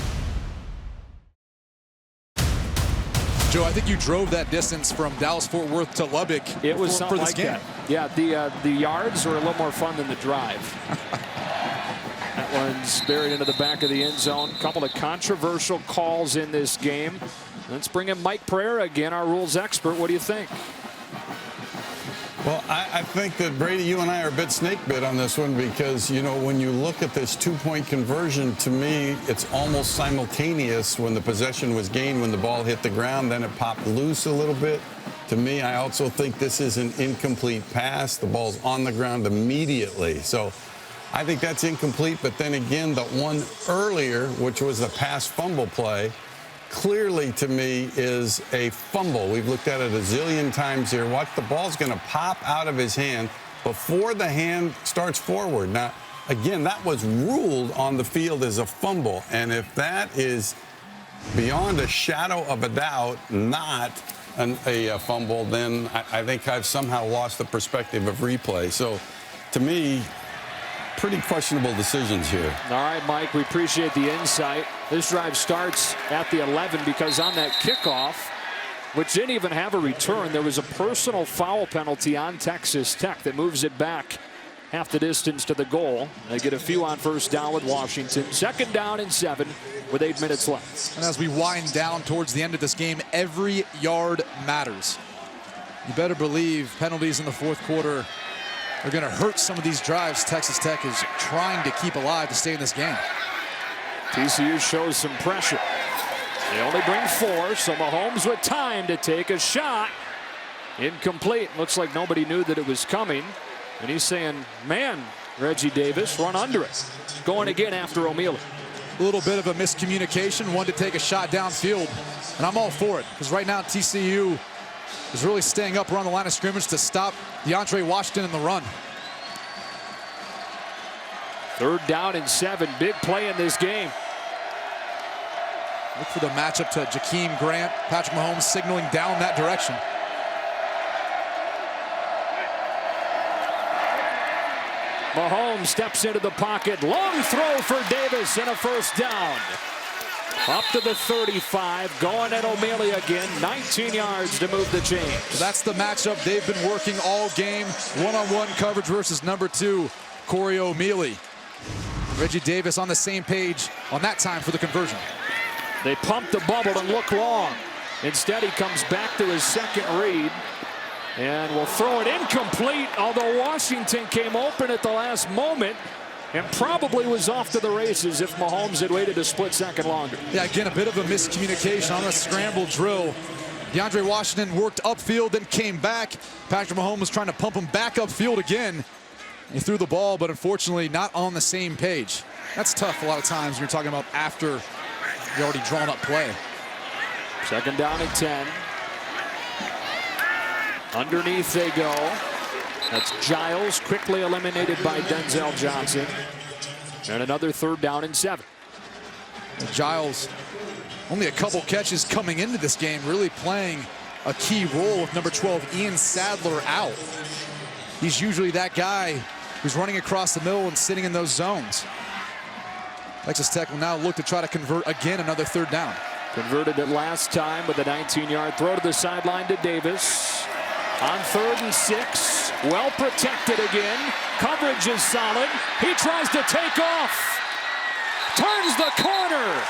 Joe, I think you drove that distance from Dallas-Fort Worth to Lubbock. It was something for this like game. that. Yeah, the yards were a little more fun than the drive. That one's buried into the back of the end zone. A couple of controversial calls in this game. Let's bring in Mike Pereira again, our rules expert. What do you think? Well, I think that, Brady, you and I are a bit snake bit on this one because, you know, when you look at this 2-point conversion, to me, it's almost simultaneous when the possession was gained, when the ball hit the ground, then it popped loose a little bit. To me, I also think this is an incomplete pass. The ball's on the ground immediately. So I think that's incomplete. But then again, the one earlier, which was the pass fumble play, clearly, to me, is a fumble. We've looked at it a zillion times here. Watch, the ball's going to pop out of his hand before the hand starts forward. Now, again, that was ruled on the field as a fumble. And if that is beyond a shadow of a doubt not a fumble, then I think I've somehow lost the perspective of replay. So, to me, pretty questionable decisions here. All right, Mike, we appreciate the insight. This drive starts at the 11 because on that kickoff, which didn't even have a return, there was a personal foul penalty on Texas Tech that moves it back half the distance to the goal. They get a few on first down with Washington. 2nd down and 7 with 8 minutes left. And as we wind down towards the end of this game, every yard matters. You better believe penalties in the 4th quarter are going to hurt some of these drives Texas Tech is trying to keep alive to stay in this game. TCU shows some pressure. They only bring 4, so Mahomes with time to take a shot. Incomplete. Looks like nobody knew that it was coming. And he's saying, man, Reggie Davis, run under it. Going again after O'Mealy. A little bit of a miscommunication, one to take a shot downfield. And I'm all for it, because right now TCU is really staying up around the line of scrimmage to stop DeAndre Washington in the run. 3rd down and 7. Big play in this game. Look for the matchup to Jakeem Grant. Patrick Mahomes signaling down that direction. Mahomes steps into the pocket. Long throw for Davis and a 1st down. Up to the 35. Going at O'Mealy again. 19 yards to move the chains. So that's the matchup they've been working all game. One-on-one coverage versus number 2, Corey O'Mealy. Reggie Davis on the same page on that time for the conversion. They pump the bubble and look long. Instead, he comes back to his 2nd read. And will throw it incomplete, although Washington came open at the last moment and probably was off to the races if Mahomes had waited a split second longer. Yeah, again, a bit of a miscommunication on a scramble drill. DeAndre Washington worked upfield, then came back. Patrick Mahomes was trying to pump him back upfield again. He threw the ball, but unfortunately not on the same page. That's tough a lot of times when you're talking about after the already drawn up play. 2nd down and 10. Underneath they go. That's Giles, quickly eliminated by Denzel Johnson. And another 3rd down and 7. Giles, only a couple catches coming into this game, really playing a key role with number 12, Ian Sadler, out. He's usually that guy who's running across the middle and sitting in those zones. Texas Tech will now look to try to convert again, another 3rd down. Converted it last time with a 19-yard throw to the sideline to Davis. On 3rd and 6, well protected again. Coverage is solid. He tries to take off. Turns the corner.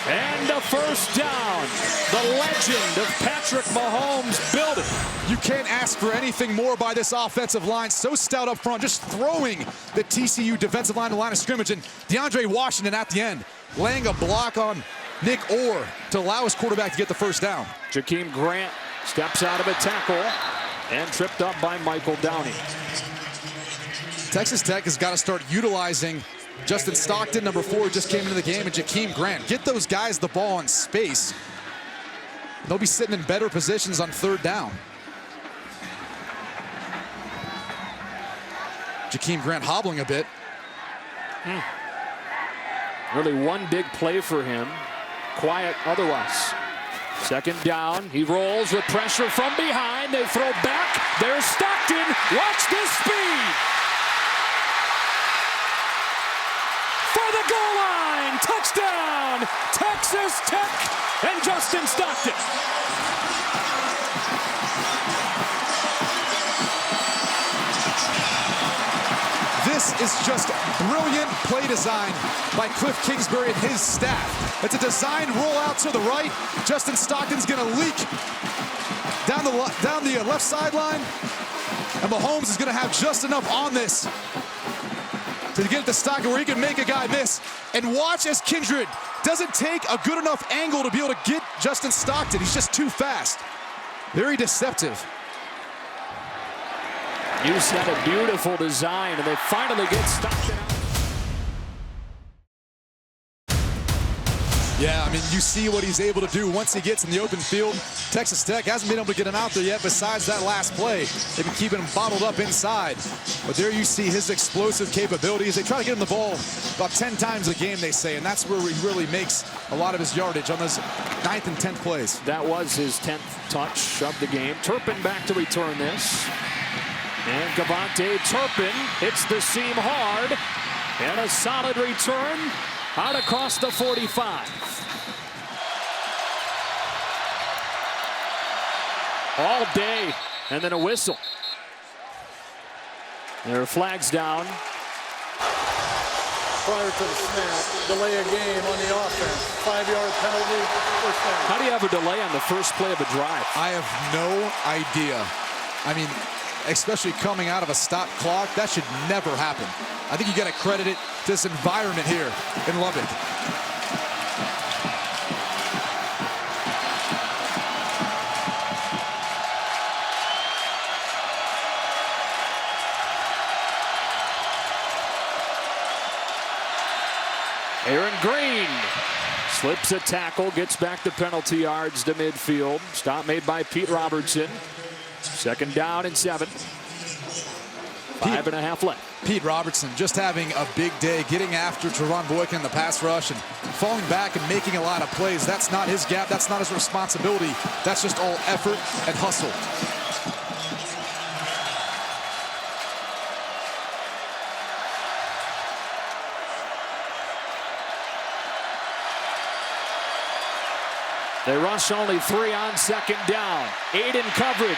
And a 1st down. The legend of Patrick Mahomes building. You can't ask for anything more by this offensive line. So stout up front, just throwing the TCU defensive line to the line of scrimmage. And DeAndre Washington at the end, laying a block on Nick Orr to allow his quarterback to get the 1st down. Jakeem Grant steps out of a tackle and tripped up by Michael Downey. Texas Tech has got to start utilizing Justin Stockton, number 4, just came into the game, and Jakeem Grant. Get those guys the ball in space. They'll be sitting in better positions on 3rd down. Jakeem Grant hobbling a bit. Really one big play for him. Quiet otherwise. 2nd down. He rolls with pressure from behind. They throw back. There's Stockton. Watch this speed. For the goal line. Touchdown. Texas Tech and Justin Stockton. This is just brilliant play design by Cliff Kingsbury and his staff. It's a designed rollout to the right. Justin Stockton's going to leak down the left sideline. And Mahomes is going to have just enough on this to get it to Stockton where he can make a guy miss. And watch as Kindred doesn't take a good enough angle to be able to get Justin Stockton. He's just too fast. Very deceptive. You said a beautiful design, and they finally get Stockton out. Yeah, I mean, you see what he's able to do once he gets in the open field. Texas Tech hasn't been able to get him out there yet besides that last play. They've been keeping him bottled up inside. But there you see his explosive capabilities. They try to get him the ball about 10 times a game, they say, and that's where he really makes a lot of his yardage on those 9th and 10th plays. That was his 10th touch of the game. Turpin back to return this. And Gavante Turpin hits the seam hard. And a solid return out across the 45. All day, and then a whistle. There are flags down. Prior to the snap, delay a game on the offense. 5-yard penalty, first down. How do you have a delay on the first play of a drive? I have no idea. I mean, especially coming out of a stop clock, that should never happen. I think you got to credit it to this environment here in Lubbock. Aaron Green slips a tackle, gets back the penalty yards to midfield. Stop made by Pete Robertson. 2nd down and 7. 5.5 left. Pete Robertson just having a big day, getting after Trevon Boykin in the pass rush and falling back and making a lot of plays. That's not his gap. That's not his responsibility. That's just all effort and hustle. They rush only 3 on 2nd down. 8 in coverage.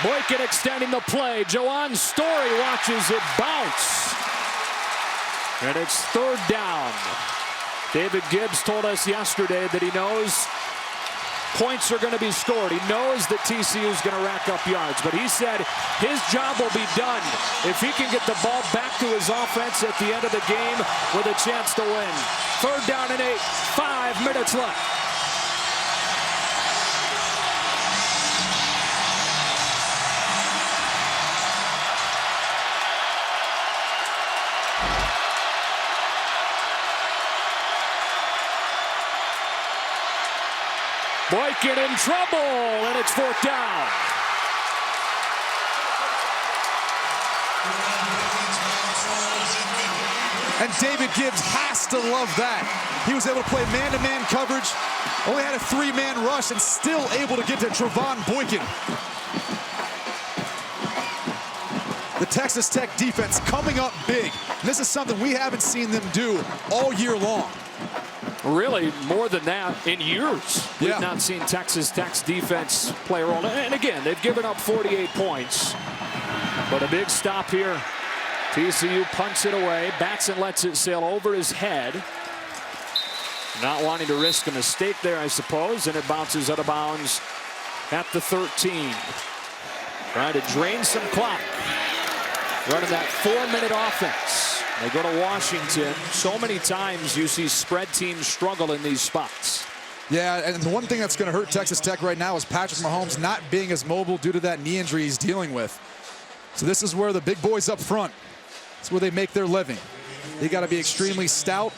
Boykin extending the play. Jawan Story watches it bounce. And it's 3rd down. David Gibbs told us yesterday that he knows points are going to be scored. He knows that TCU is going to rack up yards. But he said his job will be done if he can get the ball back to his offense at the end of the game with a chance to win. 3rd down and 8. 5 minutes left. Boykin in trouble, and it's 4th down. And David Gibbs has to love that. He was able to play man-to-man coverage, only had a 3-man rush, and still able to get to Trevon Boykin. The Texas Tech defense coming up big. And this is something we haven't seen them do all year long. Really, more than that in years. Yeah. We've not seen Texas Tech's defense play a role. And again, they've given up 48 points. But a big stop here. TCU punts it away. Backs and lets it sail over his head. Not wanting to risk a mistake there, I suppose. And it bounces out of bounds at the 13. Trying to drain some clock. Running that 4-minute offense. They go to Washington. So many times you see spread teams struggle in these spots. Yeah, and the one thing that's going to hurt Texas Tech right now is Patrick Mahomes not being as mobile due to that knee injury he's dealing with. So this is where the big boys up front, it's where they make their living. They got to be extremely stout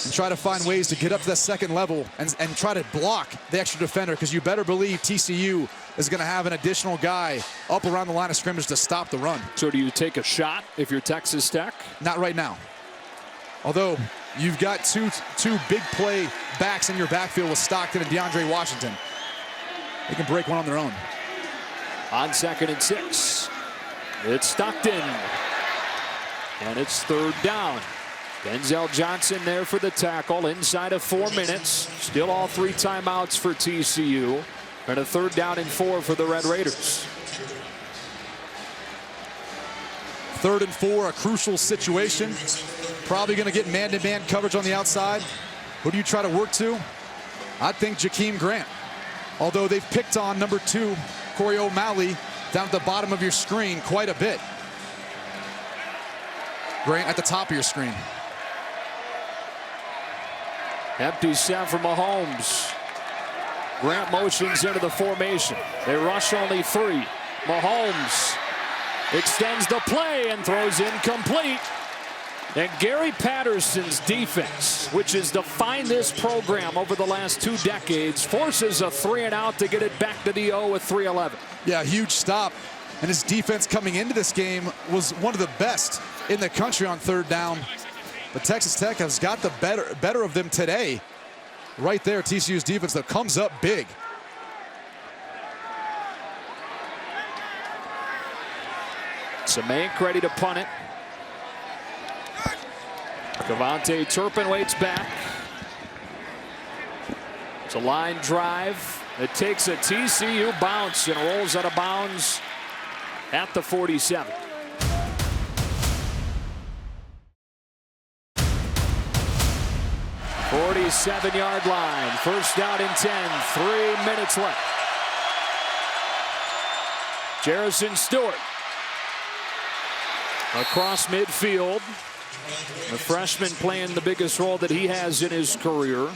and try to find ways to get up to that 2nd level and try to block the extra defender, because you better believe TCU is going to have an additional guy up around the line of scrimmage to stop the run. So do you take a shot if you're Texas Tech? Not right now. Although you've got two big play backs in your backfield with Stockton and DeAndre Washington. They can break one on their own. On 2nd and 6. It's Stockton. And it's 3rd down. Denzel Johnson there for the tackle inside of 4 minutes. Still all 3 timeouts for TCU. And a 3rd down and 4 for the Red Raiders. 3rd and 4, a crucial situation. Probably going to get man-to-man coverage on the outside. Who do you try to work to? I think Jakeem Grant. Although they've picked on number 2, Corey O'Malley, down at the bottom of your screen quite a bit. Grant at the top of your screen. Empty set for Mahomes. Grant motions into the formation. They rush only 3. Mahomes extends the play and throws incomplete. And Gary Patterson's defense, which has defined this program over the last 2 decades, forces a 3-and-out to get it back to the O with 3:11. Yeah, huge stop. And his defense coming into this game was one of the best in the country on 3rd down. But Texas Tech has got the better of them today. Right there, TCU's defense that comes up big. Semank ready to punt it. Devontae Turpin waits back. It's a line drive. It takes a TCU bounce and rolls out of bounds at the 47. Forty-seven-yard line. First down and 10. 3 minutes left. Jerison Stewart across midfield. The freshman playing the biggest role that he has in his career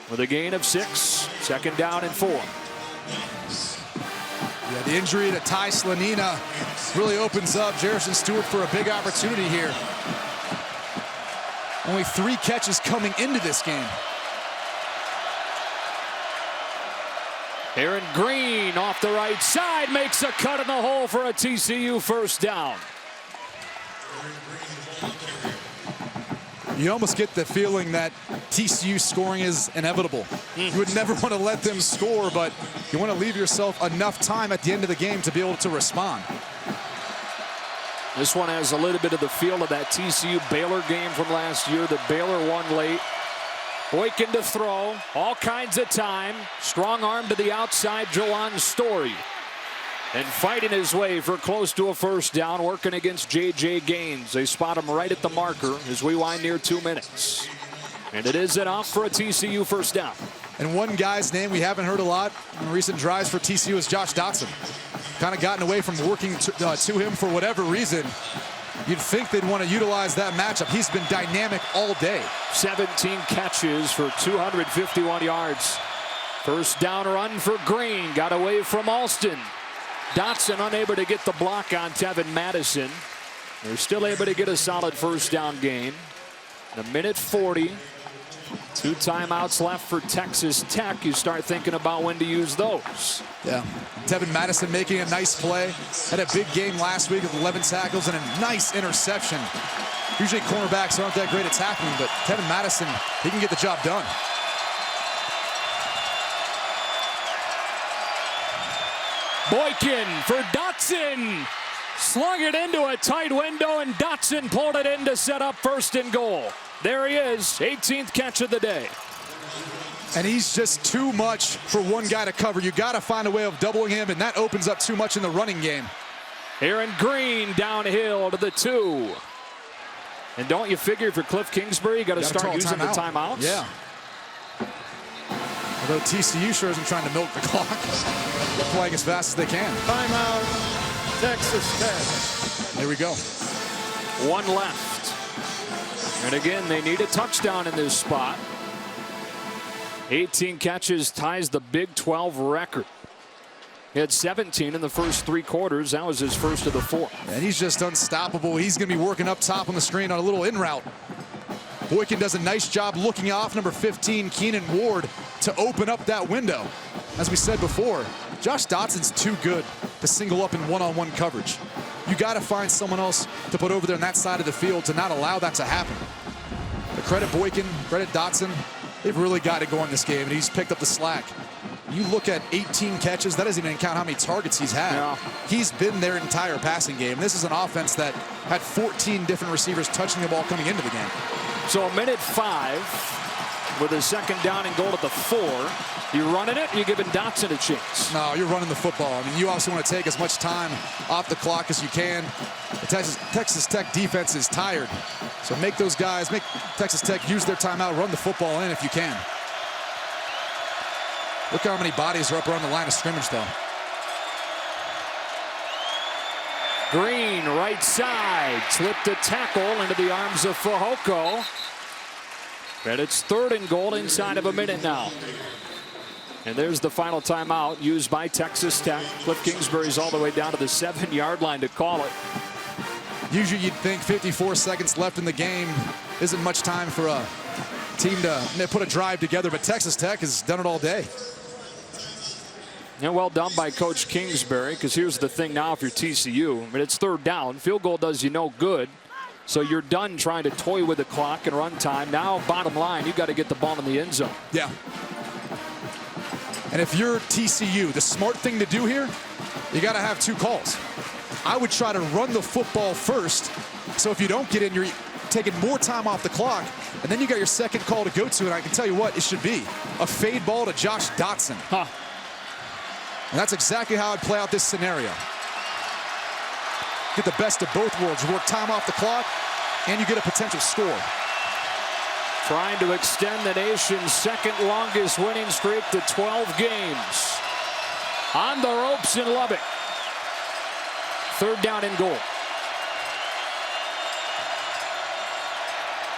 with a gain of 6. Second down and 4. Yeah, the injury to Ty Slanina really opens up Jerison Stewart for a big opportunity here. Only 3 catches coming into this game. Aaron Green off the right side makes a cut in the hole for a TCU first down. You almost get the feeling that TCU scoring is inevitable. You would never want to let them score, but you want to leave yourself enough time at the end of the game to be able to respond. This one has a little bit of the feel of that TCU Baylor game from last year. The Baylor won late. Boykin to throw, all kinds of time. Strong arm to the outside, Jawan Story. And fighting his way for close to a first down, working against J.J. Gaines. They spot him right at the marker as we wind near 2 minutes. And it is enough for a TCU first down. And one guy's name we haven't heard a lot in recent drives for TCU is Josh Dotson. Kind of gotten away from working to him for whatever reason. You'd think they'd want to utilize that matchup. He's been dynamic all day. 17 catches for 251 yards. First down run for Green. Got away from Alston. Dotson unable to get the block on Tevin Madison. They're still able to get a solid first down gain. A minute 40. 2 timeouts left for Texas Tech. You start thinking about when to use those. Yeah, Tevin Madison making a nice play. Had a big game last week with 11 tackles and a nice interception. Usually cornerbacks aren't that great at tackling, but Tevin Madison, he can get the job done. Boykin for Dotson. Slung it into a tight window, and Dotson pulled it in to set up 1st and goal. There he is, 18th catch of the day. And he's just too much for one guy to cover. You got to find a way of doubling him, and that opens up too much in the running game. Aaron Green downhill to the 2. And don't you figure if you're Cliff Kingsbury, you got to start using the timeouts? Yeah. Although TCU sure isn't trying to milk the clock. They're playing as fast as they can. Timeout, Texas Tech. There we go. 1 left. And again, they need a touchdown in this spot. 18 catches ties the Big 12 record. He had 17 in the first 3 quarters. That was his first of the 4. And he's just unstoppable. He's going to be working up top on the screen on a little in route. Boykin does a nice job looking off number 15, Keenan Ward, to open up that window. As we said before, Josh Dotson's too good to single up in one-on-one coverage. You got to find someone else to put over there on that side of the field to not allow that to happen. The credit Boykin, credit Dotson, they've really got it going this game, and he's picked up the slack. You look at 18 catches, that doesn't even count how many targets he's had. Yeah. He's been their entire passing game. This is an offense that had 14 different receivers touching the ball coming into the game. So a minute 5 with a 2nd down and goal at the 4. You running it, you're giving Dotson a chance. No, you're running the football. I mean, you also want to take as much time off the clock as you can. The Texas Tech defense is tired. So make those guys, make Texas Tech use their timeout, run the football in if you can. Look how many bodies are up around the line of scrimmage, though. Green, right side, slipped a tackle into the arms of Fehoko. And it's 3rd and goal inside of a minute now. And there's the final timeout used by Texas Tech. Cliff Kingsbury's all the way down to the 7-yard line to call it. Usually you'd think 54 seconds left in the game isn't much time for a team to put a drive together, but Texas Tech has done it all day. Yeah, well done by Coach Kingsbury, because here's the thing now if you're TCU. I mean, it's third down. Field goal does you no good. So you're done trying to toy with the clock and run time. Now, bottom line, you've got to get the ball in the end zone. Yeah. And if you're TCU, the smart thing to do here, you got to have two calls. I would try to run the football first. So if you don't get in, you're taking more time off the clock. And then you got your second call to go to. And I can tell you what, it should be a fade ball to Josh Dotson. Huh. And that's exactly how I'd play out this scenario. Get the best of both worlds. You work time off the clock, and you get a potential score. Trying to extend the nation's second longest winning streak to 12 games. On the ropes in Lubbock. Third down and goal.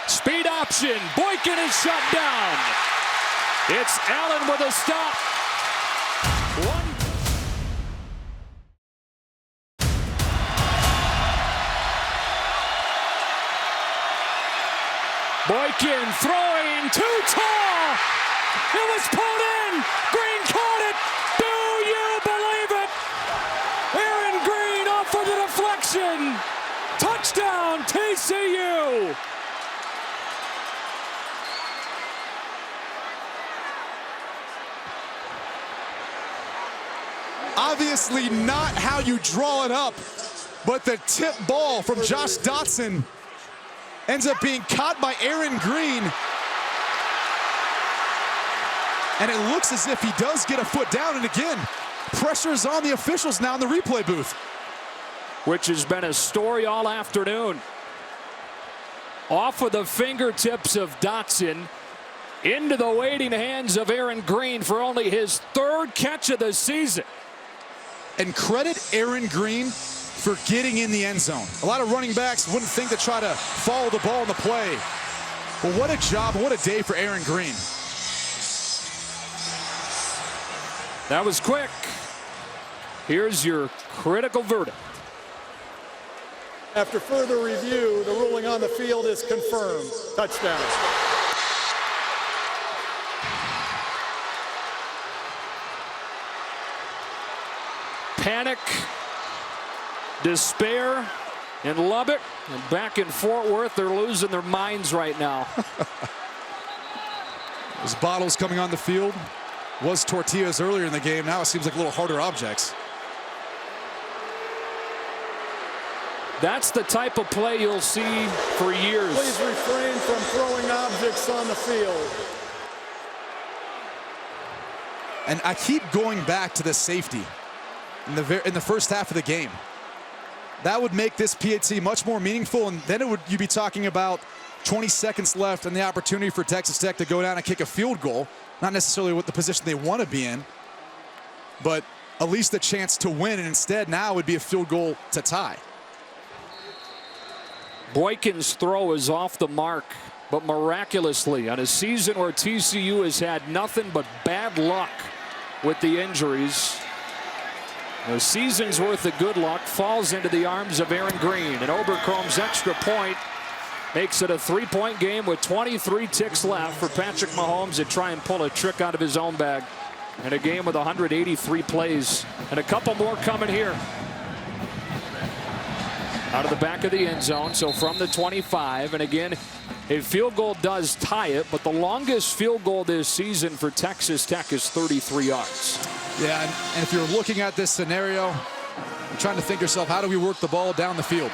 Speed option. Boykin is shut down. It's Allen with a stop. Boykin throwing too tall. It was pulled in. Green caught it. Do you believe it? Aaron Green off for the deflection. Touchdown TCU. Obviously not how you draw it up, but the tip ball from Josh Dotson ends up being caught by Aaron Green. And it looks as if he does get a foot down. And again, pressure's on the officials now in the replay booth. Which has been a story all afternoon. Off of the fingertips of Dotson into the waiting hands of Aaron Green for only his third catch of the season. And credit Aaron Green for getting in the end zone. A lot of running backs wouldn't think to try to follow the ball in the play. But what a job, what a day for Aaron Green. That was quick. Here's your critical verdict. After further review, the ruling on the field is confirmed. Touchdown. Panic, despair in Lubbock, and back in Fort Worth, they're losing their minds right now. Those bottles coming on the field was tortillas earlier in the game. Now it seems like a little harder objects. That's the type of play you'll see for years. Please refrain from throwing objects on the field. And I keep going back to the safety in the first half of the game. That would make this PAT much more meaningful, and then you'd be talking about 20 seconds left and the opportunity for Texas Tech to go down and kick a field goal. Not necessarily what the position they want to be in, but at least a chance to win, and instead now would be a field goal to tie. Boykin's throw is off the mark, but miraculously on a season where TCU has had nothing but bad luck with the injuries, a season's worth of good luck falls into the arms of Aaron Green, and Obercromb's extra point makes it a 3-point game with 23 ticks left for Patrick Mahomes to try and pull a trick out of his own bag in a game with 183 plays, and a couple more coming here. Out of the back of the end zone, so from the 25, and again, a field goal does tie it, but the longest field goal this season for Texas Tech is 33 yards. Yeah, and if you're looking at this scenario, you're trying to think to yourself, how do we work the ball down the field?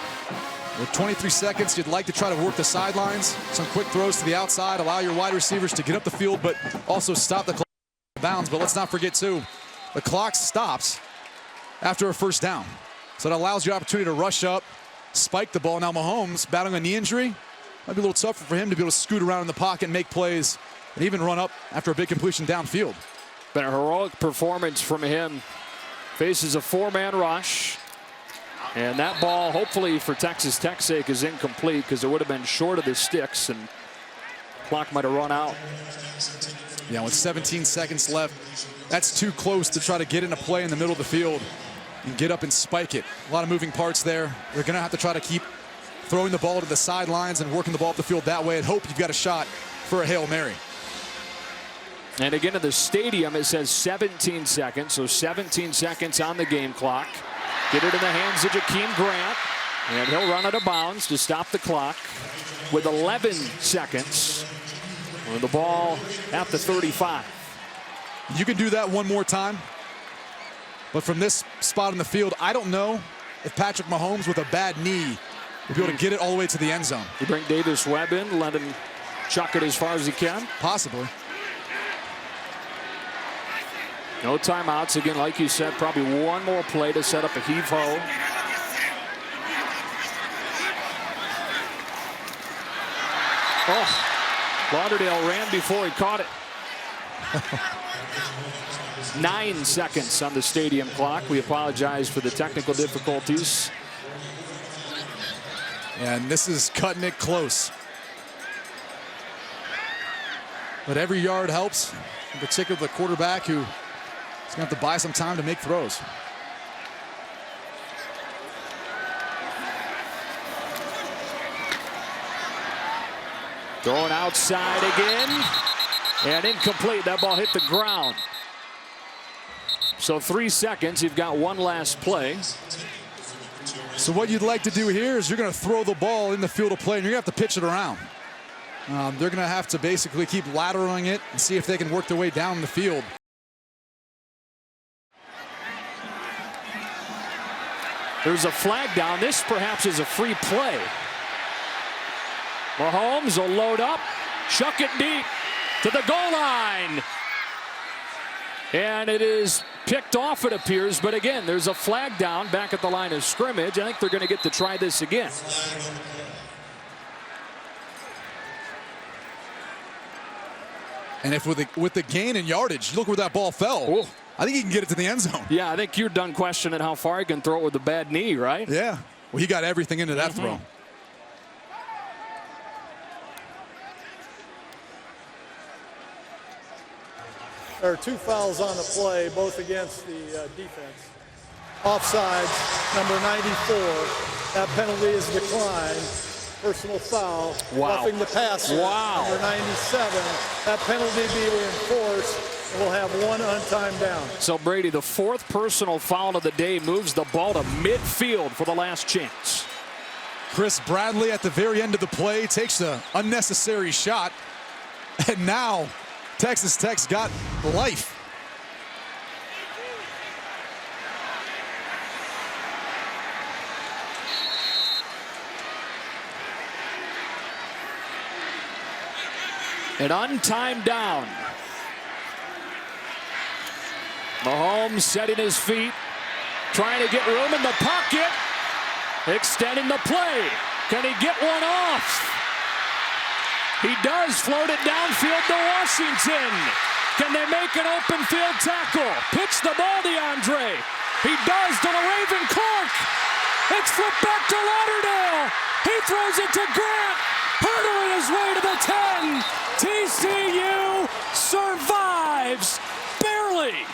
With 23 seconds, you'd like to try to work the sidelines, some quick throws to the outside, allow your wide receivers to get up the field, but also stop the clock bounds. But let's not forget, too, the clock stops after a first down. So it allows you opportunity to rush up, spike the ball. Now Mahomes, battling a knee injury, might be a little tougher for him to be able to scoot around in the pocket and make plays and even run up after a big completion downfield. Been a heroic performance from him. Faces a 4-man rush. And that ball, hopefully for Texas Tech's sake, is incomplete because it would have been short of the sticks and clock might have run out. Yeah, with 17 seconds left, that's too close to try to get into play in the middle of the field and get up and spike it. A lot of moving parts there. They're going to have to try to keep throwing the ball to the sidelines and working the ball up the field that way and hope you've got a shot for a Hail Mary. And again at the stadium, it says 17 seconds, so 17 seconds on the game clock. Get it in the hands of Jakeem Grant, and he'll run out of bounds to stop the clock with 11 seconds. With the ball at the 35. You can do that one more time, but from this spot in the field, I don't know if Patrick Mahomes with a bad knee will be able to get it all the way to the end zone. You bring Davis Webb in, let him chuck it as far as he can. Possibly. No timeouts. Again, like you said, probably one more play to set up a heave-ho. Oh, Lauderdale ran before he caught it. 9 seconds on the stadium clock. We apologize for the technical difficulties. And this is cutting it close. But every yard helps, in particular the quarterback who is going to have to buy some time to make throws. Going outside again. And incomplete. That ball hit the ground. So 3 seconds. You've got one last play. So what you'd like to do here is you're going to throw the ball in the field of play, and you're going to have to pitch it around. They're going to have to basically keep lateraling it and see if they can work their way down the field. There's a flag down. This perhaps is a free play. Mahomes will load up, chuck it deep to the goal line. And it is picked off, it appears. But again, there's a flag down back at the line of scrimmage. I think they're going to get to try this again. And if with the gain in yardage, look where that ball fell. Ooh. I think he can get it to the end zone. Yeah, I think you're done questioning how far he can throw it with a bad knee, right? Yeah. Well, he got everything into that throw. There are 2 fouls on the play, both against the defense. Offsides, number 94. That penalty is declined. Personal foul. Wow. Roughing the passer. Wow. Number 97. That penalty be reinforced. We'll have 1 untimed down. So Brady, the 4th personal foul of the day, moves the ball to midfield for the last chance. Chris Bradley at the very end of the play takes the unnecessary shot. And now Texas Tech's got life. An untimed down. Mahomes setting his feet, trying to get room in the pocket, extending the play. Can he get one off? He does float it downfield to Washington. Can they make an open field tackle? Pitch the ball to Andre. He does to the Raven Clark. It's flipped back to Lauderdale. He throws it to Grant. Hurdling his way to the 10. TCU survives barely.